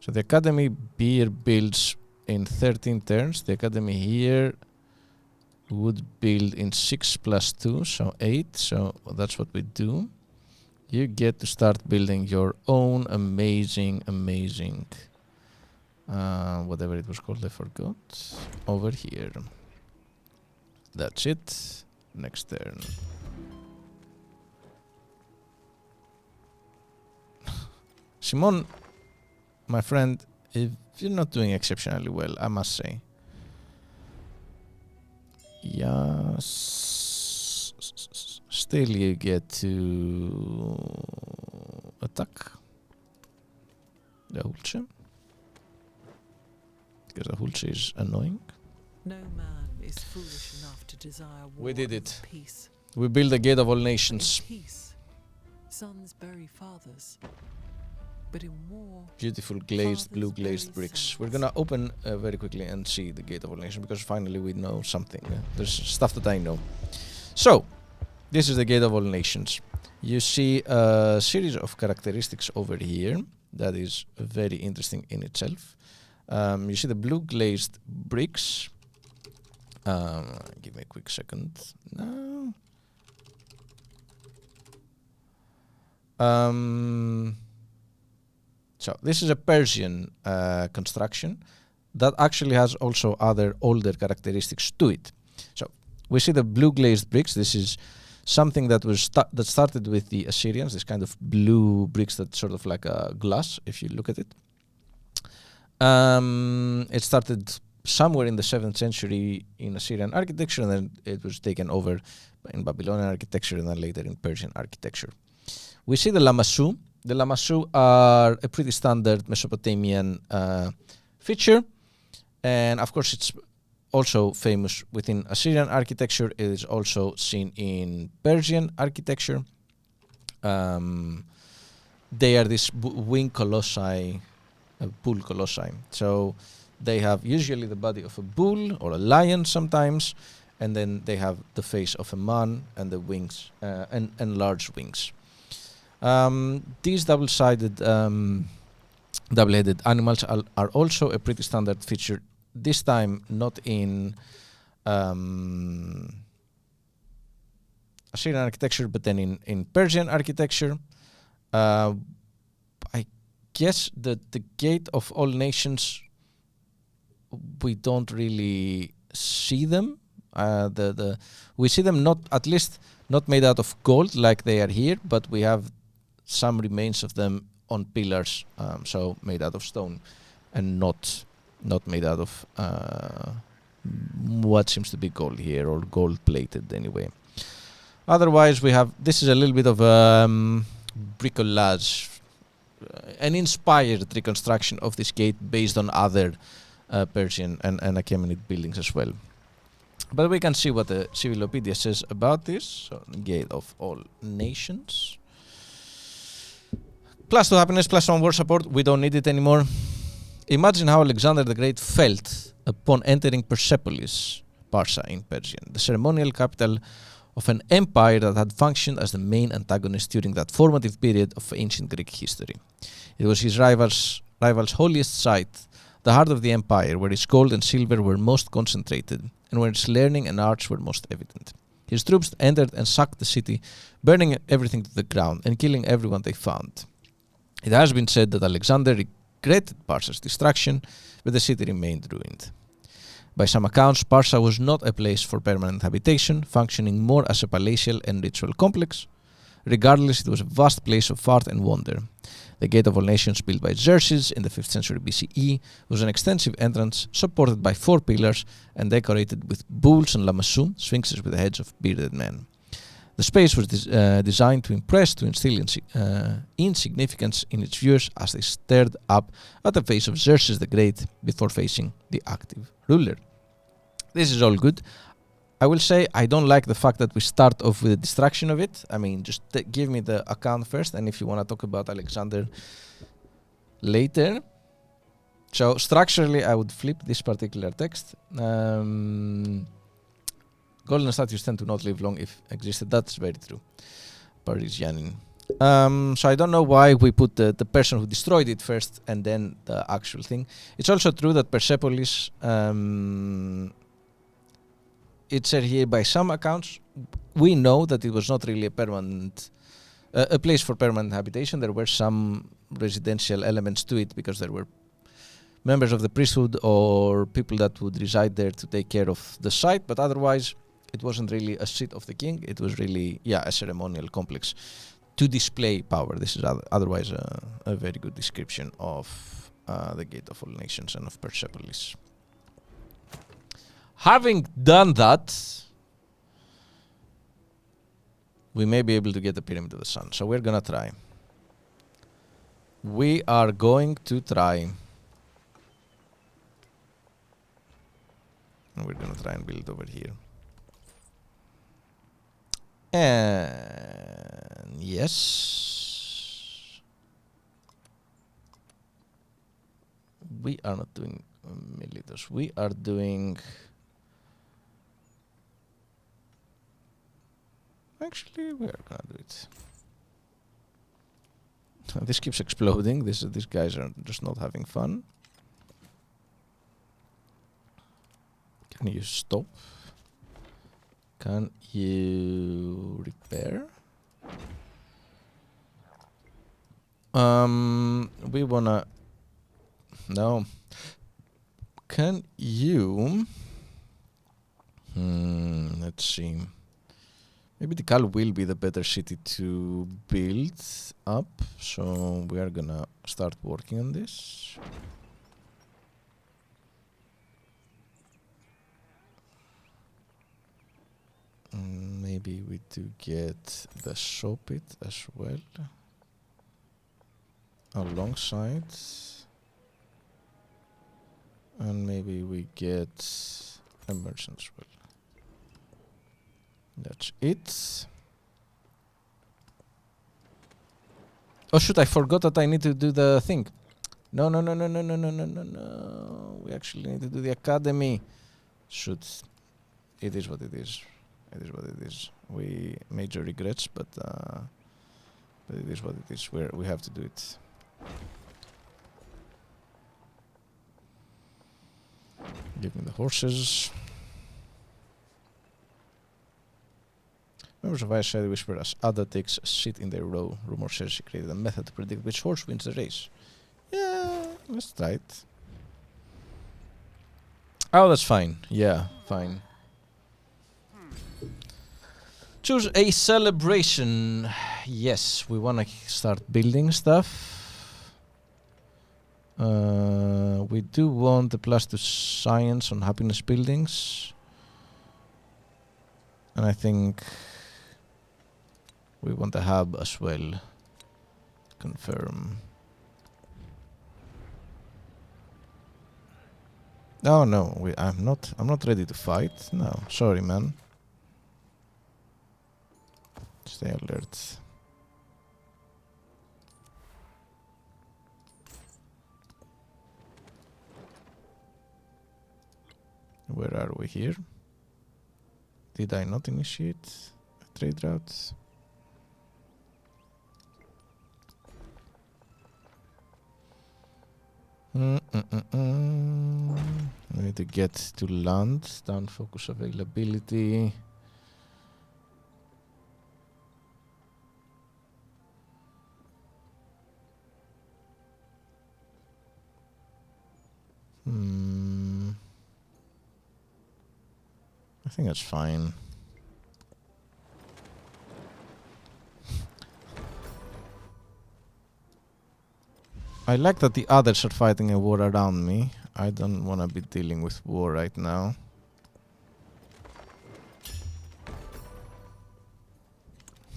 So the academy here builds in 13 turns. The academy here would build in 6 plus 2, so 8. So that's what we do. You get to start building your own amazing whatever it was called, I forgot. Over here. That's it. Next turn. Simon, my friend, if you're not doing exceptionally well, I must say. Yes. Still you get to attack the Hulce. Because the Hulce is annoying. No man is foolish enough to desire war. We did it. Peace. We build the Gate of All Nations. In peace, sons bury fathers. But in war, beautiful glazed, blue glazed bricks. We're gonna open very quickly and see the Gate of All Nations, because finally we know something. There's stuff that I know. So, this is the Gate of All Nations. You see a series of characteristics over here that is very interesting in itself. You see the blue glazed bricks. Give me a quick second. No. So this is a Persian construction that actually has also other older characteristics to it. So we see the blue glazed bricks. This is something that was that started with the Assyrians. This kind of blue bricks that sort of like a glass, if you look at it. It started somewhere in the 7th century in Assyrian architecture, and then it was taken over in Babylonian architecture, and then later in Persian architecture. We see the lamassu. The lamassu are a pretty standard Mesopotamian feature, And of course, it's also famous within Assyrian architecture. It is also seen in Persian architecture. They are these wing colossi, bull colossi. So they have usually the body of a bull or a lion sometimes, and then they have the face of a man and the wings and large wings. These double-sided, double-headed animals are also a pretty standard feature. This time, not in Assyrian architecture, but then in Persian architecture. I guess the gate of all nations, we don't really see them. We see them not, at least not made out of gold like they are here, but we have some remains of them on pillars, so made out of stone, and not made out of what seems to be gold here, or gold plated anyway. Otherwise, we have, this is a little bit of bricolage, an inspired reconstruction of this gate based on other Persian and Achaemenid buildings as well. But we can see what the Civilopedia says about this. So, gate of all nations. +2 happiness, +1 war support. We don't need it anymore. Imagine how Alexander the Great felt upon entering Persepolis, Parsa in Persian, the ceremonial capital of an empire that had functioned as the main antagonist during that formative period of ancient Greek history. It was his rival's holiest site, the heart of the empire, where his gold and silver were most concentrated, and where his learning and arts were most evident. His troops entered and sacked the city, burning everything to the ground and killing everyone they found. It has been said that Alexander regretted Parsa's destruction, but the city remained ruined. By some accounts, Parsa was not a place for permanent habitation, functioning more as a palatial and ritual complex. Regardless, it was a vast place of art and wonder. The Gate of All Nations, built by Xerxes in the 5th century BCE, was an extensive entrance supported by 4 pillars and decorated with bulls and lamassu, sphinxes with the heads of bearded men. The space was designed to impress, to instill insignificance in its viewers as they stared up at the face of Xerxes the Great before facing the active ruler. This is all good. I will say I don't like the fact that we start off with the destruction of it. I mean, just give me the account first, and if you want to talk about Alexander later. So structurally, I would flip this particular text. Golden statues tend to not live long if existed. That's very true. Parisianin. So I don't know why we put the person who destroyed it first and then the actual thing. It's also true that Persepolis, it's said here by some accounts, we know that it was not really a permanent, a place for permanent habitation. There were some residential elements to it because there were members of the priesthood or people that would reside there to take care of the site, but otherwise it wasn't really a seat of the king. It was really, a ceremonial complex to display power. This is otherwise a very good description of the Gate of All Nations and of Persepolis. Having done that, we may be able to get the Pyramid of the Sun. So we're gonna try. We are going to try. And we're gonna try and build over here. And yes, we are not doing milliliters. We are doing. Actually, we are gonna do it. This keeps exploding. These guys are just not having fun. Can you stop? Can you repair? We wanna. No. Can you? Let's see. Maybe Tikal will be the better city to build up, so we are gonna start working on this. Maybe we do get the Sopit as well alongside. And maybe we get a merchant as well. That's it. Oh shoot, I forgot that I need to do the thing. No. We actually need to do the academy. Shoot. It is what it is. It is what it is. We major regrets, but it is what it is. We have to do it. Give me the horses. Members of Ice whisper as Ada takes a seat in their row. Rumor says she created a method to predict which horse wins the race. Yeah, let's try it. Oh, that's fine. Yeah, fine. Choose a celebration. Yes, we want to start building stuff. We do want the +2 science on happiness buildings. And I think we want the hub as well. Confirm. Oh no, I'm not ready to fight. No, sorry man. Stay alert. Where are we here? Did I not initiate a trade route? We need to get to land, down focus availability. I think that's fine. I like that the others are fighting a war around me. I don't want to be dealing with war right now.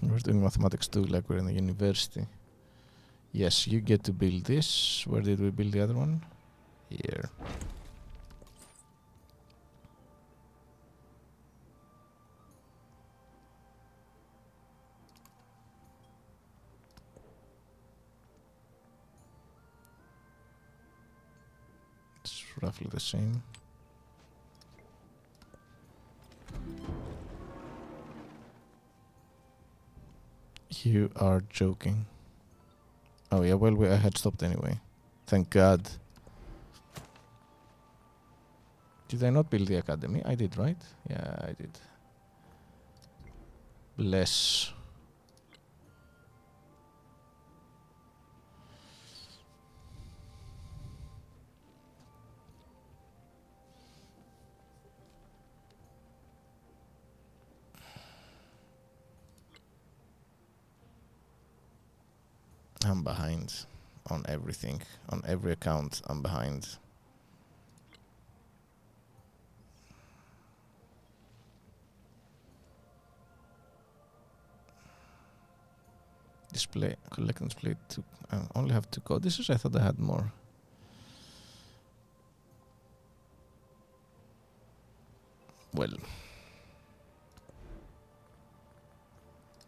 We're doing mathematics too, like we're in the university. Yes, you get to build this. Where did we build the other one? Here. It's roughly the same. You are joking. Oh yeah, well I had stopped anyway. Thank God. Did I not build the academy? I did, right? Yeah, I did. Bless. I'm behind on everything. On every account, I'm behind. Display, collect and display two. I only have 2 codices. I thought I had more. Well,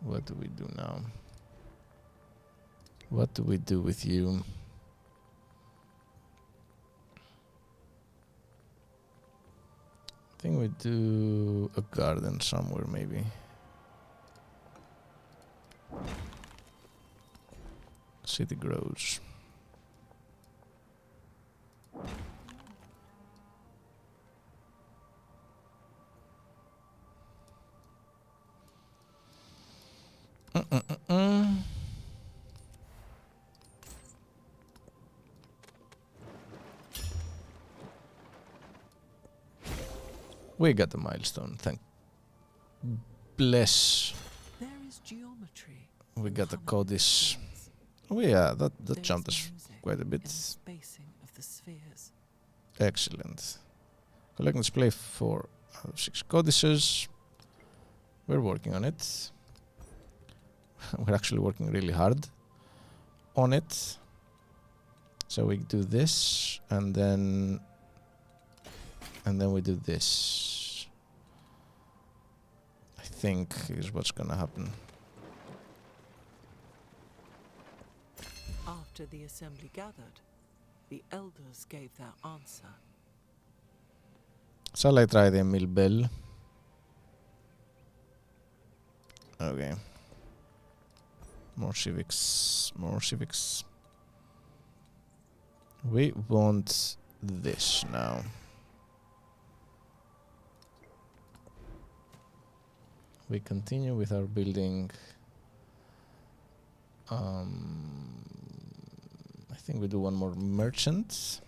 what do we do now? What do we do with you? I think we do a garden somewhere, maybe. City grows. We got the milestone, thank bless. There is geometry. We got the common codice. things. Oh yeah, that There is jumped us music quite a bit. in the spacing of the spheres. Excellent. Collect and display 4 out of 6 codices. We're working on it. We're actually working really hard on it. So we do this, and then And then we do this. I think is what's gonna happen. After the assembly gathered, the elders gave their answer. Shall I try the mill bell? Okay. More civics. More civics. We want this now. We continue with our building. I think we do one more merchant.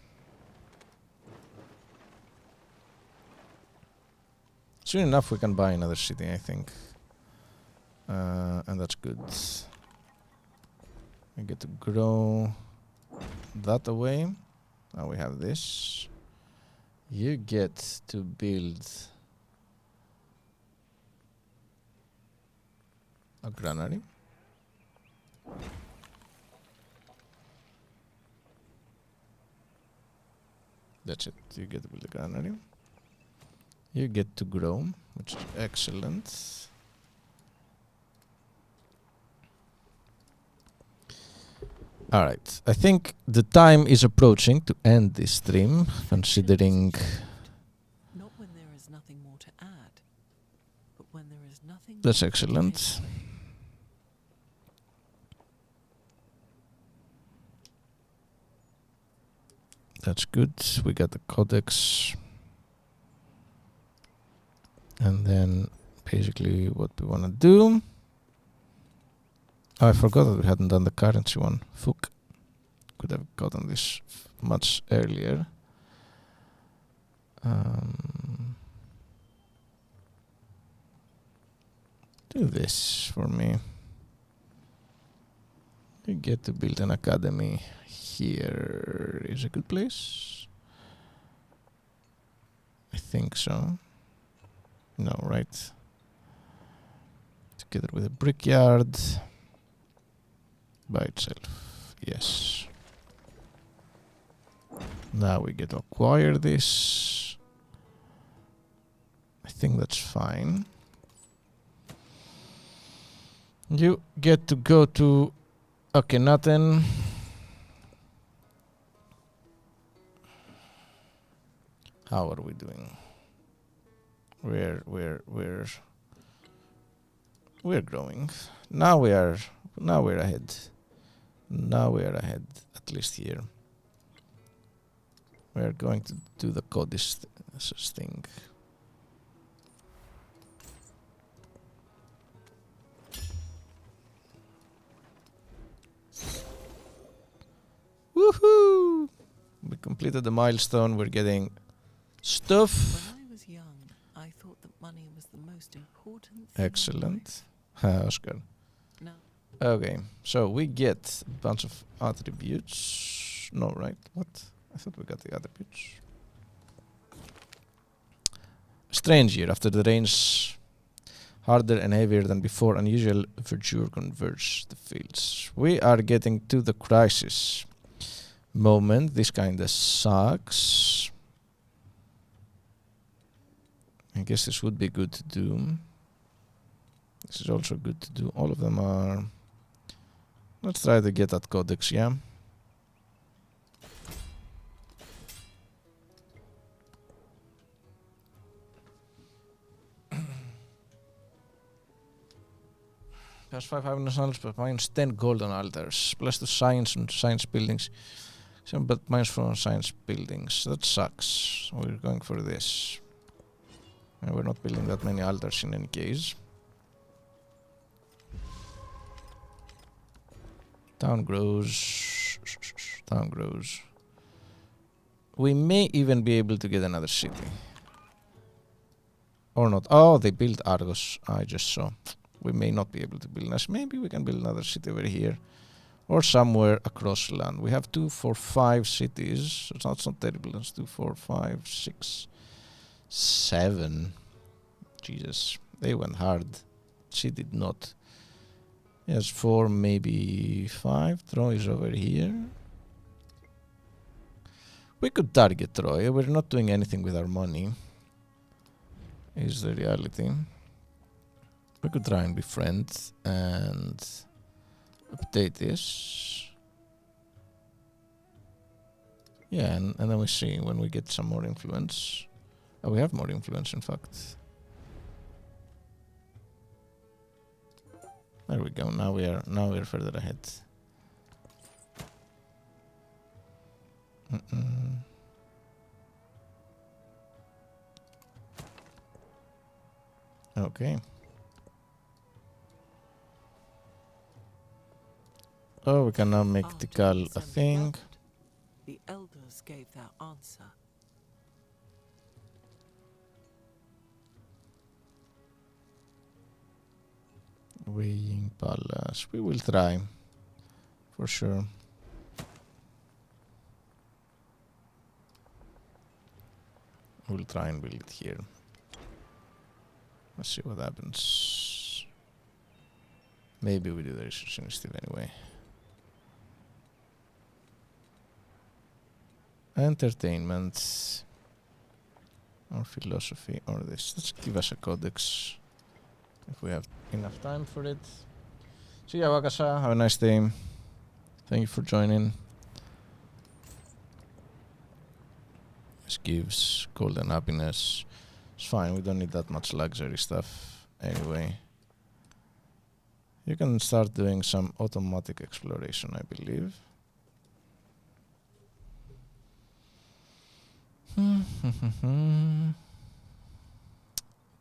Soon enough we can buy another city, I think. And that's good. We get to grow that away. Now we have this. You get to build a granary. That's it. You get to build a granary. You get to grow, which is excellent. Alright, I think the time is approaching to end this stream, considering... Not when there is nothing more to add, but when there is nothing. That's excellent. That's good. We got the codex. And then basically what we want to do... Oh, I forgot that we hadn't done the currency one. Fuck. Could have gotten this much earlier. Do this for me. You get to build an academy. Here is a good place. I think so. No, right? Together with a brickyard. By itself, yes. Now we get to acquire this. I think that's fine. You get to go to Akhenaten. How are we doing? We're growing. Now we're ahead. Now we are ahead, at least here. We are going to do the codice thing. Woohoo! We completed the milestone. We're getting stuff. When I was young, I thought that money was the most important thing. Excellent. Oscar. No. Okay, so we get a bunch of attributes. No, right? What? I thought we got the attributes. Strange year. After the rains harder and heavier than before, unusual verdure converges the fields. We are getting to the crisis moment. This kinda sucks. I guess this would be good to do. This is also good to do. All of them are... Let's try to get that codex, yeah? Plus 5 happiness knowledge, but minus 10 golden altars. Plus 2 science and science buildings. Some but minus 4 science buildings. That sucks. We're going for this. And we're not building that many altars in any case. Town grows. Town grows. We may even be able to get another city. Or not. Oh, they built Argos. I just saw. We may not be able to build this. Maybe we can build another city over here. Or somewhere across land. We have 2, 4, 5 cities. So it's not terrible. Let's do 4, 5, 6, 7. Jesus. They went hard. She did not. Yes, 4, maybe 5. Troy is over here. We could target Troy. We're not doing anything with our money. Is the reality. We could try and be friends and update this. Yeah, and then we see when we get some more influence. Oh, we have more influence, in fact. There we go. Now we are further ahead. Okay. Oh, we can now make After Tikal we a sent thing. word, the elders gave their answer. Weighing Palace. We will try. For sure. We'll try and build it here. Let's see what happens. Maybe we do the research initiative anyway. Entertainment. Or philosophy. Or this. Let's give us a codex. If we have enough time for it. See ya, Wakasa. Have a nice day. Thank you for joining. This gives golden happiness. It's fine, we don't need that much luxury stuff anyway. You can start doing some automatic exploration, I believe.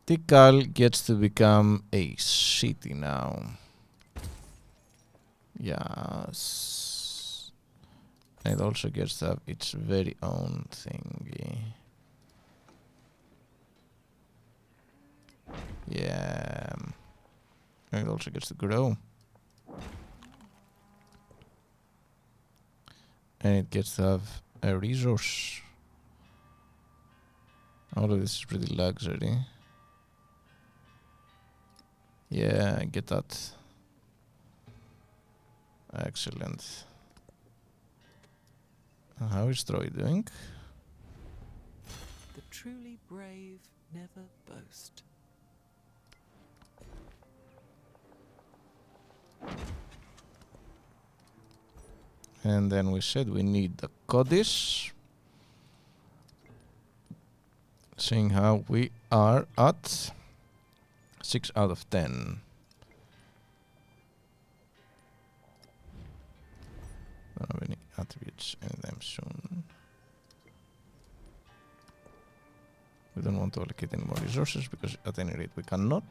Tikal gets to become a city now. Yes. And it also gets to have its very own thingy. Yeah. And it also gets to grow. And it gets to have a resource. All of this is pretty luxury. Yeah, I get that. Excellent. How is Troy doing? The truly brave never boast. And then we said we need the Codice. Seeing how we are at 6 out of 10. Don't have any attributes anytime soon. We don't want to allocate any more resources because at any rate we cannot.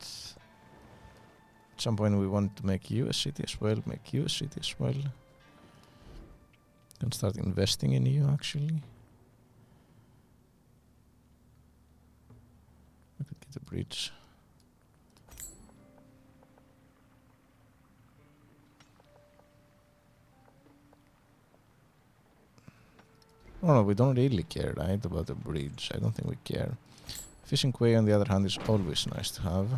At some point we want to make you a city as well, make you a city as well. Can start investing in you actually. We could get a bridge. Oh no, we don't really care, right, about the bridge. I don't think we care. Fishing quay, on the other hand, is always nice to have.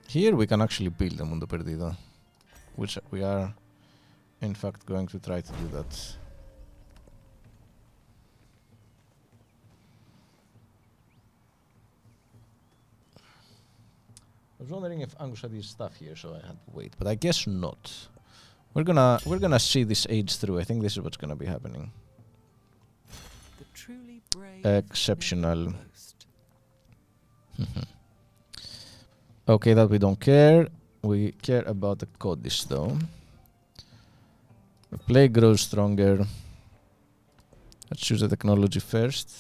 Here we can actually build a Mundo Perdido, which we are, in fact, going to try to do that. I was wondering if Angus had his stuff here, so I had to wait, but I guess not. We're gonna see this age through. I think this is what's gonna be happening. The truly brave Exceptional. never boast. Okay, that we don't care. We care about the Codice though. The plague grows stronger. Let's choose the technology first.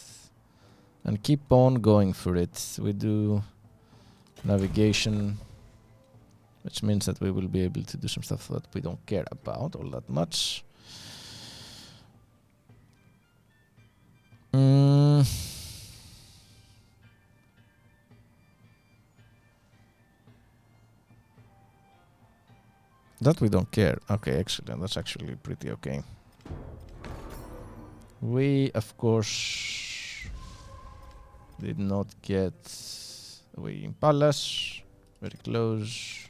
And keep on going for it. We do navigation, which means that we will be able to do some stuff that we don't care about all that much. That we don't care. Okay, excellent. That's actually pretty okay. We, of course, did not get away in Palace. Very close.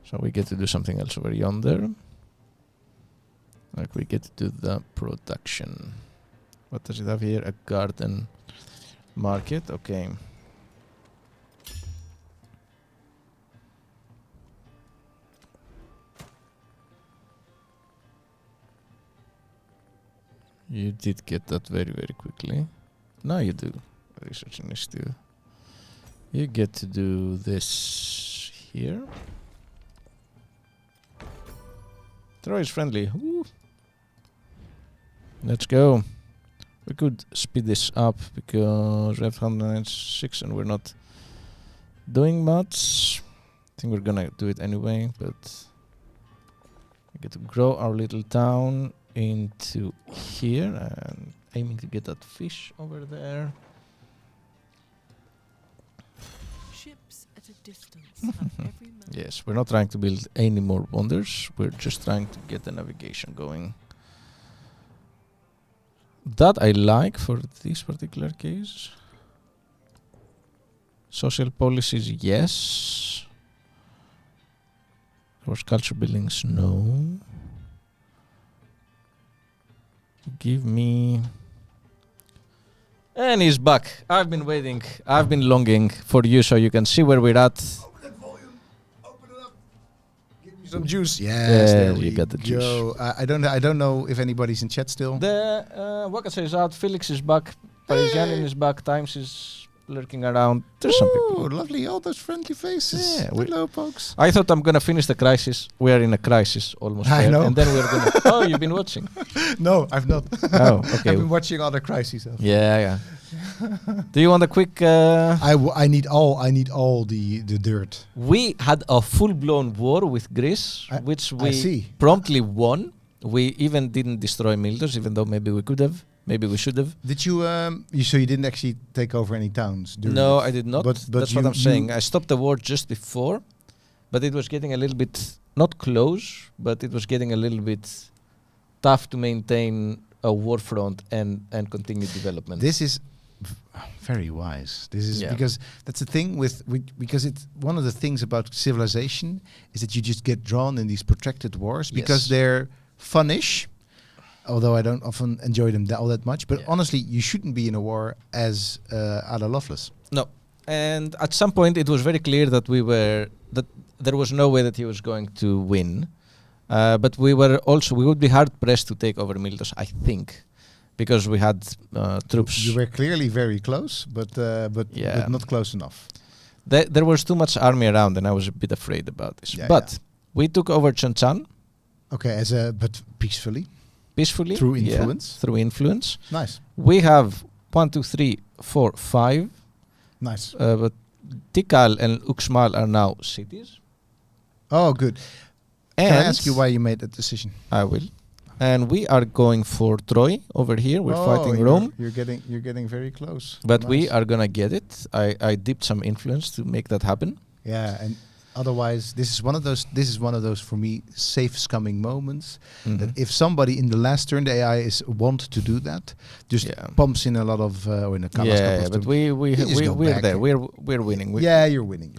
So we get to do something else over yonder. Like we get to do the production. What does it have here? A garden market. Okay. You did get that very, very quickly. Now you do. Research initiative. You get to do this here. Troy is friendly. Woo. Let's go. We could speed this up because we have 196 and we're not doing much. I think we're gonna do it anyway, but we get to grow our little town into here and aiming to get that fish over there. Ships at a distance have every man. Yes, we're not trying to build any more wonders. We're just trying to get the navigation going. That I like for this particular case. Social policies, yes. Towards culture buildings, no. Give me... And he's back. I've been waiting. I've been longing for you so you can see where we're at. Open that volume. Open it up. Give me some juice. Yes, there you we got the juice. go. I don't know if anybody's in chat still. The Wakasa is out. Felix is back. Parisianin is back. Times is lurking around. There's some people. Oh, lovely. All those friendly faces. Yeah, hello, folks. I thought I'm gonna finish the crisis. We are in a crisis almost. I there. know. And then we're gonna. Oh, you've been watching. No, I've not. Oh, okay. I've been watching other crises. Yeah. Do you want a quick? I need all the dirt. We had a full-blown war with Greece, which we see. promptly won. We even didn't destroy Mildos, even though maybe we could have. Maybe we should have. Did you? So you didn't actually take over any towns? No, I did not. But That's what I'm saying. I stopped the war just before, but it was getting a little bit not close, but it was getting a little bit tough to maintain a war front and continue development. This is very wise. This is because that's the thing with because it's one of the things about civilization is that you just get drawn in these protracted wars because they're funnish. Although I don't often enjoy them all that much, but honestly, you shouldn't be in a war as Ada Lovelace. No, and at some point it was very clear that that there was no way that he was going to win. But we would be hard pressed to take over Mildos, I think, because we had troops. You were clearly very close, but not close enough. There was too much army around, and I was a bit afraid about this. But we took over Chonchan. Okay, but peacefully. Peacefully through influence. Through influence. Nice. We have 1, 2, 3, 4, 5. Nice. But Tikal and Uxmal are now cities. Oh, good. And can I ask you why you made that decision? I will. And we are going for Troy over here. We're fighting Rome. You're getting very close. But we are gonna get it. I dipped some influence to make that happen. Yeah, and otherwise, this is one of those for me safe scumming moments. That if somebody in the last turn the AI is want to do that, just pumps in a lot of or in a but we're there. We're winning. You're winning.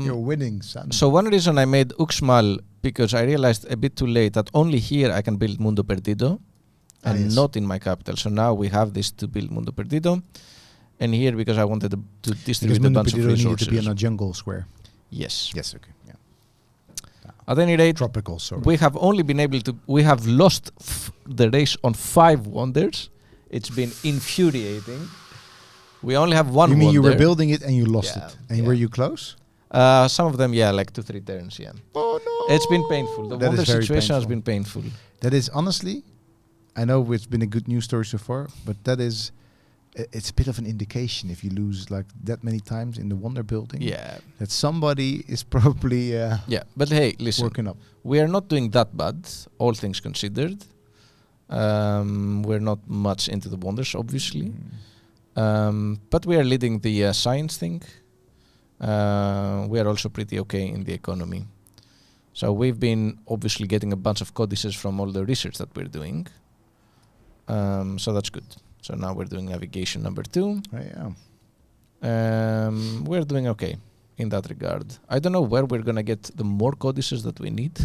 You're winning, son. So one reason I made Uxmal because I realized a bit too late that only here I can build Mundo Perdido and not in my capital. So now we have this to build Mundo Perdido. And here because I wanted to distribute a bunch of resources. Needed to be in a jungle square. Yes. Yes. Okay. Yeah. At any rate, tropical. Sorry. We have only been able to. We have lost the race on 5 wonders. It's been infuriating. We only have one. You mean wonder. You were building it and you lost it? And were you close? Some of them, like 2-3 turns. Yeah. Oh no! It's been painful. The wonder situation has been painful. That is honestly, I know it's been a good news story so far, but that is. It's a bit of an indication if you lose like that many times in the wonder building. Yeah. That somebody is probably. But hey, listen. Working up. We are not doing that bad, all things considered. We're not much into the wonders, obviously. But we are leading the science thing. We are also pretty okay in the economy. So we've been obviously getting a bunch of codices from all the research that we're doing. So that's good. So now we're doing navigation number 2. Oh, yeah. We're doing okay in that regard. I don't know where we're gonna get the more codices that we need,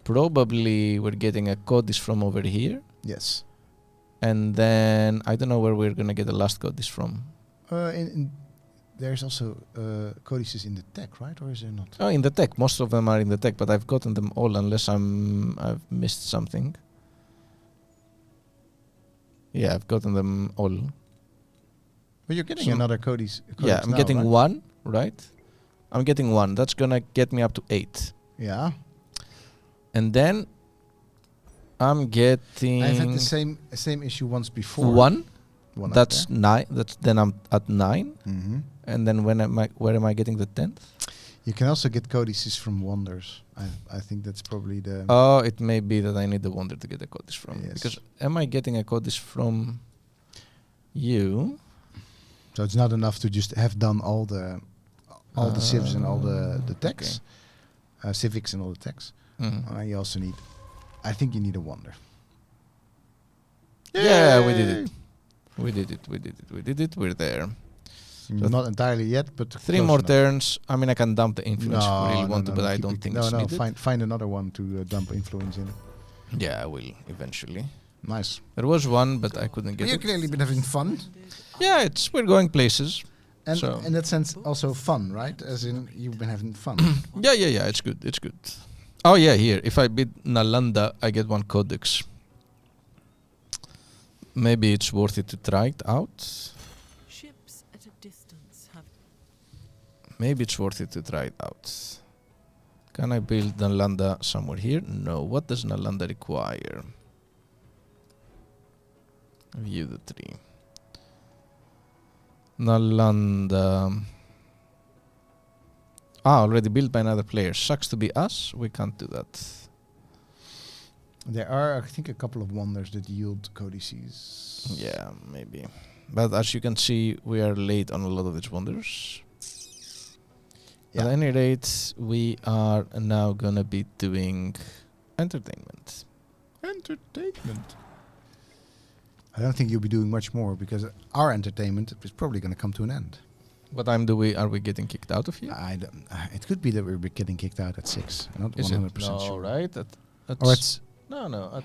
probably we're getting a codice from over here. Yes. And then I don't know where we're gonna get the last codice from. There's also codices in the tech, right? Or is there not? Oh, in the tech. Most of them are in the tech, but I've gotten them all unless I've missed something. Yeah, I've gotten them all. But you're getting another codex. Yeah, I'm now, getting right? one, right? I'm getting one. That's gonna get me up to 8. Yeah. And then I'm getting. I've had the same issue once before. One. One up That's there. 9. Then I'm at 9. Mm-hmm. And then where am I getting the 10th? You can also get codices from wonders. I think that's probably the. Oh, it may be that I need the wonder to get a codice from. Yes. Because am I getting a codice from you? So it's not enough to just have done all the civs and all the techs, civics and all the techs. Mhm. You also need. I think you need a wonder. Yeah, we did it. We did it. We're there. So Not entirely yet, but 3 close more enough. turns. I mean, I can dump the influence if we really want to, but I keep don't it- think No, it's no, needed. find another one to dump influence in. Yeah, I will eventually. Nice. There was one, but I couldn't get You've it. clearly been having fun. Yeah, we're going places. And So- in that sense, also fun, right? As in, you've been having fun. Yeah. It's good. Oh yeah, here. If I beat Nalanda, I get 1 codex. Maybe it's worth it to try it out. Ships at a distance have Maybe it's worth it to try it out. Can I build Nalanda somewhere here? No. What does Nalanda require? View the tree. Nalanda. Already built by another player. Sucks to be us. We can't do that. There are, I think, a couple of wonders that yield codices. Yeah, maybe. But as you can see, we are late on a lot of these wonders. Yeah. At any rate, we are now gonna be doing entertainment. Entertainment. I don't think you'll be doing much more because our entertainment is probably going to come to an end. What time are we getting kicked out of here? It could be that we're getting kicked out at 6. I'm not Is 100% it? No, sure. right? Or it's. No.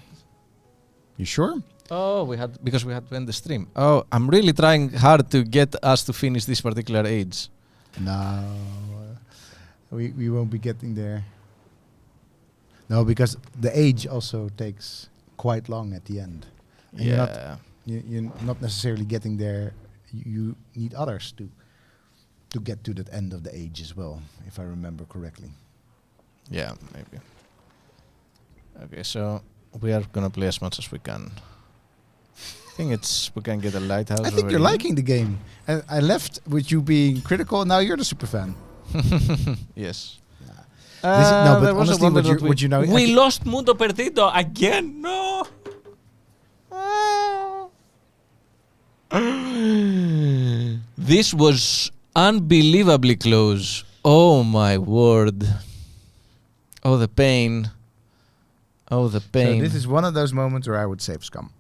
You sure? Oh, because we had to end the stream. Oh, I'm really trying hard to get us to finish this particular age. No. We won't be getting there. No, because the age also takes quite long at the end. And Yeah. you're not necessarily getting there. You need others to get to that end of the age as well, if I remember correctly. Yeah, maybe. Okay, so we are gonna play as much as we can. I think we can get a lighthouse. I think over you're here. liking the game. I left with you being critical, and now you're the super fan. Yes. No, but there was a honestly, wonder would that you know? we lost Mundo Perdido again. No. This was unbelievably close. Oh my word. Oh the pain. Oh the So pain. this is one of those moments where I would save scum.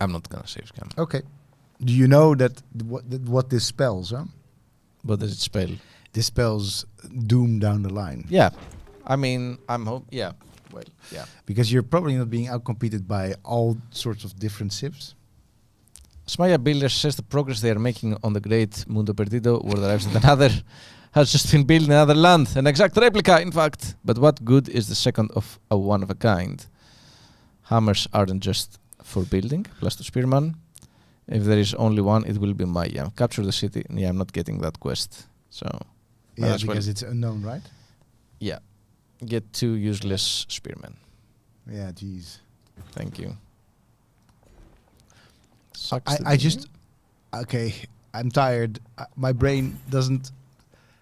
I'm not gonna save scam. Okay. Do you know that what this spells? Huh? What does it spell? This spells doom down the line. Yeah. I mean, yeah. Well, yeah. Because you're probably not being outcompeted by all sorts of different civs. Smaya Builder says the progress they are making on the great Mundo Perdido, where there is another, has just been built in another land, an exact replica, in fact. But what good is the second of a one of a kind? Hammers aren't just for building, plus the spearman. If there is only one, it will be Maya. Capture the city. Yeah, I'm not getting that quest. So, Yeah, that's because well- it's unknown, right? yeah. Get 2 useless spearmen. Yeah, jeez. Thank you. Sucks to I be. just... Okay, I'm tired. My brain doesn't...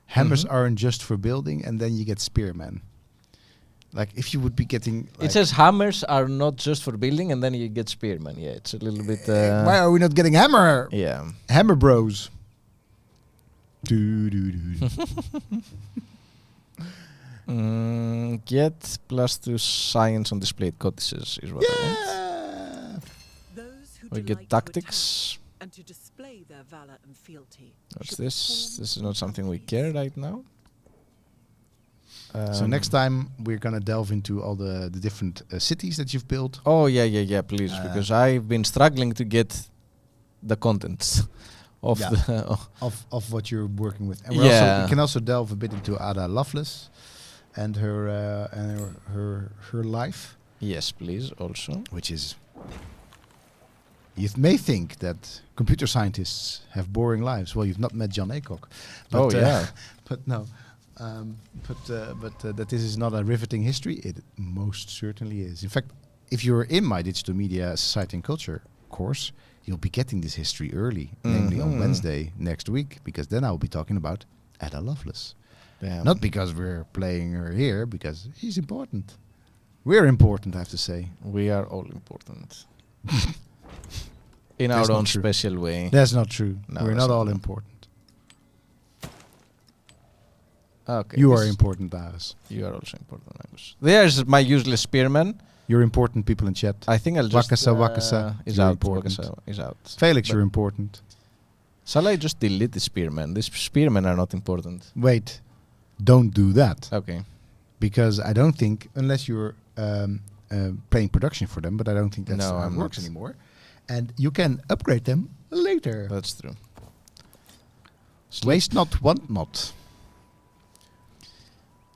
Hammers aren't just for building, and then you get spearmen. Like, if you would be getting... Like, It says hammers are not just for building, and then you get spearmen. Yeah, it's a little bit... why are we not getting hammer? Yeah. Hammer bros. Do. Get +2 science on displayed codices is what I want. those who We delight get to tactics. attack and to display their valor and fealty. What's should this? perform This is not something we these. care right now. So next time we're gonna delve into all the different cities that you've built. Oh yeah, please, because I've been struggling to get the contents of the of what you're working with. And we can also delve a bit into Ada Lovelace and her life. Yes, please, also. Which is, you may think that computer scientists have boring lives. Well, you've not met John Aycock. But, but no. But that this is not a riveting history, it most certainly is. In fact, if you're in my Digital Media Society and Culture course, you'll be getting this history early, namely on Wednesday next week, because then I'll be talking about Ada Lovelace. Damn. Not because we're playing her here, because she's important. We're important, I have to say. We are all important. In our own special way. That's not true. No, we're not all important. Okay. You are important, Darius. You are also important, Agus. There's my useless spearman. You're important, people in chat. I think I'll just... Wakasa is you're out. important. Wakasa is out. Felix, you're important. Shall I just delete the spearmen? These spearmen are not important. Wait. Don't do that. Okay. Because I don't think, unless you're playing production for them, but I don't think that's how it works anymore. And you can upgrade them later. That's true. Waste not, want not.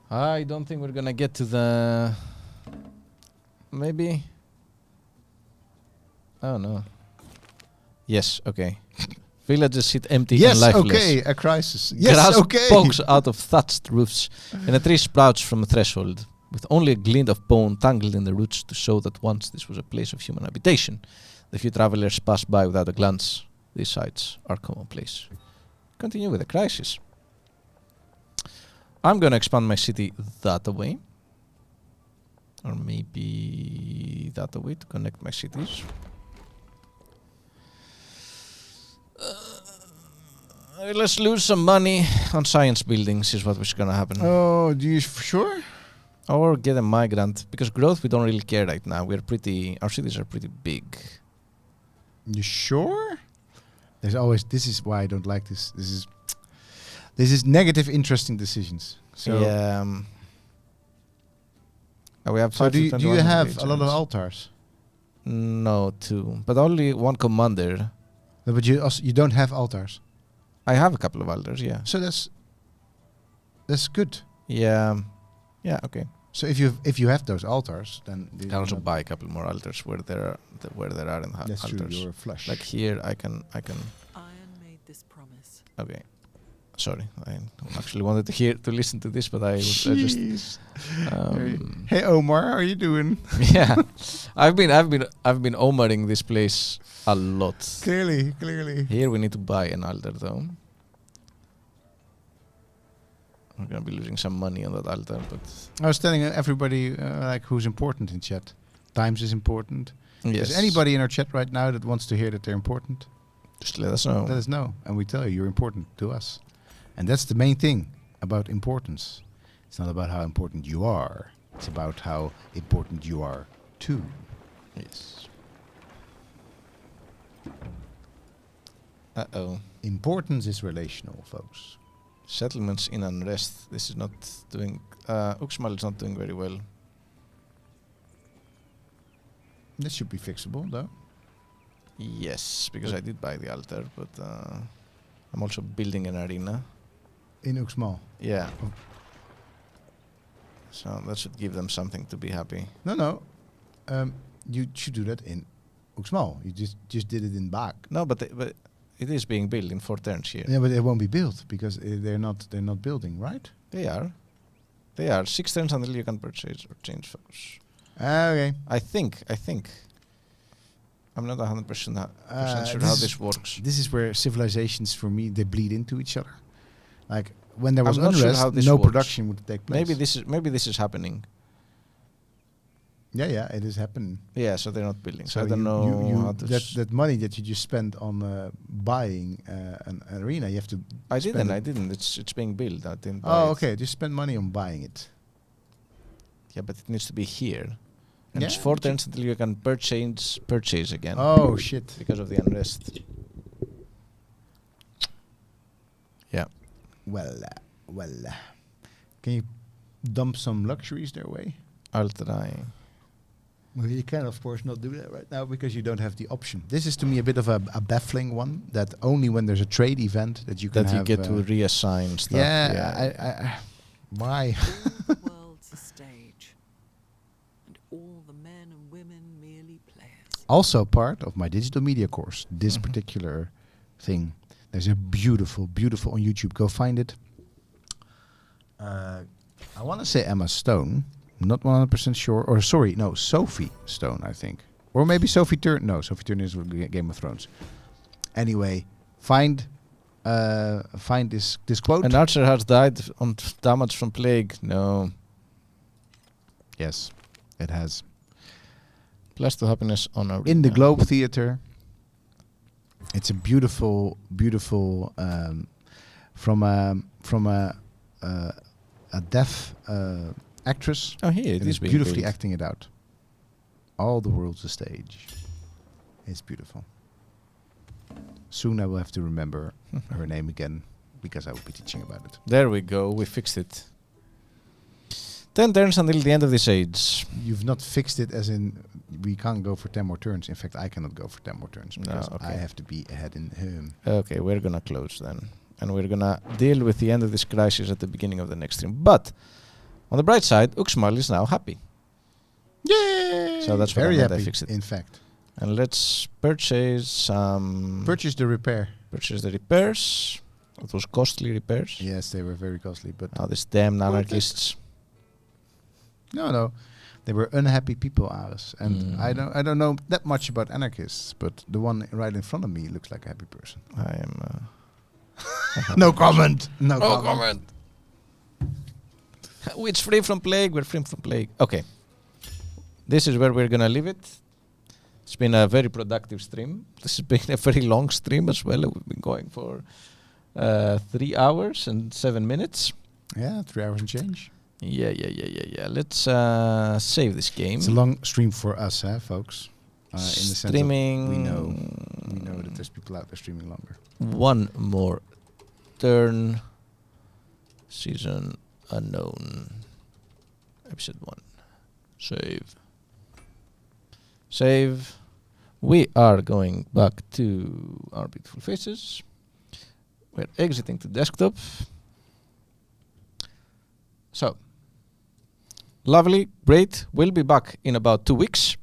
I don't think we're gonna get to the... Maybe... Oh no. Yes, okay. Villages sit empty and lifeless. Yes, okay, a crisis. Yes, Grass okay. pokes out of thatched roofs, and a tree sprouts from a threshold, with only a glint of bone tangled in the roots to show that once this was a place of human habitation. The few travelers pass by without a glance. These sights are commonplace. Continue with the crisis. I'm going to expand my city that way. Or maybe that way to connect my cities. Let's lose some money on science buildings is what was going to happen. Oh, do you sure? Or get a migrant. Because growth we don't really care right now. Our cities are pretty big. You sure? There's always, this is why I don't like this. This is negative, interesting decisions. So yeah. We have so do you have a lot of altars? No, 2, but only 1 commander. No, but you don't have altars. I have a couple of altars, yeah. So that's good. Yeah, yeah, okay. So if you have those altars, then I can also buy a couple more altars where there are that's altars. true. You're flush. Like here, I can. Iron made this promise. Okay. Sorry, I actually wanted to listen to this, but I just. Hey Omar, how are you doing? Yeah, I've been Omaring this place a lot. Clearly. Here we need to buy an altar though. We're gonna be losing some money on that altar, but I was telling everybody like who's important in chat. Times is important. Yes. Is anybody in our chat right now that wants to hear that they're important? Just let us know. Let us know, and we tell you you're important to us. And that's the main thing about importance. It's not about how important you are. It's about how important you are too. Yes. Uh-oh. Importance is relational, folks. Settlements in unrest. This is not doing... Uxmal is not doing very well. This should be fixable, though. Yes, because I did buy the altar, but I'm also building an arena. In Uxmal? Yeah. So that should give them something to be happy. No. You should do that in Uxmal. You just did it in Baak. No, but it is being built in 4 turns here. Yeah, but it won't be built because they're not building, right? They are. 6 turns until you can purchase or change focus. Okay. I think. I'm not 100% sure how this works. This is where civilizations, for me, they bleed into each other. Like when there was I'm not sure unrest, how this no works. production would take place. Maybe this is happening. Yeah, it is happening. Yeah, so they're not building. So I you- don't know you how to. that money that you just spent on buying an arena, you have to. I spend didn't. it. It's being built. I didn't. Buy Oh, it. okay. Just spend money on buying it. Yeah, but it needs to be here. And it's Yeah, 4 but you- turns until you can purchase again. Oh shit. Because of the unrest. Yeah. Well. Can you dump some luxuries their way. I'll try. Well, you can, of course, not do that right now because you don't have the option. This is, to me, a bit of a baffling one, that only when there's a trade event that you can That you get to reassign stuff. Yeah, why? The world's a stage, and all the men and women merely players. Also part of my digital media course, this particular thing. There's a beautiful on YouTube. Go find it. I want to say Emma Stone. I'm not 100% sure. Or sorry, no, Sophie Stone, I think. Or maybe Sophie Turner. No, Sophie Turner is with Game of Thrones. Anyway, find this quote. An archer has died on damage from plague. No. Yes, it has. Plus to happiness on our In the Globe Theatre. It's a beautiful from a deaf actress. Oh, here it and is is being beautifully paid. acting it out. All the world's a stage. It's beautiful. Soon I will have to remember her name again because I will be teaching about it. There we go. We fixed it. 10 turns until the end of this age. You've not fixed it as in we can't go for 10 more turns. In fact, I cannot go for 10 more turns because I have to be ahead in him. Okay, we're gonna close then. And we're gonna deal with the end of this crisis at the beginning of the next stream. But on the bright side, Uxmal is now happy. Yay! So that's very what I meant, happy, I fixed it. in fact. And let's purchase some... Purchase the repair. Purchase the repairs. It was costly repairs. Yes, they were very costly, but Oh, these damn anarchists. no, they were unhappy people, Aris. And I don't know that much about anarchists, but the one right in front of me looks like a happy person. I am... No comment. No Oh, comment. It's free from plague. We're free from plague. Okay. This is where we're gonna leave it. It's been a very productive stream. This has been a very long stream as well. We've been going for 3 hours and 7 minutes. Yeah, 3 hours and change. Yeah. Let's save this game. It's a long stream for us, folks. In the sense of Streaming. we know that there's people out there streaming longer. One more turn. Season unknown. Episode 1. Save. We are going back to our beautiful faces. We're exiting to desktop. So, lovely, great. We'll be back in about 2 weeks.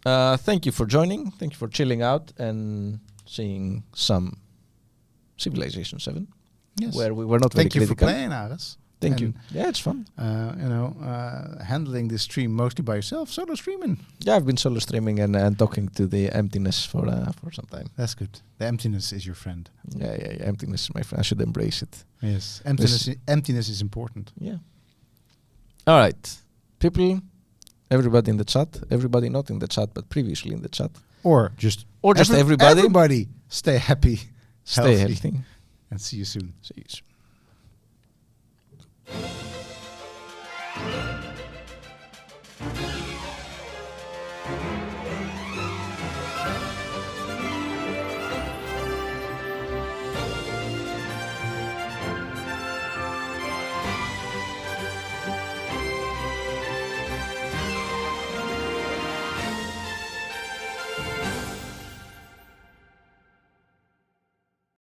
Thank you for joining. Thank you for chilling out and seeing some Civilization VII. Yes. Where we were not very Thank you for critical. playing, Aris. Thank you. And, Yeah, it's fun. Handling this stream mostly by yourself, solo streaming. Yeah, I've been solo streaming and talking to the emptiness for some time. That's good. The emptiness is your friend. Yeah. Emptiness is my friend. I should embrace it. Yes, emptiness is important. Yeah. All right. People, everybody in the chat, everybody not in the chat, but previously in the chat. Or just everybody. Everybody stay happy, Stay healthy, healthy. and see you soon. See you soon.